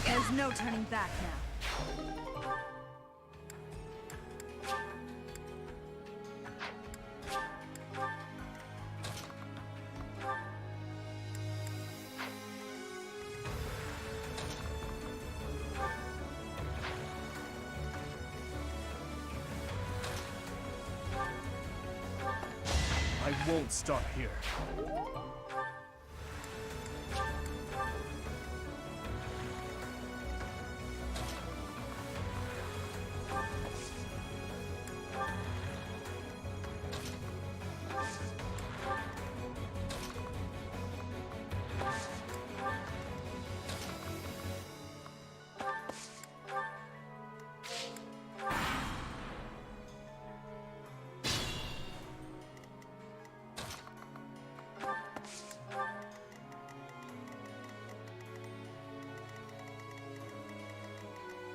There's no turning back now. I won't stop here.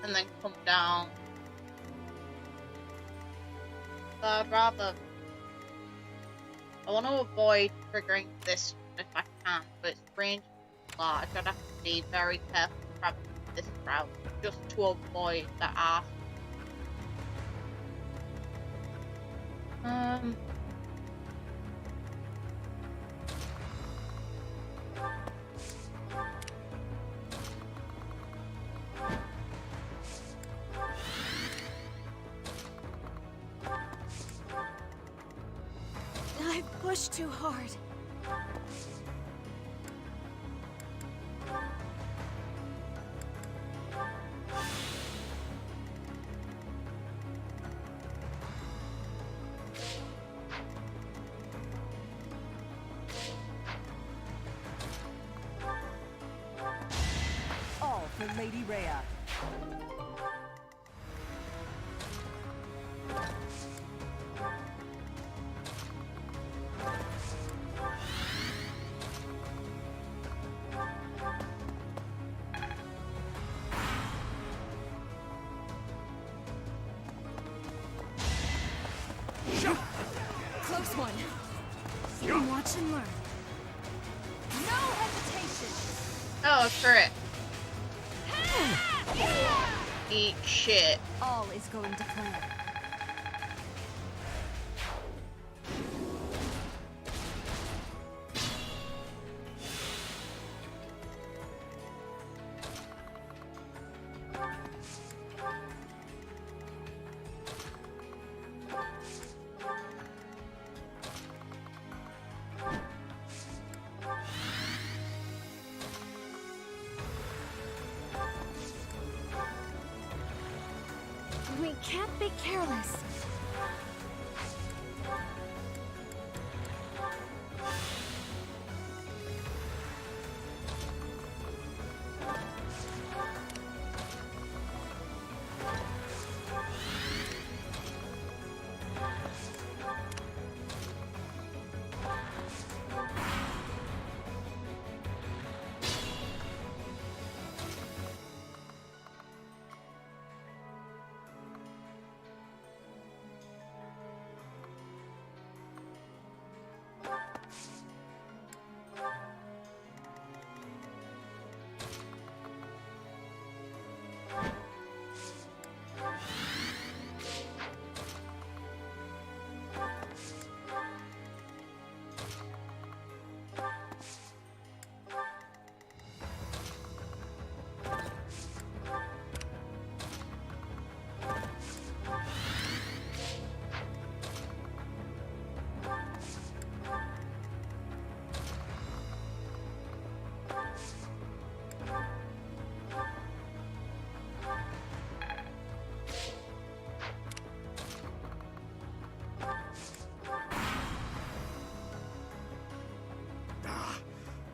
And then come down. So I'd rather... I want to avoid triggering this if I can, but it's range large. I'd have to be very careful traveling this route just to avoid the arse. I've pushed too hard. All for Lady Rhea. Close one. Watch and learn. No hesitation. Oh, crit. Eat shit. All is going to plan. We can't be careless.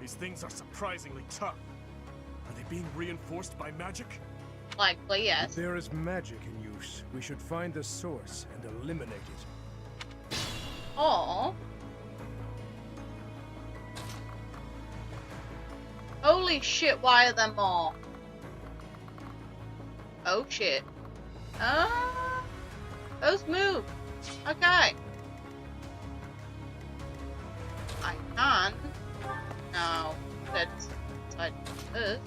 These things are surprisingly tough. Are they being reinforced by magic? Likely, yes. If there is magic in use, we should find the source and eliminate it. Or... Holy shit, why are there more? Oh shit. Those move. Okay. I can. No. That's inside this.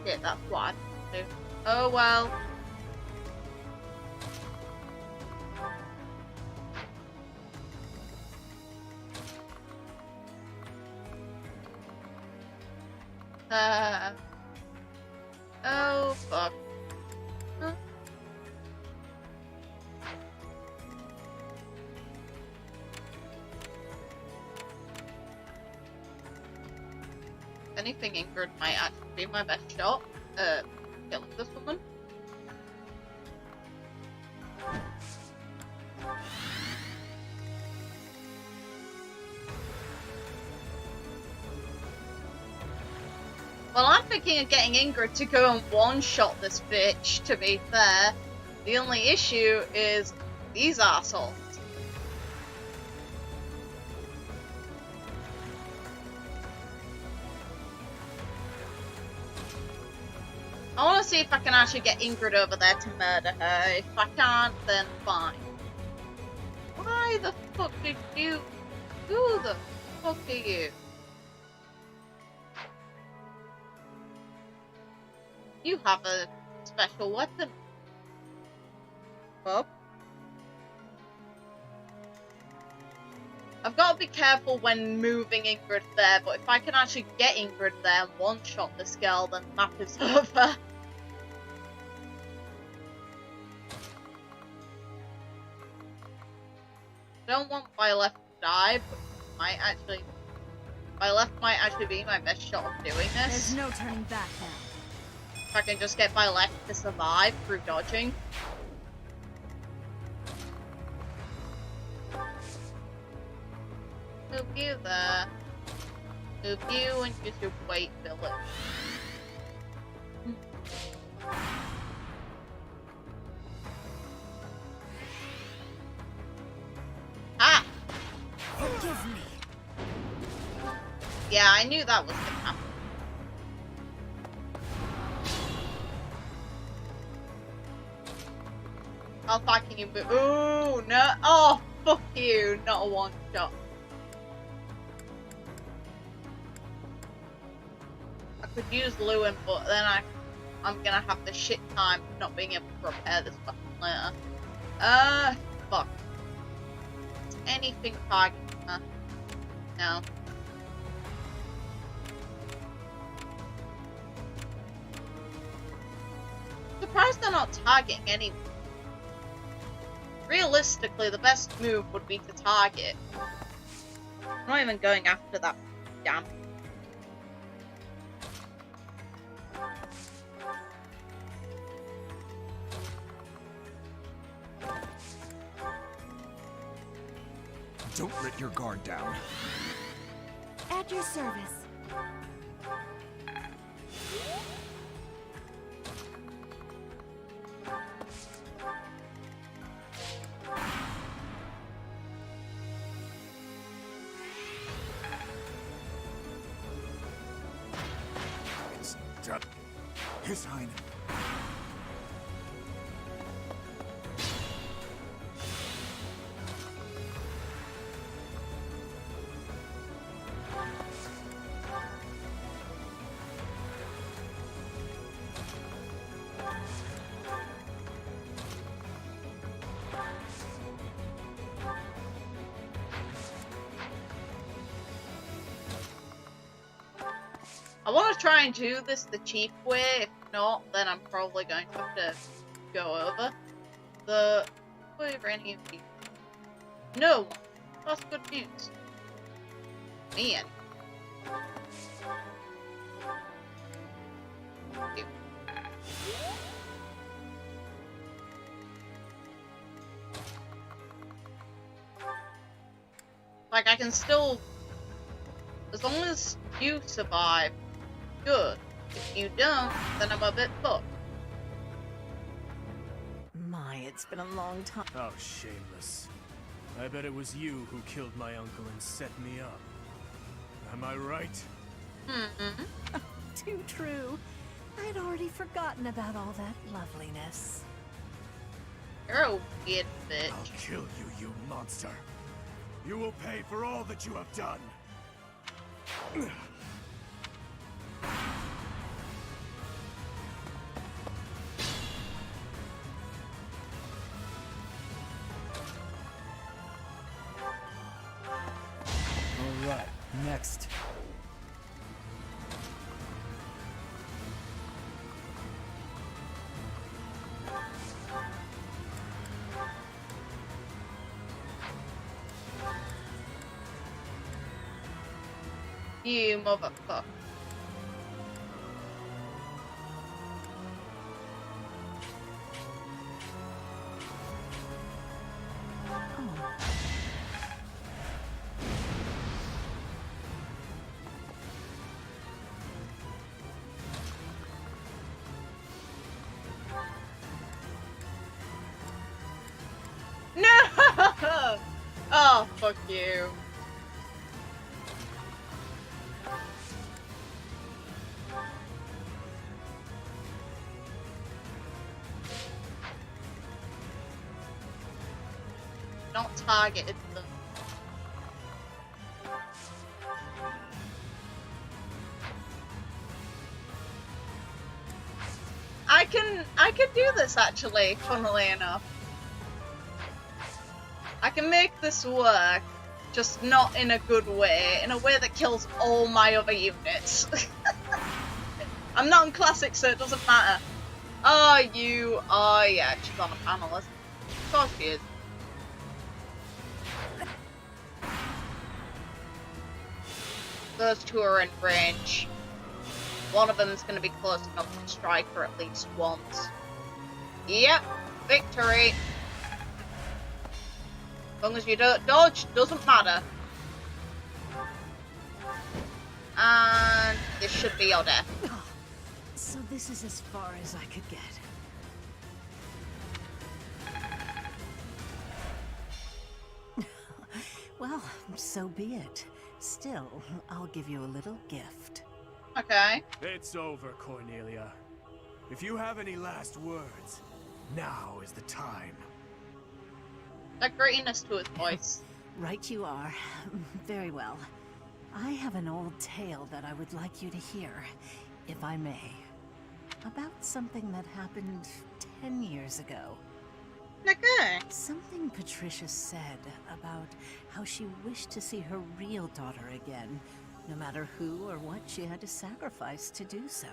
Shit, that's what I have to do. Oh well. Oh fuck. Huh? Anything Ingrid might actually be my best shot at killing this woman. Well, I'm thinking of getting Ingrid to go and one-shot this bitch, to be fair. The only issue is these assholes. I want to see if I can actually get Ingrid over there to murder her. If I can't, then fine. Why the fuck did you... Who the fuck are you? You have a special weapon. Bob. I've got to be careful when moving Ingrid there, but if I can actually get Ingrid there and one-shot this girl, then the map is over. I don't want Byleth to die, but Byleth might actually be my best shot of doing this. There's no turning back now. If I can just get Byleth to survive through dodging. Move you there. Move you and use your weight village. Ah! Forgive me. Yeah, I knew that was gonna happen. How far can you move? Ooh, no. Oh, fuck you. Not a one shot. I could use Lewin, but then I'm gonna have the shit time not being able to repair this weapon later. Fuck. Is anything targeting her? No. Surprised they're not targeting anyone. Realistically, the best move would be to target. I'm not even going after that damn. Don't let your guard down. At your service. It's done. His Highness. I want to try and do this the cheap way. If not, then I'm probably going to have to go over the way of any of you. No, that's good news. Me anyway. You. Like, I can still... As long as you survive, good. If you don't, then I'm a bit fucked. My, it's been a long time. Oh, shameless. I bet it was you who killed my uncle and set me up. Am I right? Mm-hmm. Too true. I'd already forgotten about all that loveliness. You're a weird bitch. I'll kill you, you monster. You will pay for all that you have done. All right, next. You motherfucker. No! Oh, fuck you. Not targeted them. I can do this actually, funnily enough. I can make this work, just not in a good way, in a way that kills all my other units. I'm not in classic, so it doesn't matter. Oh, yeah, she's on a panel, isn't she? Of course she is. Those two are in range. One of them's going to be close enough to strike her at least once. Yep, victory. As long as you don't dodge, doesn't matter. And this should be your death. So this is as far as I could get. Well, so be it. Still, I'll give you a little gift. Okay. It's over, Cornelia. If you have any last words, now is the time. That grittiness to his voice. Right you are. Very well. I have an old tale that I would like you to hear, if I may. About something that happened 10 years ago. Okay. Something Patricia said about how she wished to see her real daughter again, no matter who or what she had to sacrifice to do so.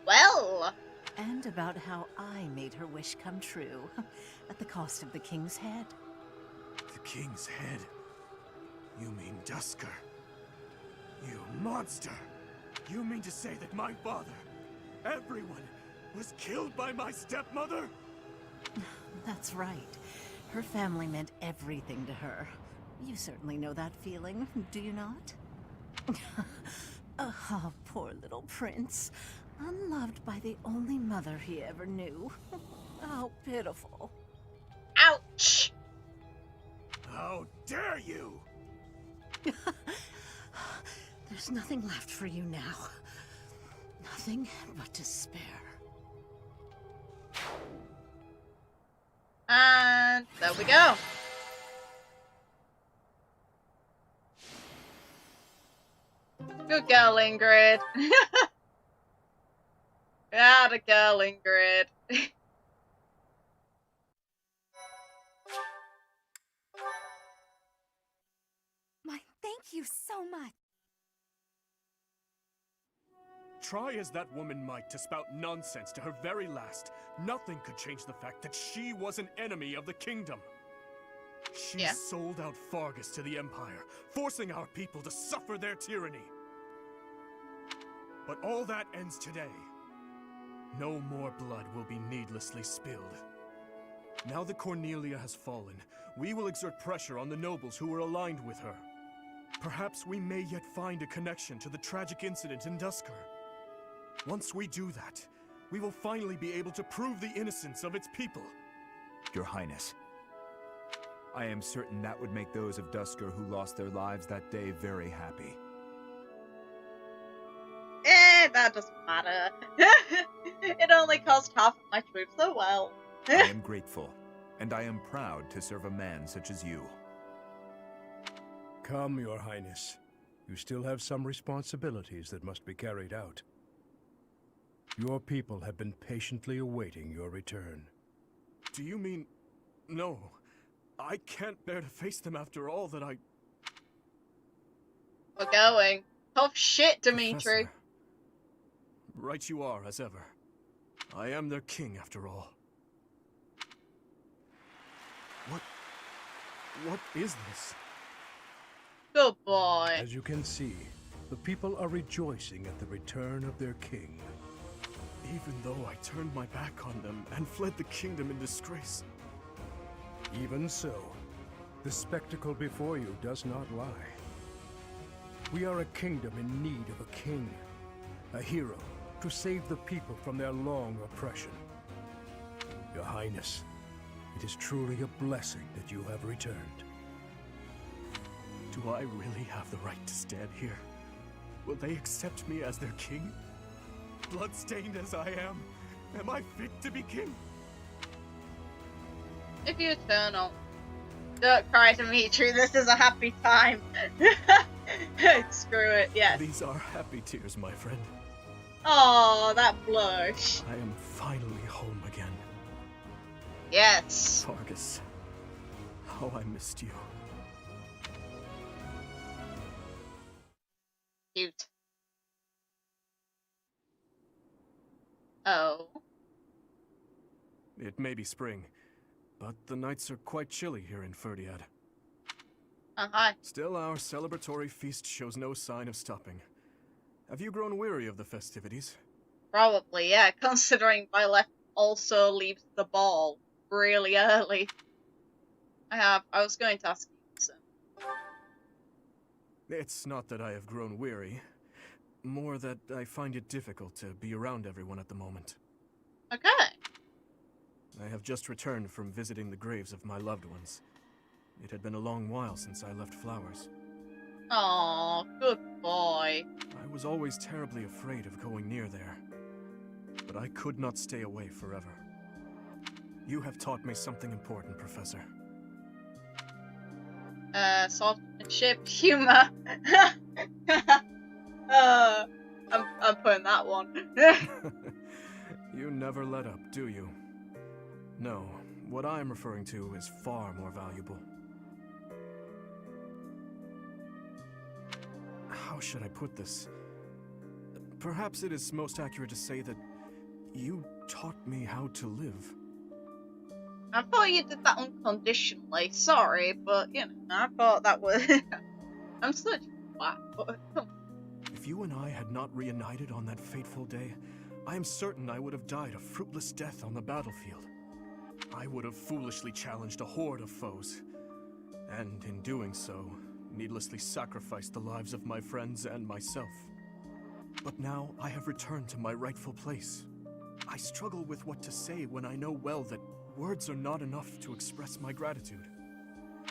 Well. And about how I made her wish come true, at the cost of the king's head. The king's head? You mean Dusker? You monster! You mean to say that my father, everyone, was killed by my stepmother? That's right. Her family meant everything to her. You certainly know that feeling, do you not? Oh, poor little prince. Unloved by the only mother he ever knew. How pitiful. Ouch! How dare you! There's nothing left for you now. Nothing but despair. And there we go. Good girl, Ingrid. Atta girl, Ingrid. My, thank you so much. Try as that woman might to spout nonsense to her very last, nothing could change the fact that she was an enemy of the kingdom. She sold out Fargus to the Empire, forcing our people to suffer their tyranny. But all that ends today. No more blood will be needlessly spilled. Now that Cornelia has fallen, we will exert pressure on the nobles who were aligned with her. Perhaps we may yet find a connection to the tragic incident in Duscur. Once we do that, we will finally be able to prove the innocence of its people. Your Highness, I am certain that would make those of Duscur who lost their lives that day very happy. That doesn't matter. It only cost half of my troops, so well. I am grateful, and I am proud to serve a man such as you. Come, Your Highness. You still have some responsibilities that must be carried out. Your people have been patiently awaiting your return. Do you mean... No. I can't bear to face them after all that I... We're going. Tough shit, Dimitri. Professor. Right you are, as ever. I am their king, after all. What is this? Good boy. As you can see, the people are rejoicing at the return of their king. Even though I turned my back on them and fled the kingdom in disgrace. Even so, the spectacle before you does not lie. We are a kingdom in need of a king, a hero to save the people from their long oppression. Your Highness, it is truly a blessing that you have returned. Do I really have the right to stand here? Will they accept me as their king? Bloodstained as I am I fit to be king? If you eternal. Don't cry, Dimitri, this is a happy time. Screw it, yes. These are happy tears, my friend. Oh, that blush. I am finally home again. Yes. Targus, how I missed you. Cute. Oh. It may be spring, but the nights are quite chilly here in Ferdiad. Hi. Still, our celebratory feast shows no sign of stopping. Have you grown weary of the festivities? Probably, yeah, considering Byleth also leaves the ball really early. I was going to ask you so. It's not that I have grown weary. More that I find it difficult to be around everyone at the moment. Okay. I have just returned from visiting the graves of my loved ones. It had been a long while since I left Flowers. Aw, good boy. I was always terribly afraid of going near there. But I could not stay away forever. You have taught me something important, Professor. Swordsmanship, humor. I'm putting that one. You never let up, do you? No, what I am referring to is far more valuable. How should I put this? Perhaps it is most accurate to say that you taught me how to live. I thought you did that unconditionally. Sorry, but you know, I thought that was. I'm such a twat, but If you and I had not reunited on that fateful day, I am certain I would have died a fruitless death on the battlefield. I would have foolishly challenged a horde of foes, and in doing so, needlessly sacrificed the lives of my friends and myself. But now I have returned to my rightful place. I struggle with what to say when I know well that words are not enough to express my gratitude.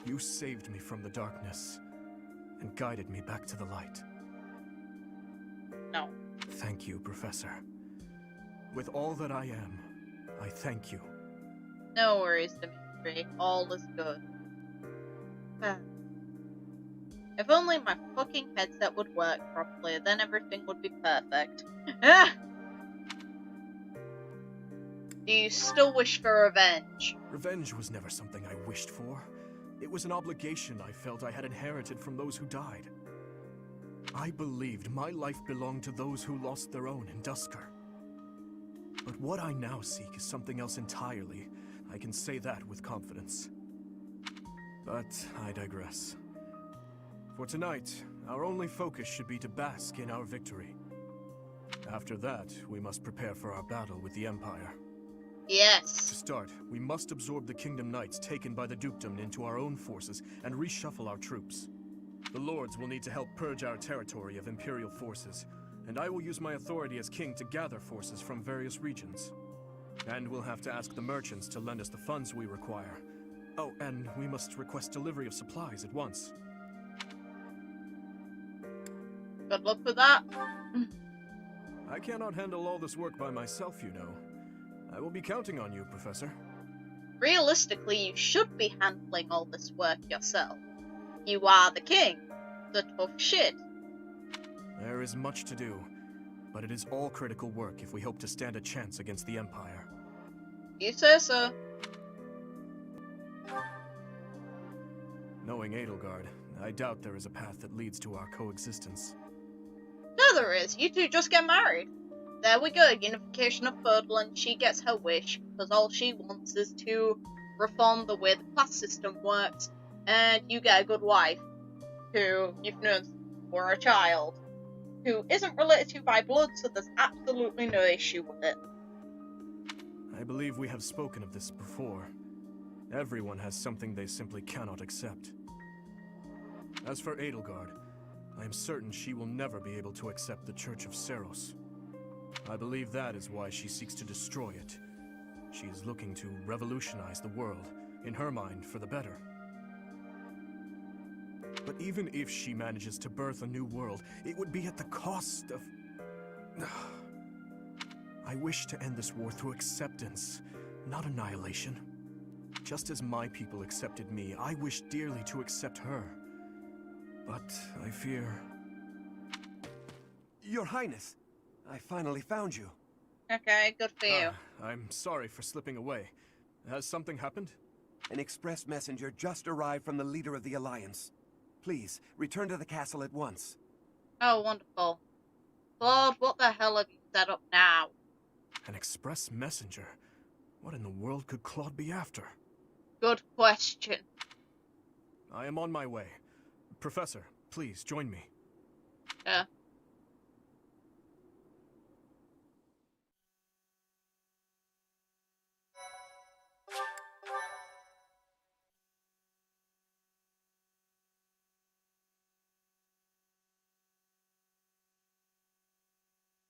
You saved me from the darkness, and guided me back to the light. No. Thank you, Professor. With all that I am, I thank you. no worries, Dimitri. All is good. If only my fucking headset would work properly, then everything would be perfect. Do you still wish for revenge? Revenge was never something I wished for. It was an obligation I felt I had inherited from those who died. I believed my life belonged to those who lost their own in Duscur. But what I now seek is something else entirely. I can say that with confidence. But I digress. For tonight, our only focus should be to bask in our victory. After that, we must prepare for our battle with the Empire. Yes. To start, we must absorb the Kingdom Knights taken by the dukedom into our own forces and reshuffle our troops. The lords will need to help purge our territory of Imperial forces, and I will use my authority as king to gather forces from various regions. And we'll have to ask the merchants to lend us the funds we require. Oh, and we must request delivery of supplies at once. Good luck with that. I cannot handle all this work by myself, you know. I will be counting on you, Professor. Realistically, you should be handling all this work yourself. You are the king. The tough shit. There is much to do, but it is all critical work if we hope to stand a chance against the Empire. You say so. Knowing Edelgard, I doubt there is a path that leads to our coexistence. No, there is. You two just get married. There we go, unification of Ferdland. She gets her wish, because all she wants is to reform the way the class system works, and you get a good wife, who you've known for a child, who isn't related to you by blood, so there's absolutely no issue with it. I believe we have spoken of this before. Everyone has something they simply cannot accept. As for Edelgard, I am certain she will never be able to accept the Church of Seiros. I believe that is why she seeks to destroy it. She is looking to revolutionize the world, in her mind, for the better. But even if she manages to birth a new world, it would be at the cost of... I wish to end this war through acceptance, not annihilation. Just as my people accepted me, I wish dearly to accept her. But I fear... Your Highness, I finally found you. Okay, good for you. I'm sorry for slipping away. Has something happened? An express messenger just arrived from the leader of the Alliance. Please, return to the castle at once. Oh, wonderful. Claude, what the hell have you set up now? An express messenger? What in the world could Claude be after? Good question. I am on my way. Professor, please join me. Yeah.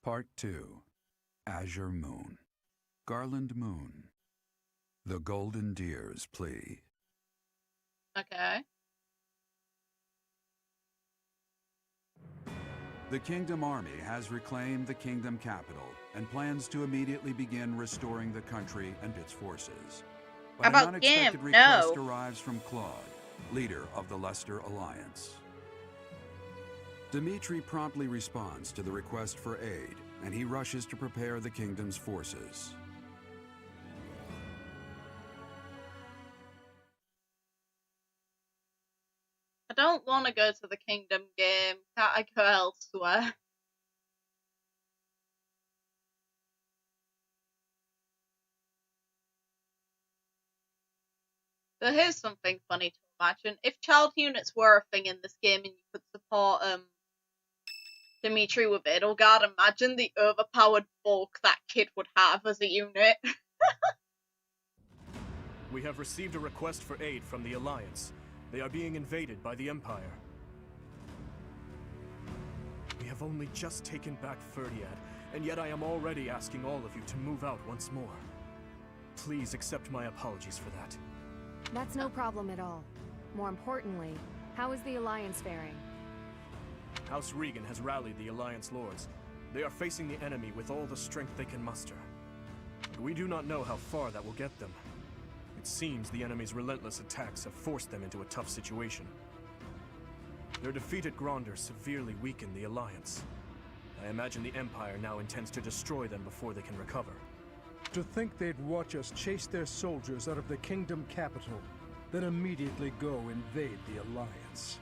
Part 2. Azure Moon. Garland Moon. The Golden Deer's Plea. Okay. The Kingdom Army has reclaimed the Kingdom capital and plans to immediately begin restoring the country and its forces. But About an unexpected Gim? request No. arrives from Claude, leader of the Leicester Alliance. Dimitri promptly responds to the request for aid, and he rushes to prepare the Kingdom's forces. I don't want to go to the Kingdom game. Can't I go elsewhere? So here's something funny to imagine. If child units were a thing in this game and you could support Dimitri with Edelgard, imagine the overpowered bulk that kid would have as a unit. We have received a request for aid from the Alliance. They are being invaded by the Empire. We have only just taken back Ferdiad, and yet I am already asking all of you to move out once more. Please accept my apologies for that. That's no problem at all. More importantly, how is the Alliance faring? House Regan has rallied the Alliance Lords. They are facing the enemy with all the strength they can muster. But we do not know how far that will get them. It seems the enemy's relentless attacks have forced them into a tough situation. Their defeat at Gronder severely weakened the Alliance. I imagine the Empire now intends to destroy them before they can recover. To think they'd watch us chase their soldiers out of the Kingdom capital, then immediately go invade the Alliance.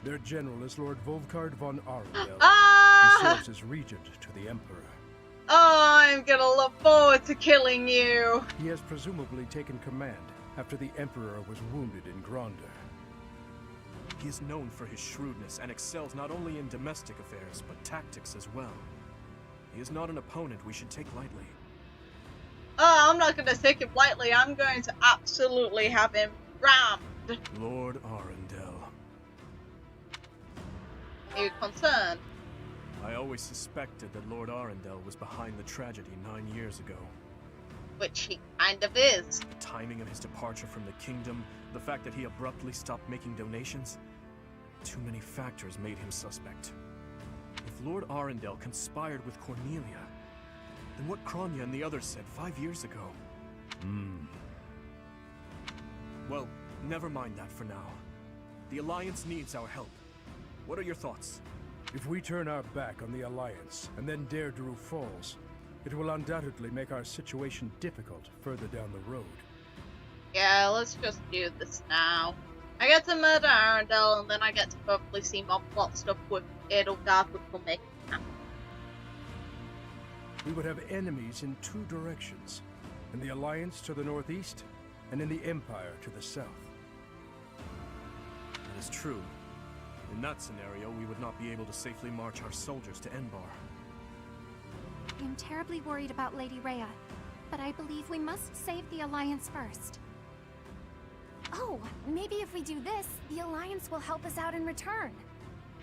Their general is Lord Volkard von Ariel, who serves as regent to the Emperor. Oh, I'm gonna look forward to killing you. He has presumably taken command after the Emperor was wounded in Gronder. He is known for his shrewdness and excels not only in domestic affairs, but tactics as well. He is not an opponent we should take lightly. Oh, I'm not going to take him lightly. I'm going to absolutely have him rammed. Lord Arundel. Are you concerned? I always suspected that Lord Arundel was behind the tragedy 9 years ago. Which he kind of is. The timing of his departure from the kingdom, the fact that he abruptly stopped making donations. Too many factors made him suspect. If Lord Arundel conspired with Cornelia, then what Kronya and the others said 5 years ago? Well, never mind that for now. The Alliance needs our help. What are your thoughts? If we turn our back on the Alliance, and then Deirdre falls, it will undoubtedly make our situation difficult further down the road. Yeah, let's just do this now. I get to murder Arundel, and then I get to hopefully see more plot stuff with Edelgard, which will make it happen. We would have enemies in 2 directions. In the Alliance to the northeast, and in the Empire to the south. That is true. In that scenario, we would not be able to safely march our soldiers to Enbar. I'm terribly worried about Lady Rhea, but I believe we must save the Alliance first. Oh, maybe if we do this, the Alliance will help us out in return.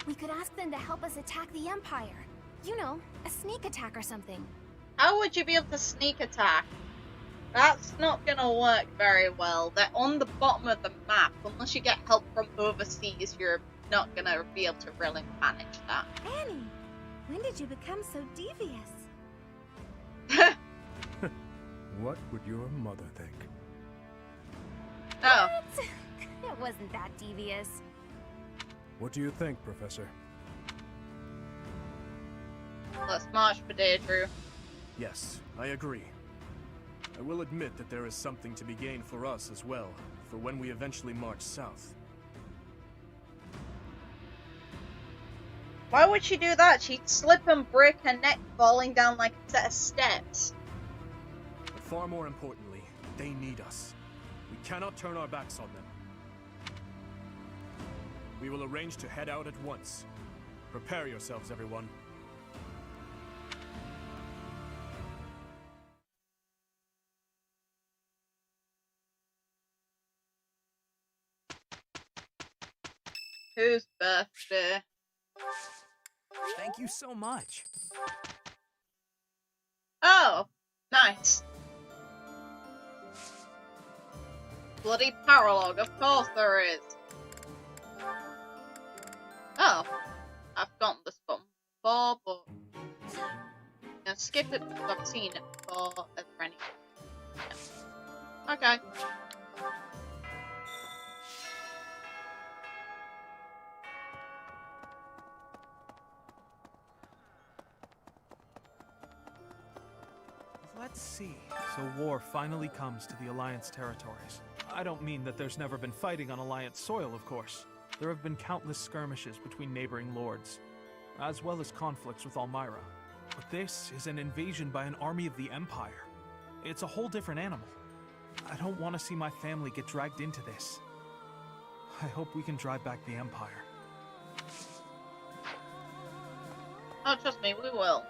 We could ask them to help us attack the Empire. You know, a sneak attack or something. How would you be able to sneak attack? That's not gonna work very well. They're on the bottom of the map. Unless you get help from overseas, you're not gonna be able to really manage that. Annie, when did you become so devious? What would your mother think? Oh. It wasn't that devious. What do you think, Professor? Let's march for Deirdre. Yes, I agree. I will admit that there is something to be gained for us as well, for when we eventually march south. Why would she do that? She'd slip and break her neck falling down like a set of steps. But far more importantly, they need us. We cannot turn our backs on them. We will arrange to head out at once. Prepare yourselves, everyone. Whose birthday? Thank you so much. Oh, nice. Bloody paralog, of course there is. Oh, I've gotten this button before, but I'm gonna skip it because I've seen it before. Is there any? No. Okay. Let's see. So war finally comes to the Alliance territories. I don't mean that there's never been fighting on Alliance soil, of course. There have been countless skirmishes between neighboring lords, as well as conflicts with Almyra. But this is an invasion by an army of the Empire. It's a whole different animal. I don't want to see my family get dragged into this. I hope we can drive back the Empire. Oh, trust me, we will.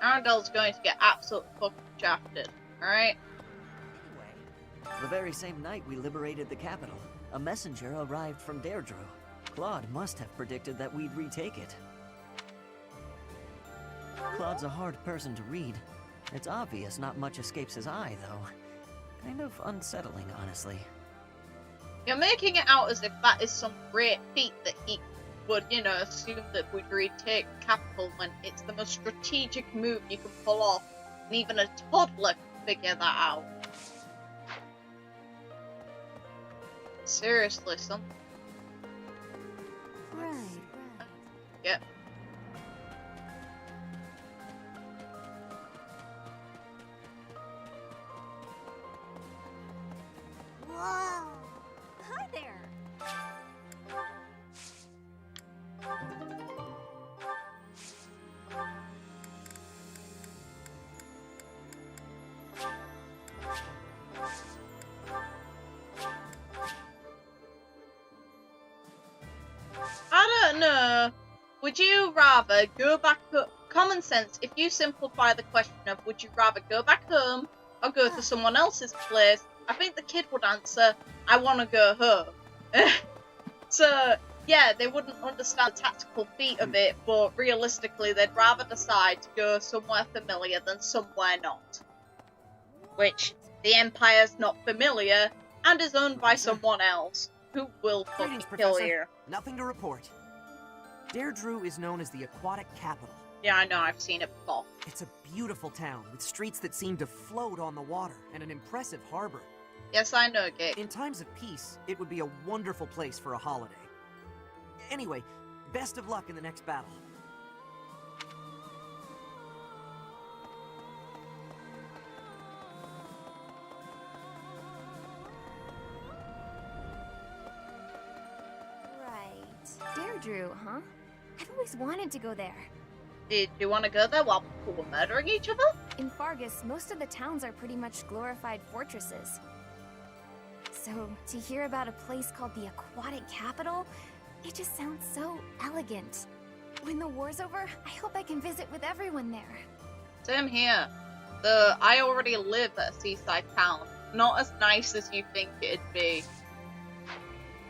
Arendel's going to get absolutely fucking shafted, alright? The very same night we liberated the capital, a messenger arrived from Deirdre. Claude must have predicted that we'd retake it. Claude's a hard person to read. It's obvious not much escapes his eye, though. Kind of unsettling, honestly. You're making it out as if that is some great feat that he would, you know, assume that we'd retake the capital when it's the most strategic move you can pull off, and even a toddler can figure that out. Seriously, son. Right. Yep. Whoa! Hi there! I don't know. Would you rather go back home? Common sense, if you simplify the question of would you rather go back home I'll go to someone else's place, I think the kid would answer, I want to go home. So, yeah, they wouldn't understand the tactical feat of it, but realistically, they'd rather decide to go somewhere familiar than somewhere not. Which, the Empire's not familiar, and is owned by someone else, who will fucking kill you. Nothing to report. Deirdre is known as the aquatic capital. Yeah, I know, I've seen it before. It's a beautiful town, with streets that seem to float on the water, and an impressive harbor. Yes, I know, Gate. In times of peace, it would be a wonderful place for a holiday. Anyway, best of luck in the next battle. Right. Deirdre, huh? I've always wanted to go there. Did you want to go there while people were murdering each other? In Fargus, most of the towns are pretty much glorified fortresses. So, to hear about a place called the Aquatic Capital, it just sounds so elegant. When the war's over, I hope I can visit with everyone there. Same here. Though I already live at a seaside town. Not as nice as you think it'd be.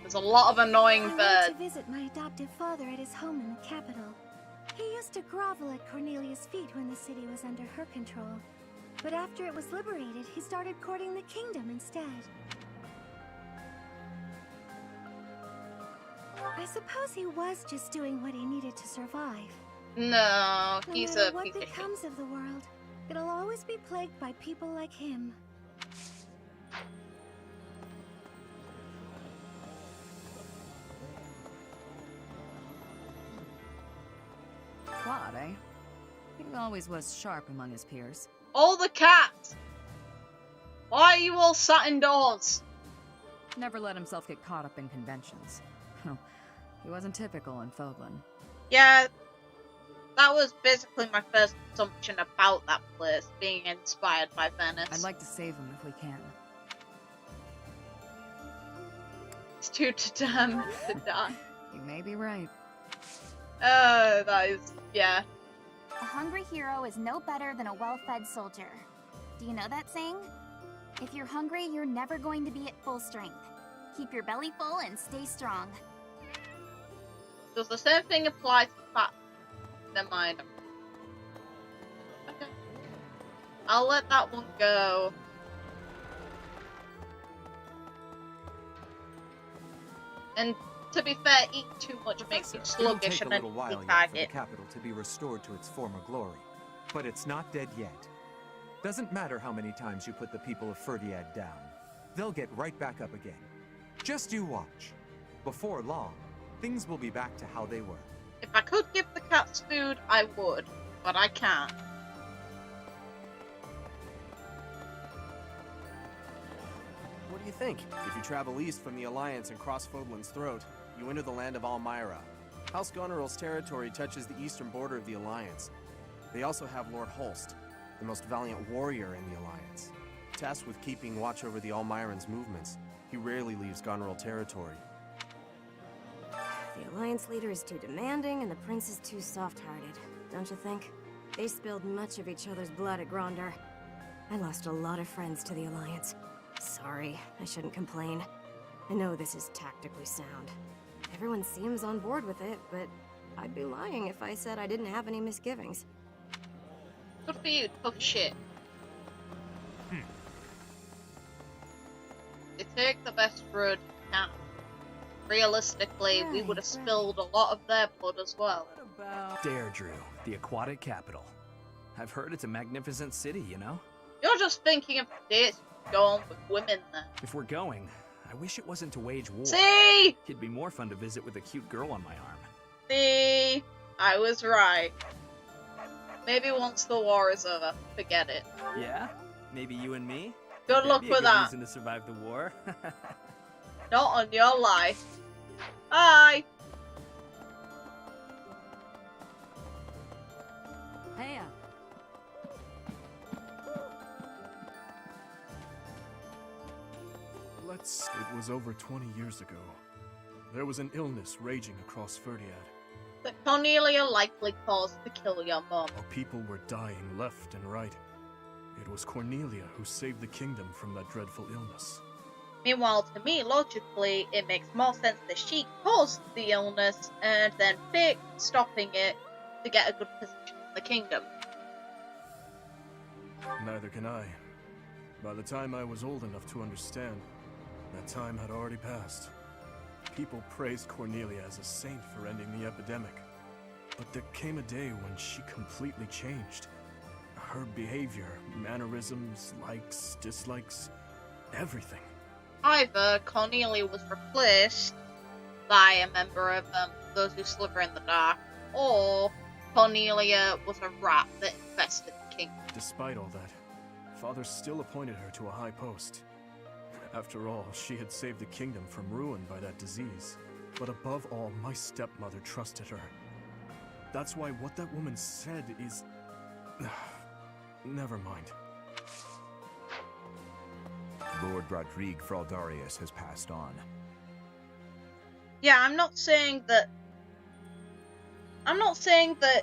There's a lot of annoying birds. I went to visit my adoptive father at his home in the capital. He used to grovel at Cornelia's feet when the city was under her control. But after it was liberated, he started courting the kingdom instead. I suppose he was just doing what he needed to survive. No, he's no matter a what piece of shit. becomes of the world, it'll always be plagued by people like him. Claude, eh? He always was sharp among his peers. All the cats! Why are you all sat indoors? Never let himself get caught up in conventions. He wasn't typical in Fodlan. Yeah, that was basically my first assumption about that place, being inspired by Venice. I'd like to save him if we can. He's too determined to die. You may be right. That is, yeah. A hungry hero is no better than a well-fed soldier. Do you know that saying? If you're hungry, you're never going to be at full strength. Keep your belly full and stay strong. Does the same thing apply to fat? Never mind. Okay. I'll let that one go. And to be fair, eating too much makes you sluggish and It'll take a little while then yet for the capital to be restored to its former glory. But it's not dead yet. Doesn't matter how many times you put the people of Ferdiad down. They'll get right back up again. Just you watch. Before long, things will be back to how they were. If I could give the cats food, I would. But I can't. What do you think? If you travel east from the Alliance and cross Fodlan's throat, you enter the land of Almyra. House Goneril's territory touches the eastern border of the Alliance. They also have Lord Holst, the most valiant warrior in the Alliance. Tasked with keeping watch over the Almyrans' movements, he rarely leaves Goneril territory. The Alliance leader is too demanding, and the prince is too soft-hearted, don't you think? They spilled much of each other's blood at Gronder. I lost a lot of friends to the Alliance. Sorry, I shouldn't complain. I know this is tactically sound. Everyone seems on board with it, but I'd be lying if I said I didn't have any misgivings. Good for you, tough shit. You take the best road you can. Realistically, we would have spilled a lot of their blood as well. Deirdre, the aquatic capital. I've heard it's a magnificent city, you know? You're just thinking of the dates you go on with women there. If we're going, I wish it wasn't to wage war. See? It'd be more fun to visit with a cute girl on my arm. See? I was right. Maybe once the war is over, forget it. Yeah? Maybe you and me? Good luck with that. Reason to survive the war. Not on your life. Bye! Hey. It was over 20 years ago. There was an illness raging across Ferdiad. That Cornelia likely caused to kill your mom. Our people were dying left and right. It was Cornelia who saved the kingdom from that dreadful illness. Meanwhile, to me, logically, it makes more sense that she caused the illness and then picked stopping it to get a good position in the kingdom. Neither can I. By the time I was old enough to understand, that time had already passed. People praised Cornelia as a saint for ending the epidemic. But there came a day when she completely changed. Her behavior, mannerisms, likes, dislikes, everything. Either Cornelia was replaced by a member of those who slither in the dark, or Cornelia was a rat that infested the kingdom. Despite all that, Father still appointed her to a high post. After all, she had saved the kingdom from ruin by that disease. But above all, my stepmother trusted her. That's why what that woman said is... Never mind. Lord Rodrigue Fraldarius has passed on. Yeah, I'm not saying that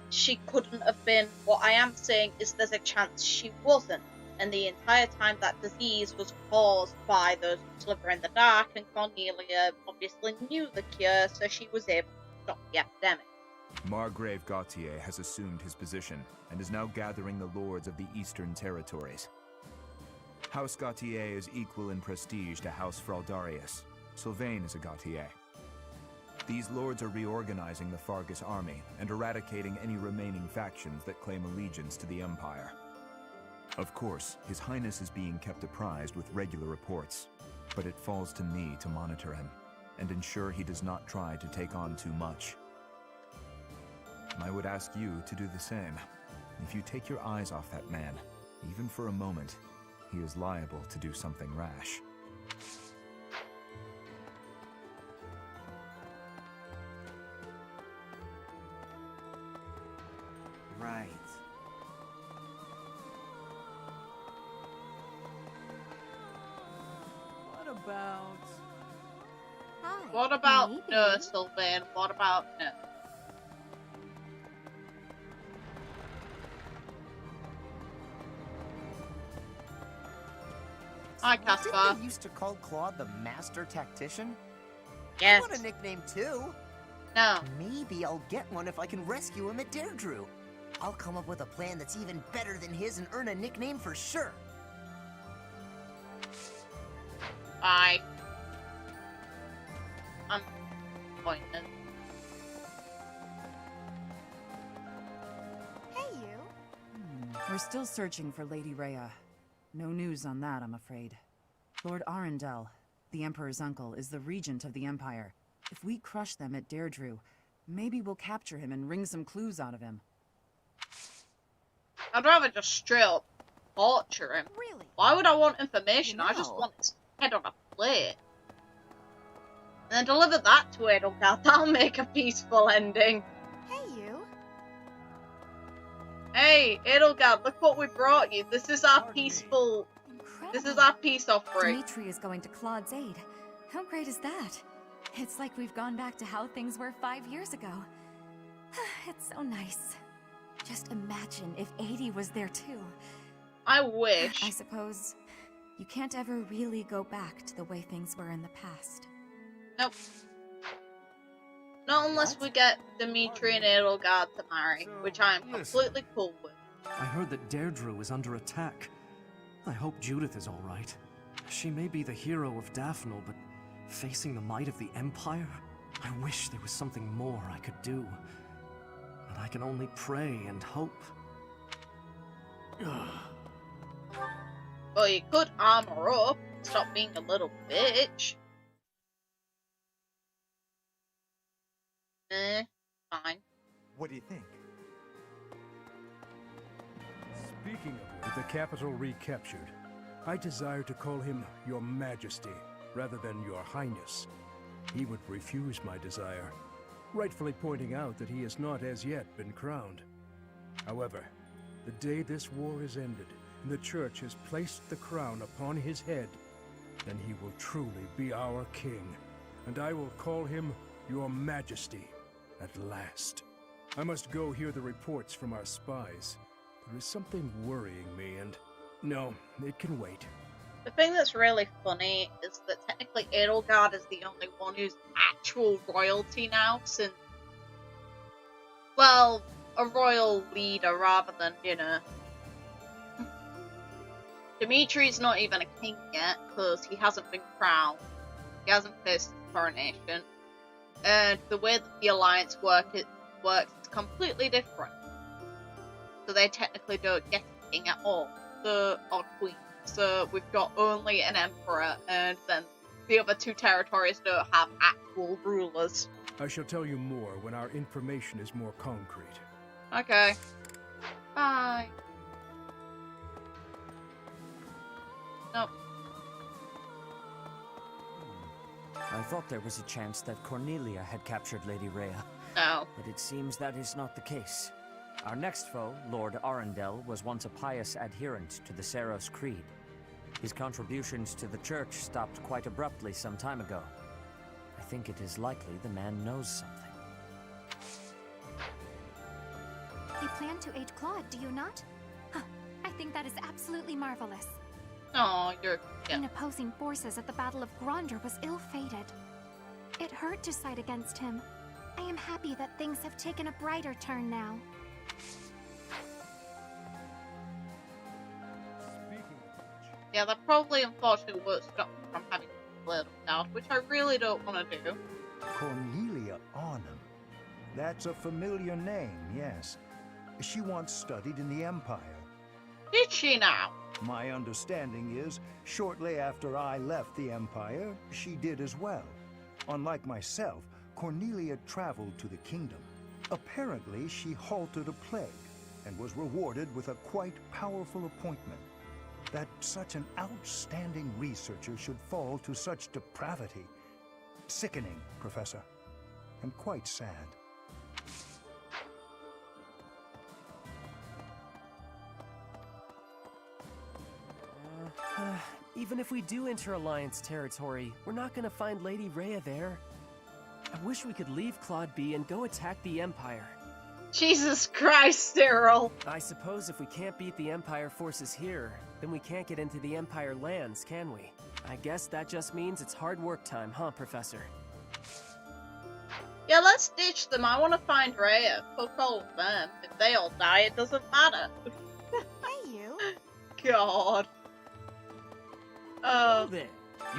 she couldn't have been. What I am saying is there's a chance she wasn't. And the entire time that disease was caused by those who slither in the dark, and Cornelia obviously knew the cure, so she was able to stop the epidemic. Margrave Gautier has assumed his position and is now gathering the lords of the Eastern Territories. House Gautier is equal in prestige to House Fraldarius. Sylvain is a Gautier. These lords are reorganizing the Fargus army and eradicating any remaining factions that claim allegiance to the Empire. Of course, His Highness is being kept apprised with regular reports, but it falls to me to monitor him and ensure he does not try to take on too much. I would ask you to do the same. If you take your eyes off that man, even for a moment, he is liable to do something rash. Right. What about... Hi. What about Maybe. no, Sylvain? What about no? Hi, Caspar. Didn't they used to call Claude the Master Tactician? Yes. I want a nickname too. No. Maybe I'll get one if I can rescue him at Deirdre. I'll come up with a plan that's even better than his and earn a nickname for sure. Bye. I'm pointless. Hey, you. We're still searching for Lady Rhea. No news on that, I'm afraid. Lord Arundel, the Emperor's uncle, is the regent of the Empire. If we crush them at Deirdre, maybe we'll capture him and wring some clues out of him. I'd rather just straight up torture him. Really? Why would I want information? I just No. want his head on a plate. And then deliver that to Edelgard. That'll make a peaceful ending. Hey, you. Hey, Edelgard, look what we brought you. This is our peaceful... This is our peace offering. Dimitri is going to Claude's aid. How great is that? It's like we've gone back to how things were 5 years ago. It's so nice. Just imagine if 80 was there too. I wish. I suppose you can't ever really go back to the way things were in the past. Nope. Not unless we get Dimitri and Edelgard to marry, which I am completely cool with. I heard that Deirdre is under attack. I hope Judith is alright. She may be the hero of Daphne, but facing the might of the Empire? I wish there was something more I could do. But I can only pray and hope. Well, you could armor up, stop being a little bitch. Fine. What do you think? Speaking of the capital recaptured, I desire to call him Your Majesty, rather than Your Highness. He would refuse my desire, rightfully pointing out that he has not as yet been crowned. However, the day this war is ended, and the Church has placed the crown upon his head, then he will truly be our king, and I will call him Your Majesty at last. I must go hear the reports from our spies. There is something worrying me, and No, it can wait. The thing that's really funny is that technically Edelgard is the only one who's actual royalty now, since, well, a royal leader rather than, you know. Dimitri's not even a king yet, because he hasn't been crowned. He hasn't faced his coronation. And the way that the Alliance works is completely different. So they technically don't get a king at all, or queen. So we've got only an emperor, and then the other two territories don't have actual rulers. I shall tell you more when our information is more concrete. Okay. Bye. Nope. I thought there was a chance that Cornelia had captured Lady Rhea. No. But it seems that is not the case. Our next foe, Lord Arundel, was once a pious adherent to the Seiros Creed. His contributions to the church stopped quite abruptly some time ago. I think it is likely the man knows something. You plan to aid Claude, do you not? Huh. I think that is absolutely marvelous. Oh, you're... Yeah. In opposing forces at the Battle of Gronder was ill-fated. It hurt to side against him. I am happy that things have taken a brighter turn now. Yeah, that probably unfortunately won't stop me from having a little doubt, which I really don't want to do. Cornelia Arnhem. That's a familiar name, yes. She once studied in the Empire. Did she now? My understanding is, shortly after I left the Empire, she did as well. Unlike myself, Cornelia traveled to the kingdom. Apparently, she halted a plague and was rewarded with a quite powerful appointment. That such an outstanding researcher should fall to such depravity. Sickening, Professor, and quite sad. Even if we do enter Alliance territory, we're not gonna find Lady Rhea there. I wish we could leave Claude be and go attack the Empire. Jesus Christ, Cyril! I suppose if we can't beat the Empire forces here, then we can't get into the Empire lands, can we? I guess that just means it's hard work time, huh, Professor? Yeah, let's ditch them. I want to find Rhea. Fuck all of them. If they all die, it doesn't matter. Hey, you! God. Then,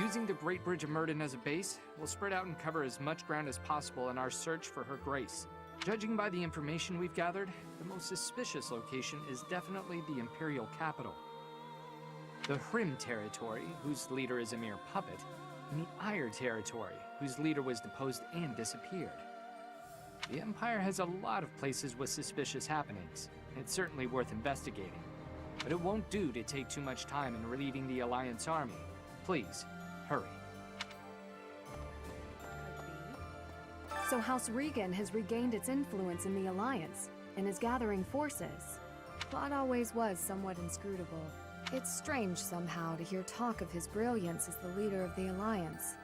using the Great Bridge of Myrden as a base, we'll spread out and cover as much ground as possible in our search for her grace. Judging by the information we've gathered, the most suspicious location is definitely the Imperial capital. The Hrim territory, whose leader is a mere puppet, and the Ire territory, whose leader was deposed and disappeared. The Empire has a lot of places with suspicious happenings. It's certainly worth investigating. But it won't do to take too much time in relieving the Alliance army. Please, hurry. So House Regan has regained its influence in the Alliance, and is gathering forces. Claude always was somewhat inscrutable. It's strange somehow to hear talk of his brilliance as the leader of the Alliance.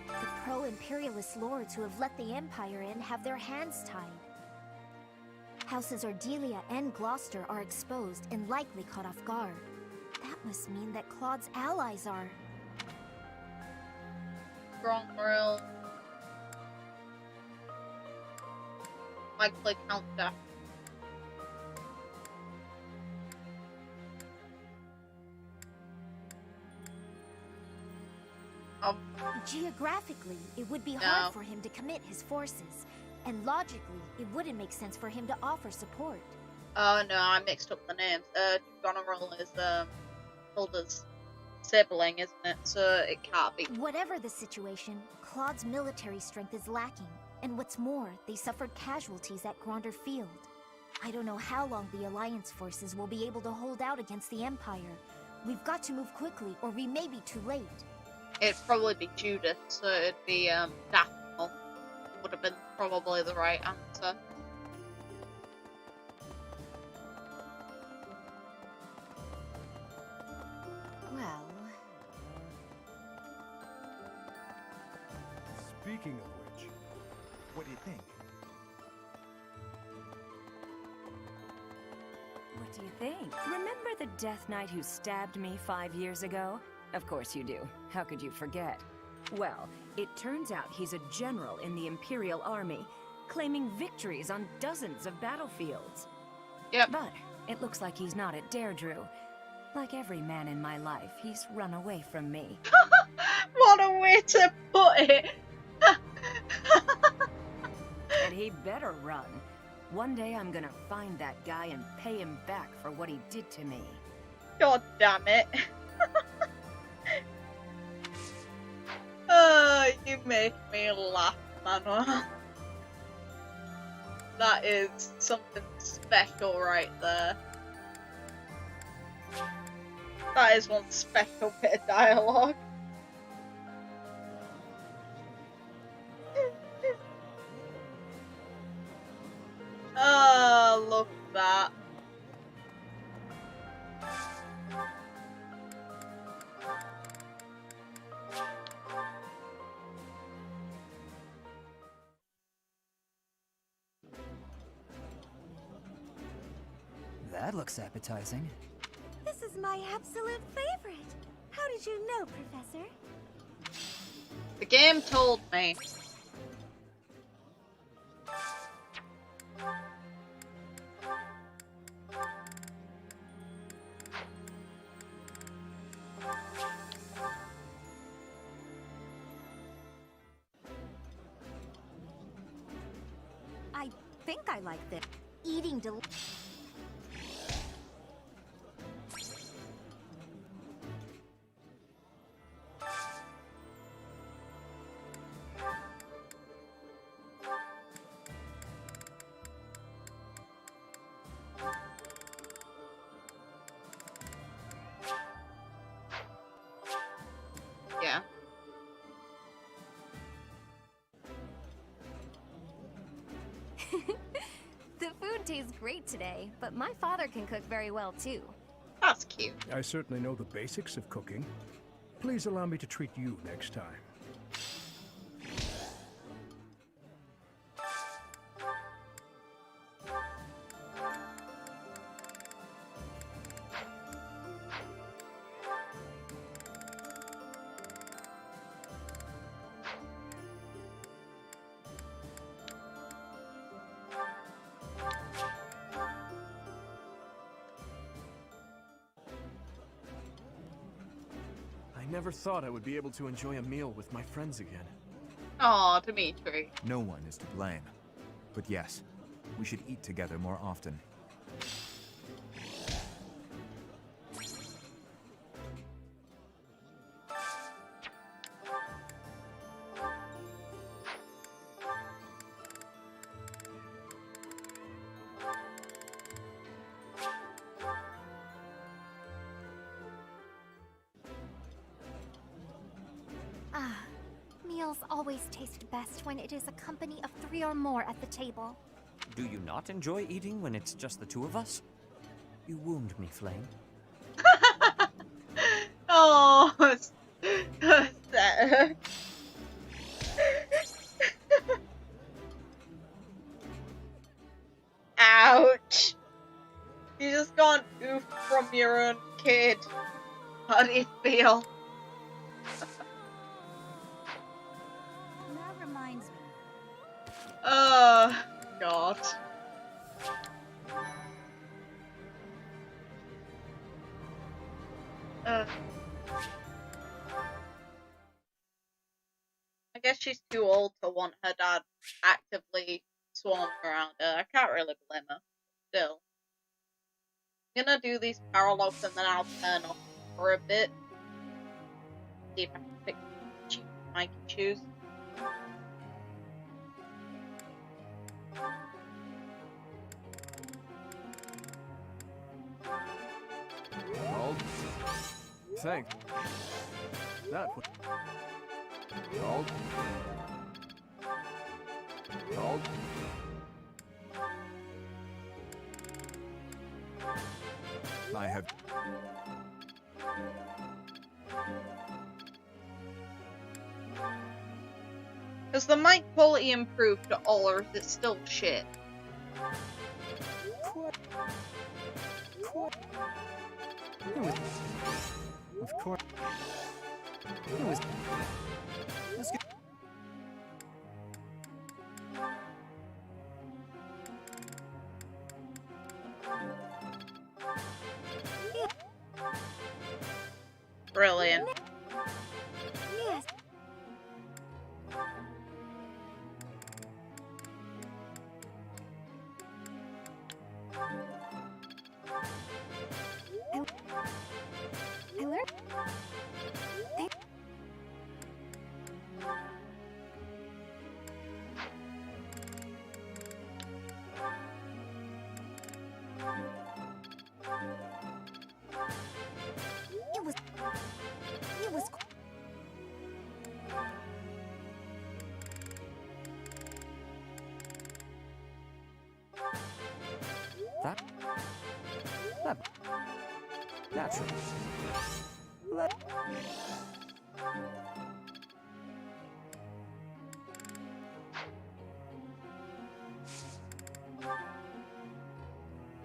The pro-imperialist lords who have let the Empire in have their hands tied. Houses Ardelia and Gloucester are exposed and likely caught off guard. That must mean that Claude's allies are... Strong likely counter. Geographically, it would be hard for him to commit his forces, and logically, it wouldn't make sense for him to offer support. Oh no, I mixed up the names. Goneril is Hilda's sibling, isn't it? So it can't be. Whatever the situation, Claude's military strength is lacking, and what's more, they suffered casualties at Gronder Field. I don't know how long the Alliance forces will be able to hold out against the Empire. We've got to move quickly, or we may be too late. It'd probably be Judith, so it'd be Daphne. Would have been probably the right answer. Well... Speaking of which, what do you think? We're do you think? Remember the Death Knight who stabbed me 5 years ago? Of course you do. How could you forget? Well, it turns out he's a general in the Imperial Army, claiming victories on dozens of battlefields. Yep. But it looks like he's not at Deirdre. Like every man in my life, he's run away from me. What a way to put it! And he better run. One day I'm gonna find that guy and pay him back for what he did to me. God damn it. Oh, you make me laugh, Manuel. That is something special right there. That is one special bit of dialogue. Oh, look at that. That looks appetizing. This is my absolute favorite. How did you know, Professor? The game told me. I think I like this. Eating Yeah. The food tastes great today, but my father can cook very well too. That's cute. I certainly know the basics of cooking. Please allow me to treat you next time. I never thought I would be able to enjoy a meal with my friends again. Aw, Dimitri. No one is to blame. But yes, we should eat together more often. Meals always taste best when it is a company of 3 or more at the table. Do you not enjoy eating when it's just the two of us? You wound me, Flame. Oh, ouch! You just got an oof from your own kid. How do you feel? That reminds me. Oh, God. I guess she's too old to want her dad actively swarming around her. I can't really blame her. Still. I'm gonna do these paralogs and then I'll turn off for a bit. See if I can pick my choose. Claude? Thank. That was... Claude? Claude? I have... Has the mic quality improved at all, or is it still shit? course. Of course. Let's go. Brilliant. Yes. I learned. It was. That naturally.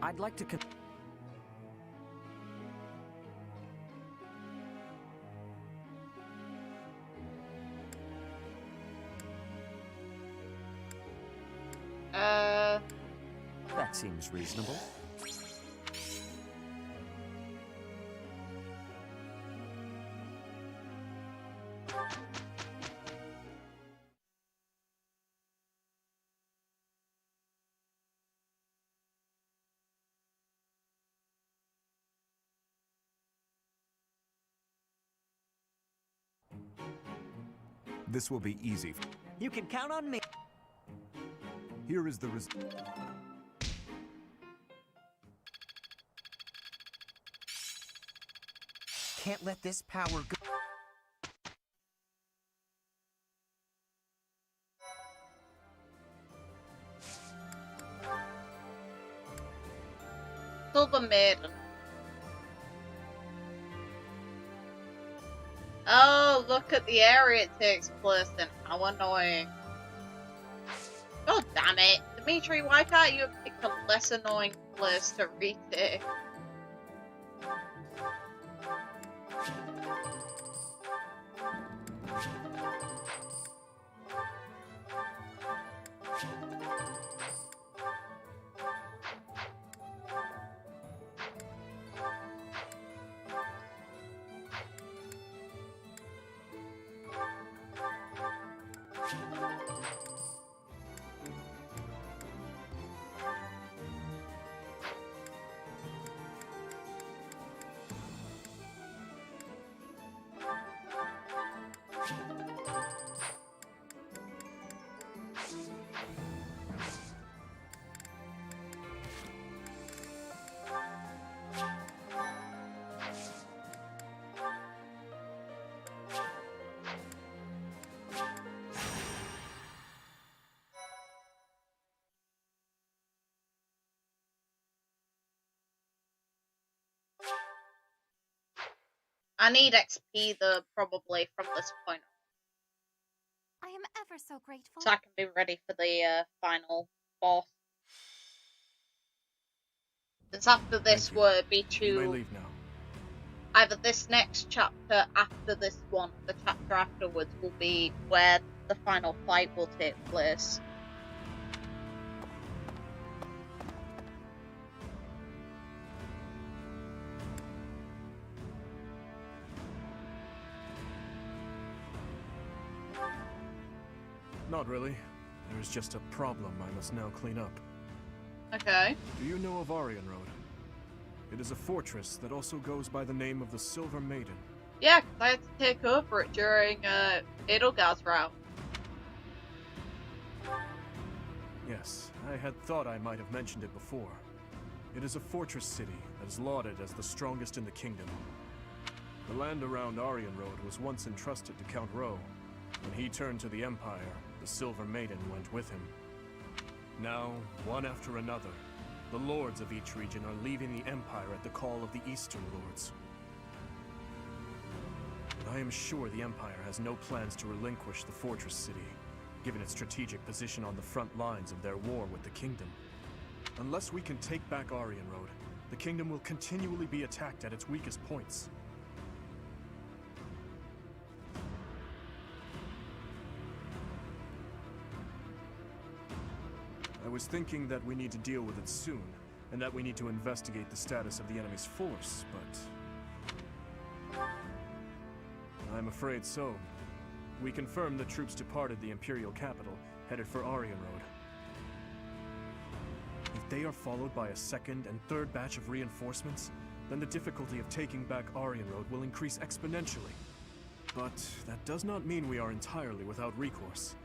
I'd like to That seems reasonable. This will be easy. You can count on me. Here is the result. Can't let this power go. Silver Maiden. Oh, look at the area it takes place in. How annoying. God damn it. Dimitri, why can't you pick a less annoying place to retake? I need XP though, probably, from this point on. I am ever so grateful. So I can be ready for the final boss. Since after this will be You may to leave now. either this next chapter after this one, the chapter afterwards will be where the final fight will take place. Not really. There is just a problem I must now clean up. Okay. Do you know of Aryan Road? It is a fortress that also goes by the name of the Silver Maiden. Yeah, 'cause I had to take over it during Edelgard's route. Yes, I had thought I might have mentioned it before. It is a fortress city that is lauded as the strongest in the kingdom. The land around Aryan Road was once entrusted to Count Rowe. When he turned to the Empire, the Silver Maiden went with him. Now, one after another, the lords of each region are leaving the Empire at the call of the Eastern Lords. But I am sure the Empire has no plans to relinquish the fortress city, given its strategic position on the front lines of their war with the Kingdom. Unless we can take back Aryan Road, the kingdom will continually be attacked at its weakest points. I was thinking that we need to deal with it soon, and that we need to investigate the status of the enemy's force, but... I'm afraid so. We confirmed that troops departed the Imperial capital, headed for Aryan Road. If they are followed by a second and third batch of reinforcements, then the difficulty of taking back Aryan Road will increase exponentially. But that does not mean we are entirely without recourse.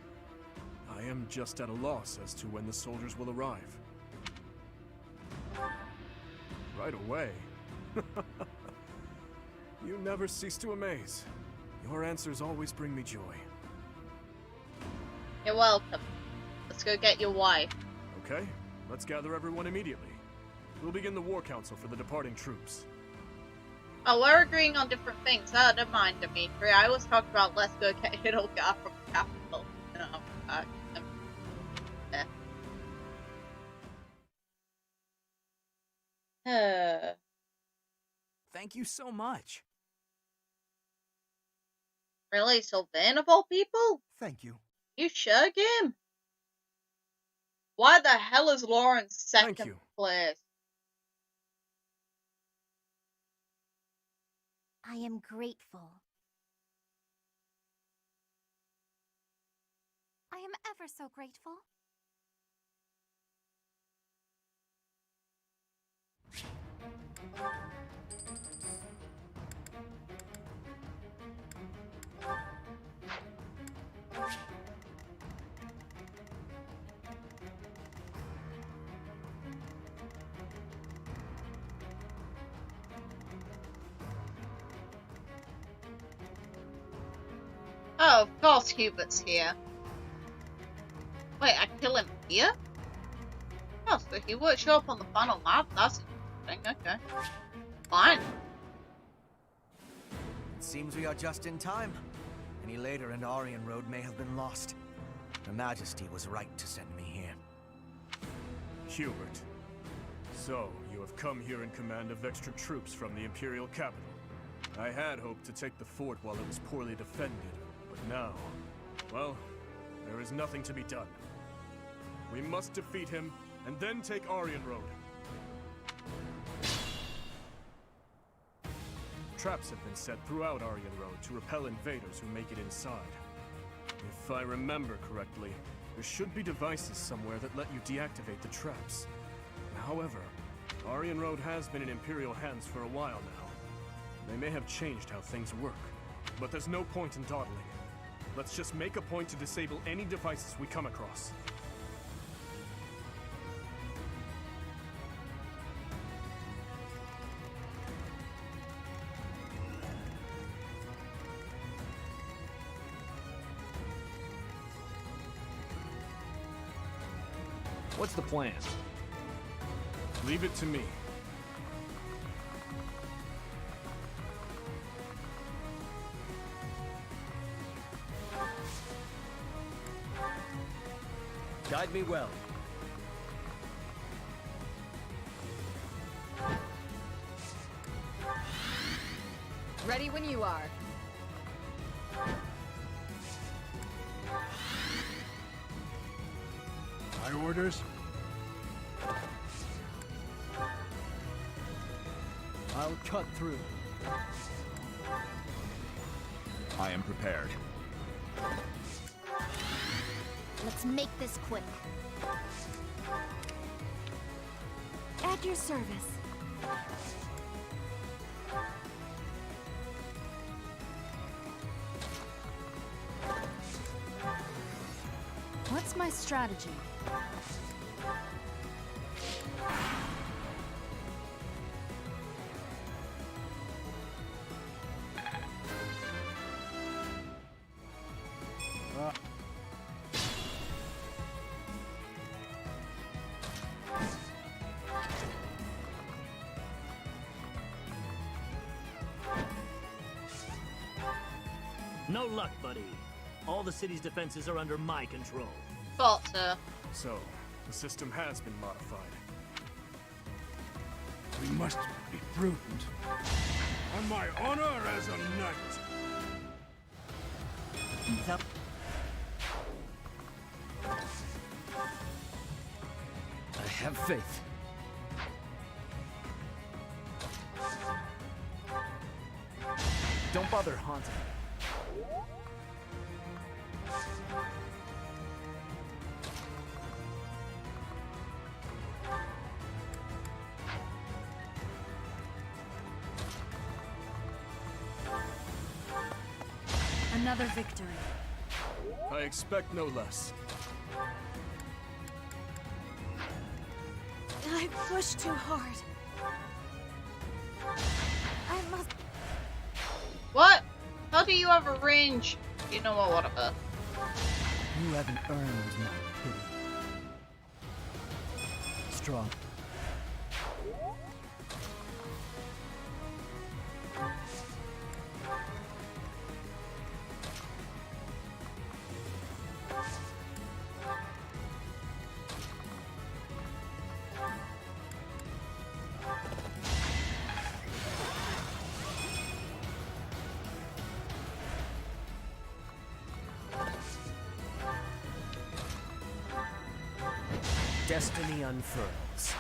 I am just at a loss as to when the soldiers will arrive. Right away? You never cease to amaze. Your answers always bring me joy. You're welcome. Let's go get your wife. Okay, let's gather everyone immediately. We'll begin the war council for the departing troops. Oh, we're agreeing on different things. Oh, never mind, Dimitri. I was talking about let's go get Edelgard from the capital. No, Thank you so much. Really? Sylvain of all people? Thank you. You sure, Gim? Why the hell is Lauren second place? I am grateful. I am ever so grateful. Oh, of course Hubert's here. Wait, I kill him here? Oh, so he won't show up on the final map? That's interesting, okay. Fine. It seems we are just in time. Any later and Aryan Road may have been lost. Her Majesty was right to send me here. Hubert. So, you have come here in command of extra troops from the Imperial capital. I had hoped to take the fort while it was poorly defended, but now, well, there is nothing to be done. We must defeat him, and then take Aryan Road. Traps have been set throughout Aryan Road to repel invaders who make it inside. If I remember correctly, there should be devices somewhere that let you deactivate the traps. However, Aryan Road has been in Imperial hands for a while now. They may have changed how things work, but there's no point in dawdling. Let's just make a point to disable any devices we come across. What's the plan? Leave it to me. Guide me well. Ready when you are. My orders? I'll cut through. I am prepared. Let's make this quick. At your service. What's my strategy? No luck, buddy. All the city's defenses are under my control. Thought so. So, the system has been modified. We must be prudent. On my honor as a knight. I have faith. Don't bother haunting me. Another victory. I expect no less. I pushed too hard. I must... What? How do you have a range? You know what, whatever. You haven't earned my pity. Strong. Destiny unfurls.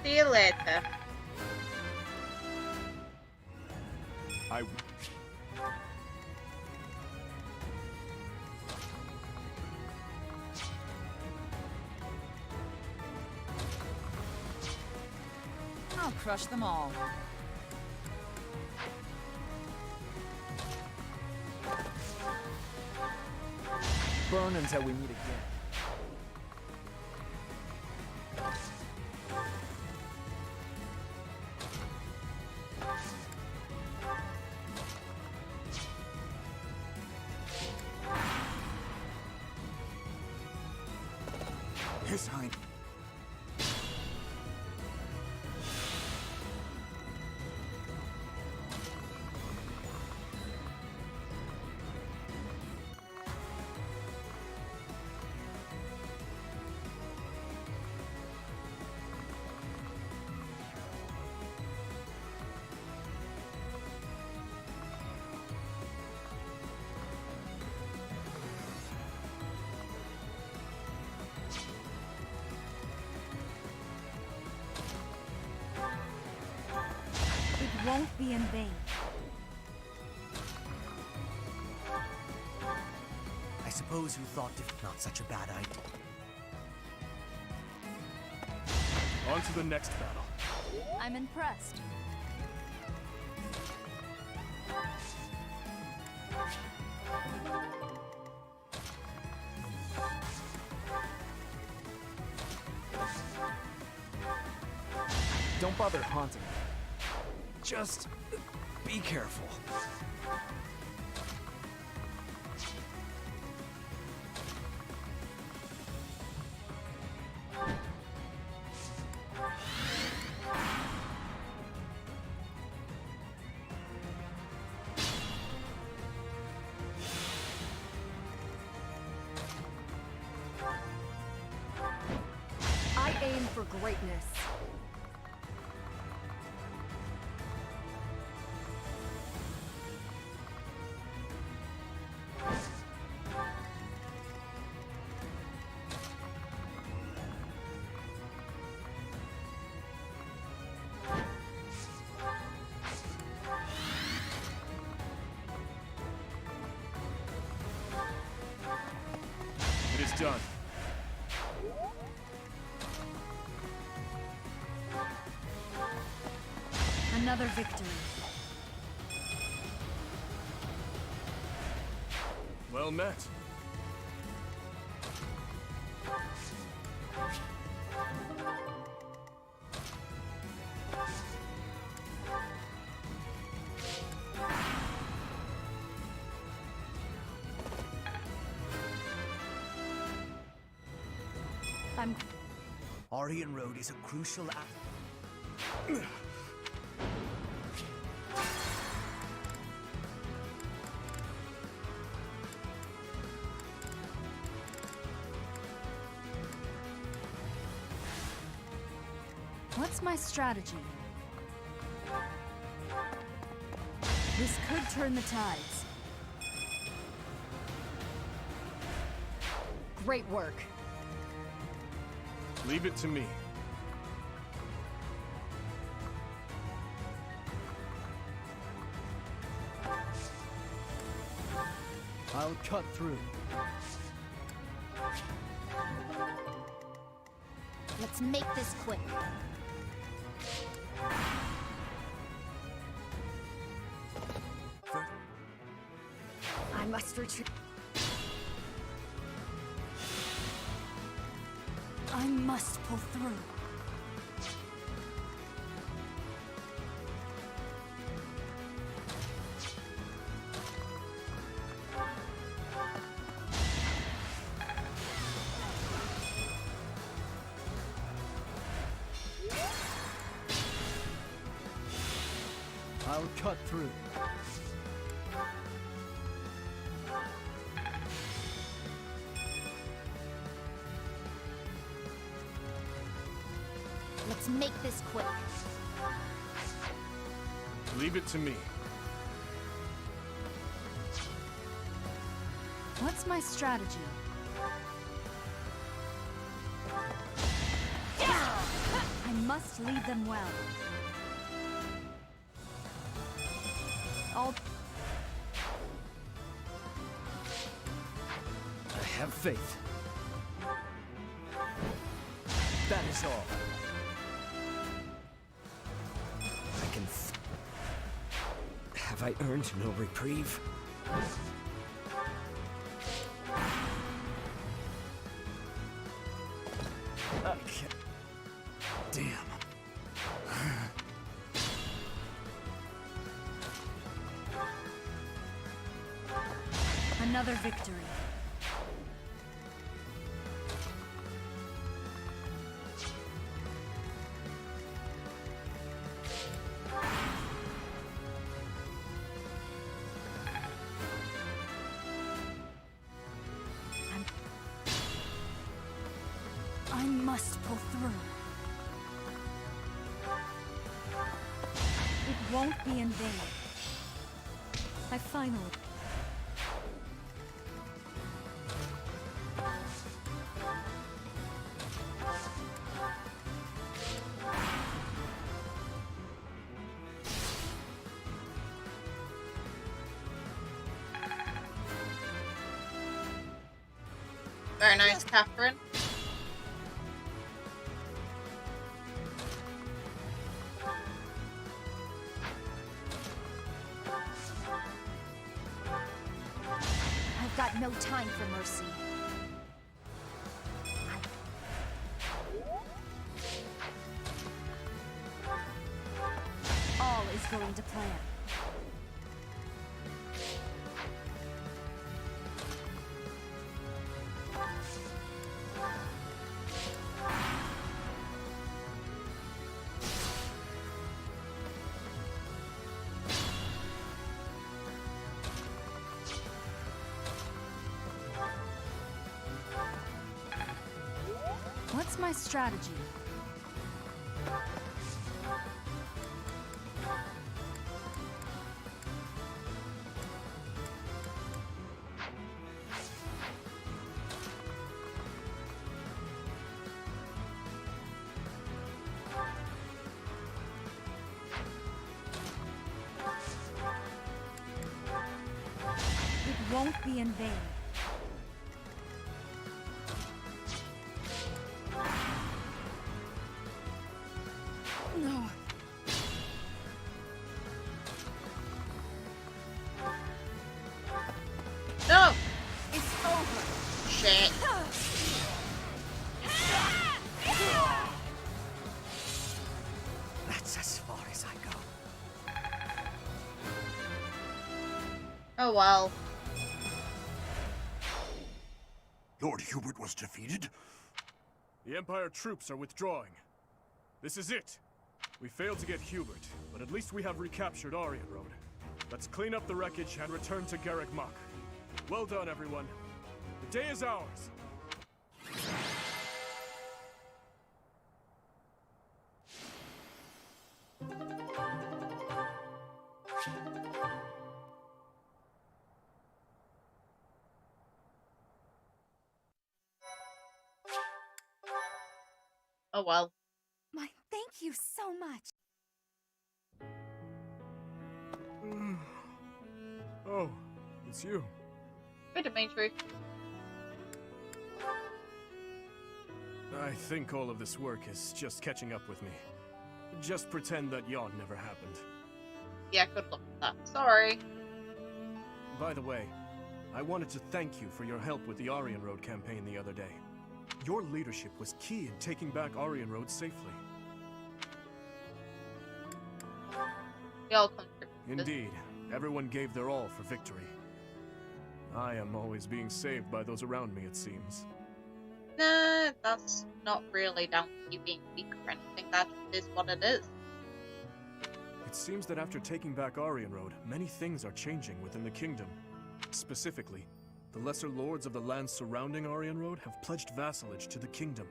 See you later. I'll crush them all. Burn until we meet again. His Highness. Won't be in vain. I suppose you thought if not such a bad idea. On to the next battle. I'm impressed. Don't bother haunting me. Just be careful. for greatness. It is done. Another victory. Well met. Aryan Road is a crucial act. What's my strategy? This could turn the tides. Great work. Leave it to me. I'll cut through. Let's make this quick. I must retreat. I must pull through. I'll cut through. Let's make this quick. Leave it to me. What's my strategy? I must lead them well. I have faith. That is all. I can have I earned no reprieve? Okay. Damn. Another victory. I must pull through. It won't be in vain. I finally... Very nice, Catherine. I've got no time for mercy. All is going to plan. What's my strategy? won't be in vain. No. No! It's over. Shit. That's as far as I go. Oh well. Lord Hubert was defeated? The Empire troops are withdrawing. This is it. We failed to get Hubert, but at least we have recaptured Aryan Road. Let's clean up the wreckage and return to Garrick Mach. Well done, everyone. The day is ours. Oh well. My thank you so much. Oh, it's you. Hey, Dimitri. I think all of this work is just catching up with me. Just pretend that yawn never happened. Yeah, good luck with that. Sorry. By the way, I wanted to thank you for your help with the Aryan Road campaign the other day. Your leadership was key in taking back Aryan Road safely. We all contributed. Indeed. Everyone gave their all for victory. I am always being saved by those around me, it seems. Nah, that's not really down to you being weak or anything. That just is what it is. It seems that after taking back Aryan Road, many things are changing within the kingdom. Specifically, the lesser lords of the lands surrounding Aryan Road have pledged vassalage to the kingdom.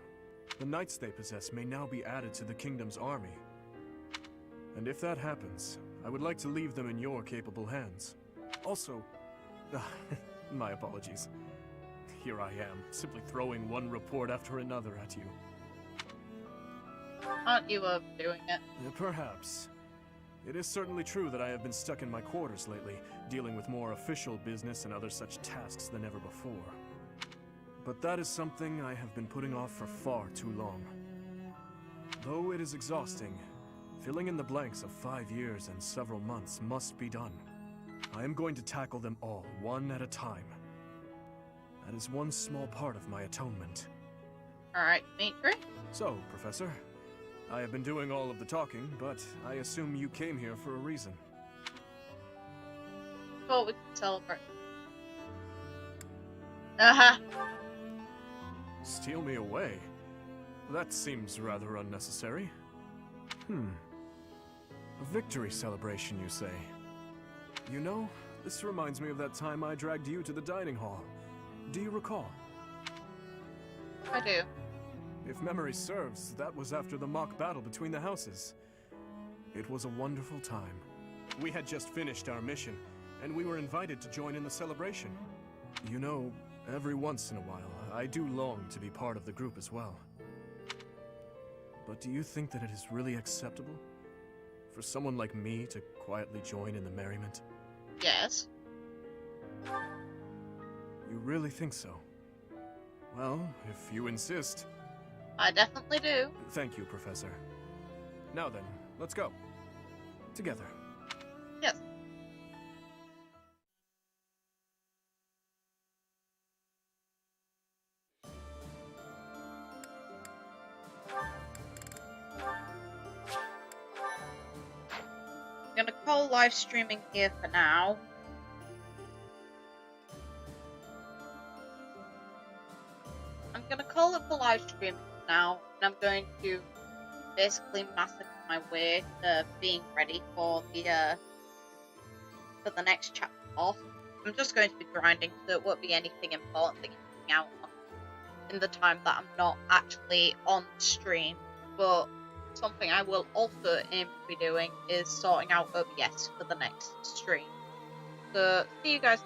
The knights they possess may now be added to the kingdom's army. And if that happens, I would like to leave them in your capable hands. Also, my apologies. Here I am, simply throwing one report after another at you. Aren't you overdoing it? Perhaps. It is certainly true that I have been stuck in my quarters lately, dealing with more official business and other such tasks than ever before. But that is something I have been putting off for far too long. Though it is exhausting, filling in the blanks of 5 years and several months must be done. I am going to tackle them all, one at a time. That is one small part of my atonement. Alright, Dimitri. So, Professor, I have been doing all of the talking, but I assume you came here for a reason. Thought we could celebrate. Aha! Steal me away? That seems rather unnecessary. A victory celebration, you say? You know, this reminds me of that time I dragged you to the dining hall. Do you recall? I do. If memory serves, that was after the mock battle between the houses. It was a wonderful time. We had just finished our mission, and we were invited to join in the celebration. You know, every once in a while, I do long to be part of the group as well. But do you think that it is really acceptable for someone like me to quietly join in the merriment? Yes. You really think so? Well, if you insist. I definitely do. Thank you, Professor. Now then, let's go. Together. Yes. I'm gonna call live streaming here for now. I'm gonna call it for live streaming now, and I'm going to basically massacre my way to being ready for the next chapter off. I'm just going to be grinding, so it won't be anything important that you're coming out in the time that I'm not actually on stream. But something I will also aim to be doing is sorting out OBS for the next stream. So see you guys